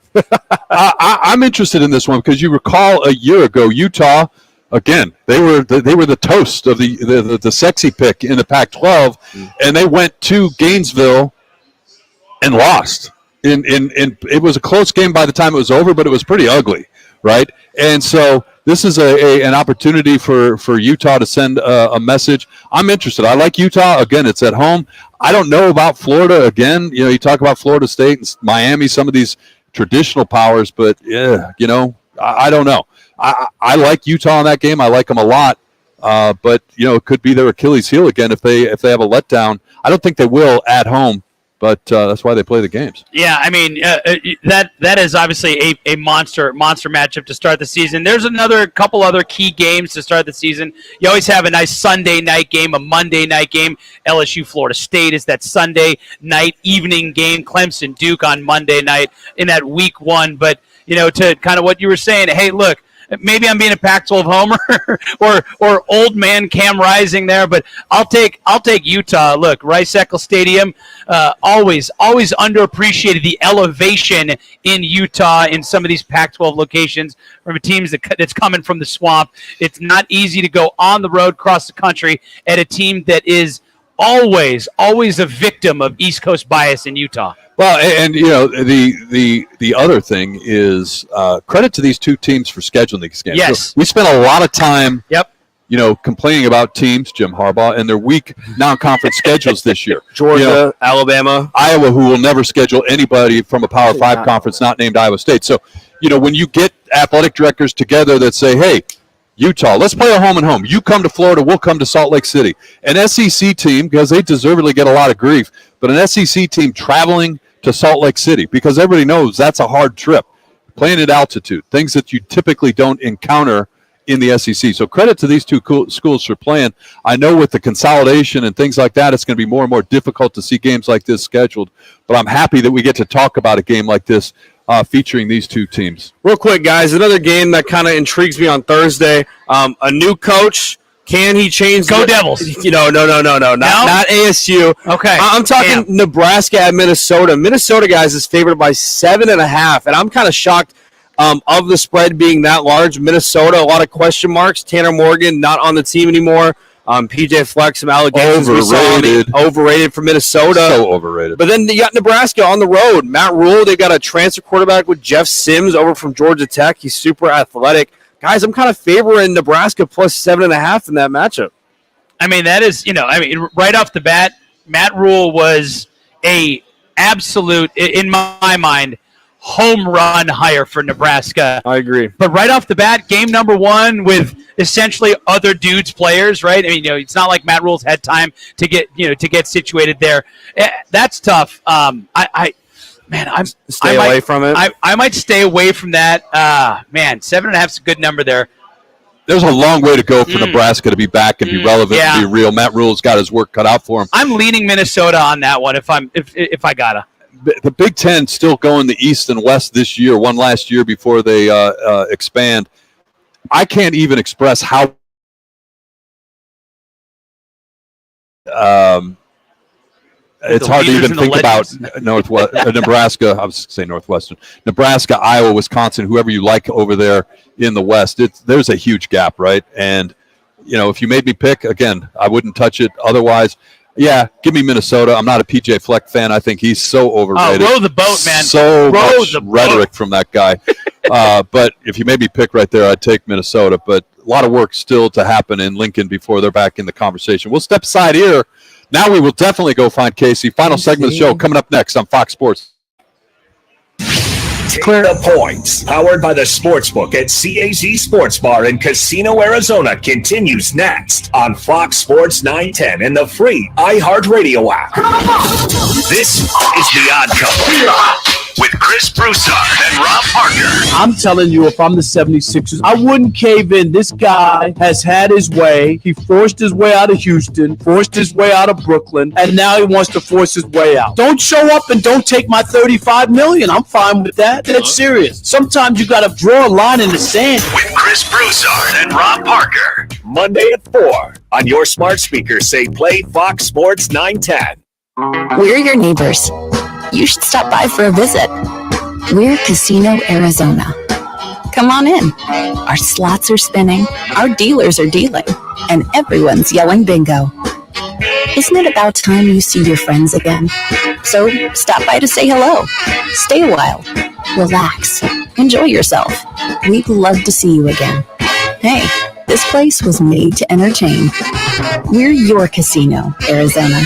Speaker 4: I'm interested in this one because you recall a year ago, Utah, again, they were the toast of the sexy pick in the Pac-12, and they went to Gainesville and lost. It was a close game by the time it was over, but it was pretty ugly, right? And so this is an opportunity for Utah to send a message. I'm interested. I like Utah. Again, it's at home. I don't know about Florida. Again, you talk about Florida State and Miami, some of these traditional powers, but I don't know. I like Utah in that game. I like them a lot, but it could be their Achilles heel again if they have a letdown. I don't think they will at home, but that's why they play the games.
Speaker 13: Yeah, I mean that is obviously a monster matchup to start the season. There's couple other key games to start the season. You always have a nice Sunday night game, a Monday night game. LSU Florida State is that Sunday night evening game. Clemson Duke on Monday night in that week 1. But to kind of what you were saying, hey, look. Maybe I'm being a Pac-12 homer or old man Cam Rising there, but I'll take Utah. Look, Rice-Eccles Stadium, always underappreciated the elevation in Utah in some of these Pac-12 locations from a team that's coming from the swamp. It's not easy to go on the road across the country at a team that is always a victim of East Coast bias in Utah.
Speaker 4: Well, and the other thing is credit to these two teams for scheduling these games.
Speaker 13: Yes,
Speaker 4: so we spent a lot of time.
Speaker 13: Yep.
Speaker 4: Complaining about teams, Jim Harbaugh, and their weak non-conference schedules this year.
Speaker 2: Georgia, Alabama,
Speaker 4: Iowa, who will never schedule anybody from a Power 5 conference not named Iowa State. So, when you get athletic directors together that say, hey, Utah, let's play a home and home. You come to Florida, we'll come to Salt Lake City. An SEC team, because they deservedly get a lot of grief, but an SEC team traveling to Salt Lake City, because everybody knows that's a hard trip. Playing at altitude, things that you typically don't encounter in the SEC. So credit to these two schools for playing. I know with the consolidation and things like that, it's going to be more and more difficult to see games like this scheduled, but I'm happy that we get to talk about a game like this featuring these two teams.
Speaker 2: Real quick, guys, another game that kind of intrigues me on Thursday. A new coach. Can he change?
Speaker 13: Go Devils.
Speaker 2: No. Not ASU.
Speaker 13: Okay.
Speaker 2: I'm talking Nebraska at Minnesota. Minnesota, guys, is favored by 7.5, and I'm kind of shocked of the spread being that large. Minnesota, a lot of question marks. Tanner Morgan not on the team anymore. PJ Fleck, some allegations. Overrated for Minnesota.
Speaker 4: So overrated.
Speaker 2: But then you got Nebraska on the road. Matt Rule, they got a transfer quarterback with Jeff Sims over from Georgia Tech. He's super athletic. Guys, I'm kind of favoring Nebraska plus 7.5 in that matchup.
Speaker 13: I mean, that is, right off the bat, Matt Rule was a absolute, in my mind, home run hire for Nebraska.
Speaker 2: I agree.
Speaker 13: But right off the bat, game number one with essentially other dudes' players, right? I mean, it's not like Matt Rule's had time to get situated there. That's tough. I'm
Speaker 2: Stay away from it.
Speaker 13: I might stay away from that. 7.5 is a good number there.
Speaker 4: There's a long way to go for Nebraska to be back and be relevant and be real. Matt Rule's got his work cut out for him.
Speaker 13: I'm leaning Minnesota on that one if I gotta.
Speaker 4: The Big Ten still going the East and West this year, one last year before they expand. I can't even express how it's hard to even think about Nebraska. I was saying Northwestern, Nebraska, Iowa, Wisconsin, whoever you like over there in the West. There's a huge gap, right? And if you made me pick again, I wouldn't touch it. Otherwise, yeah, give me Minnesota. I'm not a PJ Fleck fan. I think he's so overrated.
Speaker 13: Row the boat, man.
Speaker 4: So much rhetoric from that guy. But if you made me pick right there, I'd take Minnesota. But a lot of work still to happen in Lincoln before they're back in the conversation. We'll step aside here. Now we will definitely go find Casey. Final segment of the show coming up next on Fox Sports.
Speaker 3: Take the points. Powered by the Sportsbook at CAZ Sports Bar in Casino, Arizona continues next on Fox Sports 910 and the free iHeartRadio app. This is The Odd Couple with Chris Broussard and Rob Parker.
Speaker 1: I'm telling you, if I'm the 76ers, I wouldn't cave in. This guy has had his way. He forced his way out of Houston, forced his way out of Brooklyn, and now he wants to force his way out. Don't show up and don't take my $35 million. I'm fine with that. That's serious. Sometimes you got to draw a line in the sand.
Speaker 3: With Chris Broussard and Rob Parker. Monday at 4 on your smart speaker. Say play Fox Sports 910.
Speaker 6: We're your neighbors. You should stop by for a visit. We're Casino, Arizona. Come on in. Our slots are spinning, our dealers are dealing, and everyone's yelling bingo. Isn't it about time you see your friends again? So stop by to say hello. Stay a while. Relax. Enjoy yourself. We'd love to see you again. Hey, this place was made to entertain. We're your Casino, Arizona.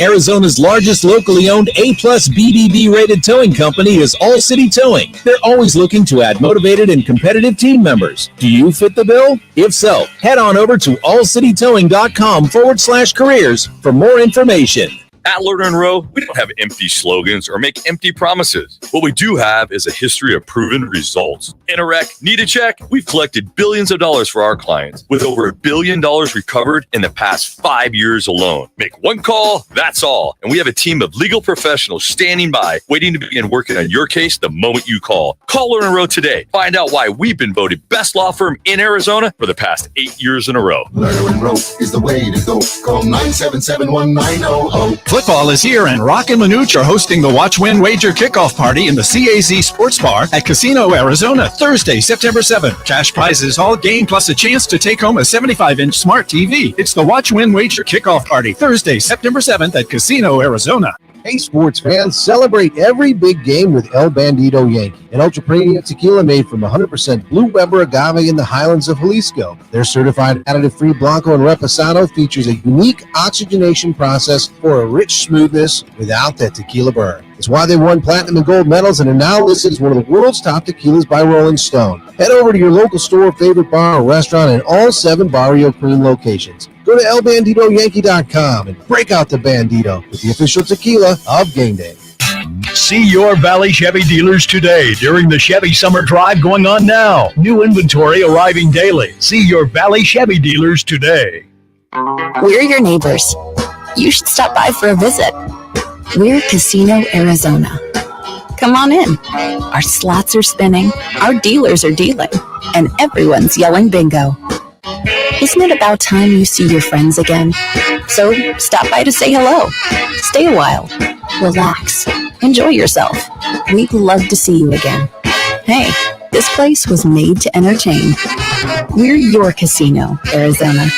Speaker 5: Arizona's largest locally owned A-plus BBB rated towing company is All City Towing. They're always looking to add motivated and competitive team members. Do you fit the bill? If so, head on over to allcitytowing.com/careers for more information.
Speaker 8: At Lerner & Rowe, we don't have empty slogans or make empty promises. What we do have is a history of proven results. In a wreck, need a check? We've collected billions of dollars for our clients, with over $1 billion recovered in the past 5 years alone. Make one call, that's all. And we have a team of legal professionals standing by, waiting to begin working on your case the moment you call. Call Lerner & Rowe today. Find out why we've been voted best law firm in Arizona for the past 8 years in a row.
Speaker 10: Lerner & Rowe is the way to go. Call 977-1900.
Speaker 20: Football is here, and Rock and Lanucci are hosting the Watch Win Wager Kickoff Party in the CAZ Sports Bar at Casino, Arizona, Thursday, September 7th. Cash prizes all game, plus a chance to take home a 75-inch smart TV. It's the Watch Win Wager Kickoff Party, Thursday, September 7th at Casino, Arizona.
Speaker 7: Hey, sports fans, celebrate every big game with El Bandito Yankee, an ultra-premium tequila made from 100% Blue Weber agave in the highlands of Jalisco. Their certified additive-free Blanco and Reposado features a unique oxygenation process for a rich smoothness without that tequila burn. It's why they won platinum and gold medals and are now listed as one of the world's top tequilas by Rolling Stone. Head over to your local store, favorite bar, or restaurant in all 7 Barrio Queen locations. Go to elbanditoyankee.com and break out the Bandito with the official tequila of Game Day.
Speaker 9: See your Valley Chevy dealers today during the Chevy Summer Drive going on now. New inventory arriving daily. See your Valley Chevy dealers today.
Speaker 6: We're your neighbors. You should stop by for a visit. We're Casino, Arizona. Come on in. Our slots are spinning, our dealers are dealing, and everyone's yelling bingo. Isn't it about time you see your friends again? So stop by to say hello. Stay a while. Relax. Enjoy yourself. We'd love to see you again. Hey, this place was made to entertain. We're your Casino, Arizona.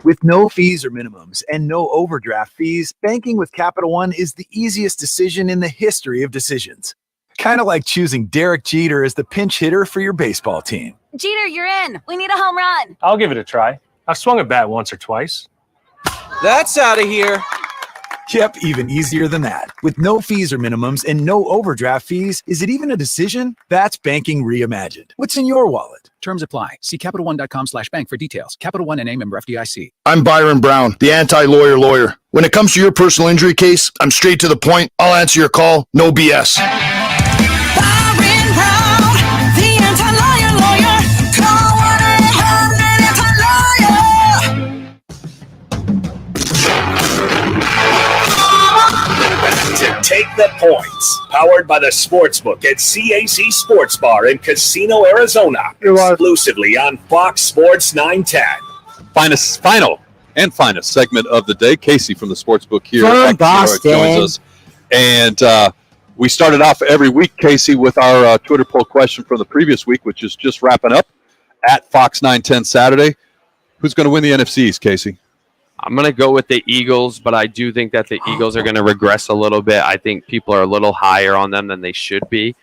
Speaker 11: With no fees or minimums and no overdraft fees, banking with Capital One is the easiest decision in the history of decisions. Kind of like choosing Derek Jeter as the pinch hitter for your baseball team.
Speaker 14: Jeter, you're in. We need a home run.
Speaker 15: I'll give it a try. I've swung a bat once or twice.
Speaker 11: That's out of here. Yep, even easier than that. With no fees or minimums and no overdraft fees, is it even a decision? That's banking reimagined. What's in your wallet?
Speaker 20: Terms apply. See CapitalOne.com/bank for details. Capital One N.A. member FDIC.
Speaker 15: I'm Byron Brown, the anti-lawyer lawyer. When it comes to your personal injury case, I'm straight to the point. I'll answer your call. No BS.
Speaker 21: Byron Brown, the anti-lawyer lawyer. Call 1-800-ANTI-LAWYER.
Speaker 3: To take the points. Powered by the Sportsbook at CAC Sports Bar in Casino, Arizona. Exclusively on Fox Sports 910.
Speaker 4: Final segment of the day. Casey from the Sportsbook here
Speaker 22: from
Speaker 4: at
Speaker 22: Boston
Speaker 4: joins us. And we started off every week, Casey, with our Twitter poll question from the previous week, which is just wrapping up at Fox 910 Saturday. Who's going to win the NFC East, Casey?
Speaker 2: I'm going to go with the Eagles, but I do think that the Eagles are going to regress a little bit. I think people are a little higher on them than they should be.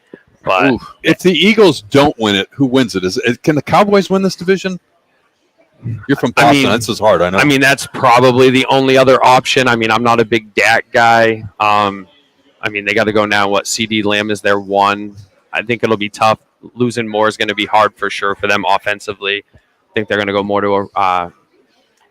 Speaker 2: But
Speaker 4: if the Eagles don't win it, who wins it? Can the Cowboys win this division? You're from Boston. This is hard, I know.
Speaker 2: I mean, that's probably the only other option. I mean, I'm not a big Dak guy. I mean, they got to go now. CD Lamb is their one. I think it'll be tough. Losing Moore is going to be hard for sure for them offensively. I think they're going to go more to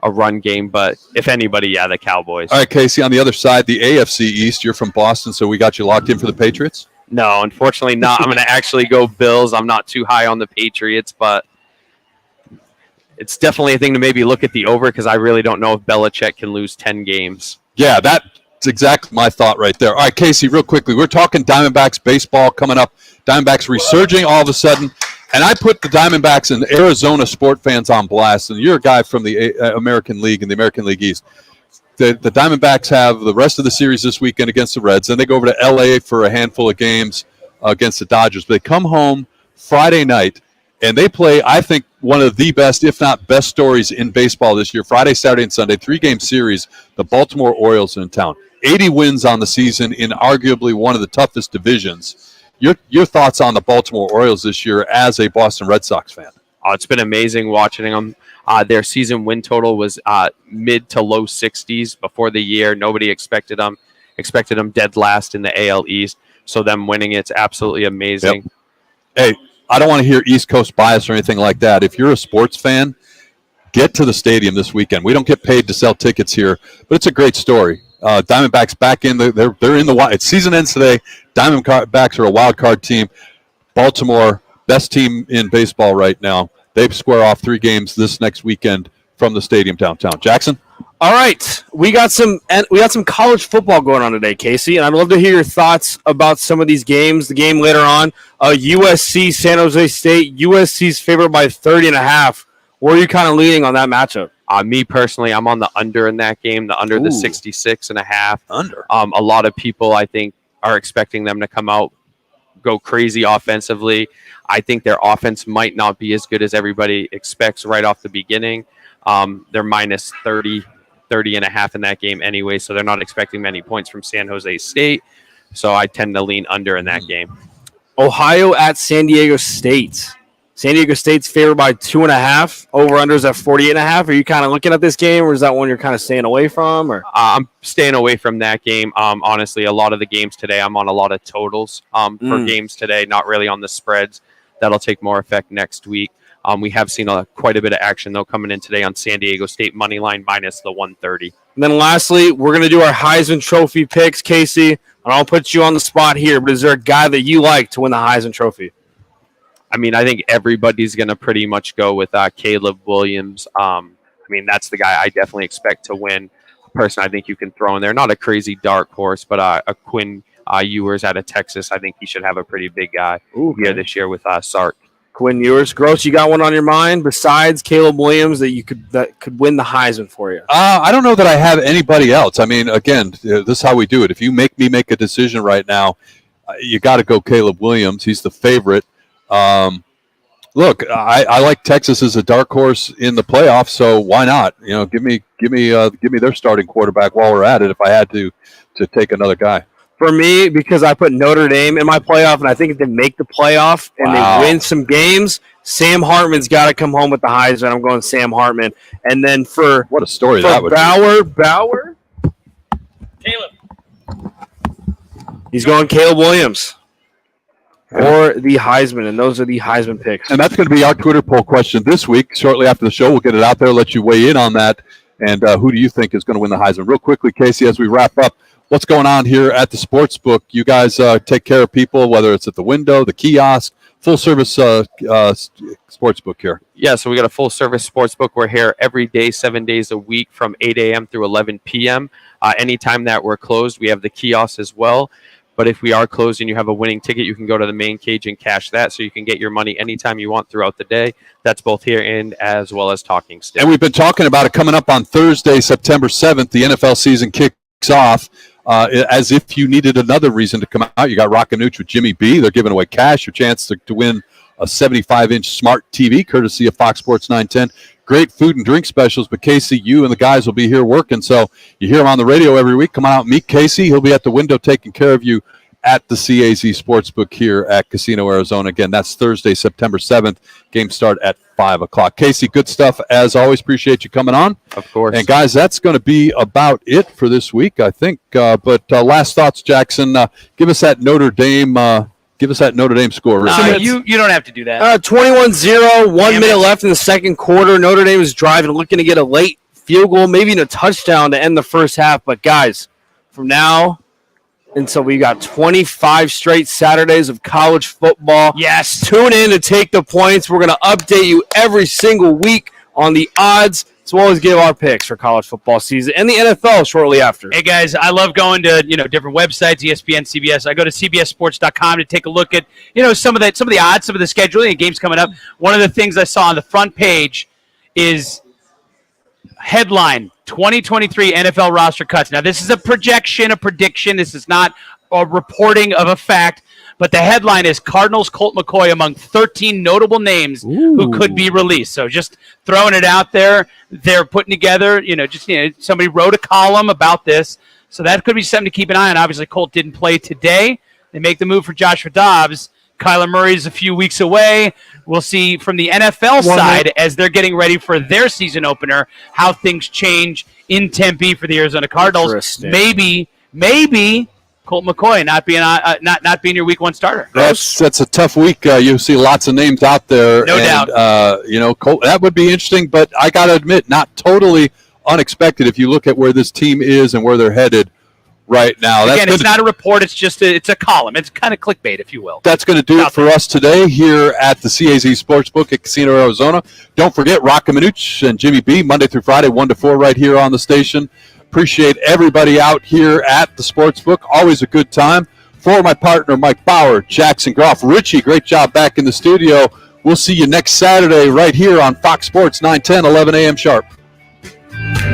Speaker 2: a run game, but if anybody, the Cowboys.
Speaker 4: All right, Casey, on the other side, the AFC East, you're from Boston, so we got you locked in for the Patriots?
Speaker 2: No, unfortunately not. I'm going to actually go Bills. I'm not too high on the Patriots, but it's definitely a thing to maybe look at the over because I really don't know if Belichick can lose 10 games.
Speaker 4: Yeah, that's exactly my thought right there. All right, Casey, real quickly, we're talking Diamondbacks baseball coming up. Diamondbacks resurging all of a sudden. And I put the Diamondbacks and Arizona sport fans on blast. And you're a guy from the American League and the American League East. The Diamondbacks have the rest of the series this weekend against the Reds. Then they go over to L.A. for a handful of games against the Dodgers. But they come home Friday night, and they play, I think, one of the best, if not best, stories in baseball this year. Friday, Saturday, and Sunday, 3-game series. The Baltimore Orioles in town. 80 wins on the season in arguably one of the toughest divisions. Your thoughts on the Baltimore Orioles this year as a Boston Red Sox fan?
Speaker 2: It's been amazing watching them. Their season win total was mid to low 60s before the year. Nobody expected them dead last in the AL East. So them winning it's absolutely amazing.
Speaker 4: Yep. Hey, I don't want to hear East Coast bias or anything like that. If you're a sports fan, get to the stadium this weekend. We don't get paid to sell tickets here, but it's a great story. Diamondbacks back in they're in the wild. It's season ends today. Diamondbacks are a wild card team. Baltimore, best team in baseball right now. They square off 3 games this next weekend from the stadium downtown. Jackson?
Speaker 2: All right, we got some college football going on today, Casey, and I'd love to hear your thoughts about some of these games. The game later on, USC, San Jose State. USC's favored by 30.5. Where are you kind of leaning on that matchup? Me personally, I'm on the under in that game, the 66.5.
Speaker 4: Under.
Speaker 2: A lot of people, I think, are expecting them to come out, go crazy offensively. I think their offense might not be as good as everybody expects right off the beginning. They're minus 30.5 in that game anyway, so they're not expecting many points from San Jose State. So I tend to lean under in that game. Ohio at San Diego State. San Diego State's favored by 2.5. Over-unders at 48.5. Are you kind of looking at this game, or is that one you're kind of staying away from? Or I'm staying away from that game. Honestly, a lot of the games today, I'm on a lot of totals for games today, not really on the spreads. That'll take more effect next week. We have seen quite a bit of action, though, coming in today on San Diego State money line minus the 130. And then lastly, we're going to do our Heisman Trophy picks, Casey. And I'll put you on the spot here, but is there a guy that you like to win the Heisman Trophy? I mean, I think everybody's going to pretty much go with Caleb Williams. I mean, that's the guy I definitely expect to win. A person I think you can throw in there. Not a crazy dark horse, but a Quinn Ewers out of Texas. I think he should have a pretty big year this year with Sark. Quinn Ewers. Gross, you got one on your mind besides Caleb Williams that could win the Heisman for you?
Speaker 4: I don't know that I have anybody else. I mean, again, this is how we do it. If you make me make a decision right now, you got to go Caleb Williams. He's the favorite. Look, I like Texas as a dark horse in the playoffs, so why not? You know, give me their starting quarterback while we're at it. If I had to take another guy.
Speaker 2: For me, because I put Notre Dame in my playoff, and I think if they make the playoff and they win some games, Sam Hartman's got to come home with the Heisman. I'm going Sam Hartman. And then for
Speaker 4: what a story
Speaker 2: for
Speaker 4: that would
Speaker 2: Bauer, Caleb. He's going Caleb Williams or the Heisman, and those are the Heisman picks.
Speaker 4: And that's going to be our Twitter poll question this week. Shortly after the show, we'll get it out there, let you weigh in on that. And who do you think is going to win the Heisman? Real quickly, Casey, as we wrap up, what's going on here at the sports book? You guys take care of people, whether it's at the window, the kiosk, full-service sports book here.
Speaker 12: Yeah, so we got a full-service sports book. We're here every day, 7 days a week from 8 a.m. through 11 p.m. Anytime that we're closed, we have the kiosk as well. But if we are closed and you have a winning ticket, you can go to the main cage and cash that, so you can get your money anytime you want throughout the day. That's both here and as well as Talking Stick.
Speaker 4: And we've been talking about it coming up on Thursday, September 7th. The NFL season kicks off. As if you needed another reason to come out, you got Rock and Nooch with Jimmy B. They're giving away cash, your chance to win a 75-inch smart TV, courtesy of Fox Sports 910. Great food and drink specials, but Casey, you and the guys will be here working, so you hear him on the radio every week. Come on out and meet Casey. He'll be at the window taking care of you at the CAZ Sportsbook here at Casino Arizona. Again, that's Thursday, September 7th. Game start at 5 o'clock. Casey, good stuff as always. Appreciate you coming on.
Speaker 12: Of course.
Speaker 4: And, guys, that's going to be about it for this week, I think. But last thoughts, Jackson. Give us that Notre Dame score.
Speaker 13: You don't have to do that.
Speaker 2: 21-0, 1 minute left in the second quarter. Notre Dame is driving, looking to get a late field goal, maybe even a touchdown to end the first half. But, guys, from now until we got 25 straight Saturdays of college football.
Speaker 13: Yes.
Speaker 2: Tune in to take the points. We're going to update you every single week on the odds, as well as give our picks for college football season and the NFL shortly after.
Speaker 13: Hey, guys, I love going to, different websites, ESPN, CBS. I go to cbssports.com to take a look at, some of the odds, some of the scheduling and games coming up. One of the things I saw on the front page is headline 2023 NFL roster cuts. Now, this is a projection, a prediction. This is not a reporting of a fact. But the headline is Cardinals Colt McCoy among 13 notable names who could be released. So just throwing it out there. They're putting together, somebody wrote a column about this. So that could be something to keep an eye on. Obviously, Colt didn't play today. They make the move for Joshua Dobbs. Kyler Murray's a few weeks away. We'll see from the NFL side as they're getting ready for their season opener how things change in Tempe for the Arizona Cardinals. Maybe Colt McCoy not being your week one starter.
Speaker 4: That's a tough week. You see lots of names out there.
Speaker 13: No doubt.
Speaker 4: Colt, that would be interesting, but I got to admit, not totally unexpected if you look at where this team is and where they're headed right now.
Speaker 13: Again, it's not a report. It's just it's a column. It's kind of clickbait, if you will.
Speaker 4: That's going to do it for us today here at the CAZ Sportsbook at Casino Arizona. Don't forget Rock and Minuch and Jimmy B, Monday through Friday, 1 to 4 right here on the station. Appreciate everybody out here at the Sportsbook. Always a good time. For my partner, Mike Bauer, Jackson Groff, Richie, great job back in the studio. We'll see you next Saturday right here on Fox Sports 910, 11 a.m. sharp.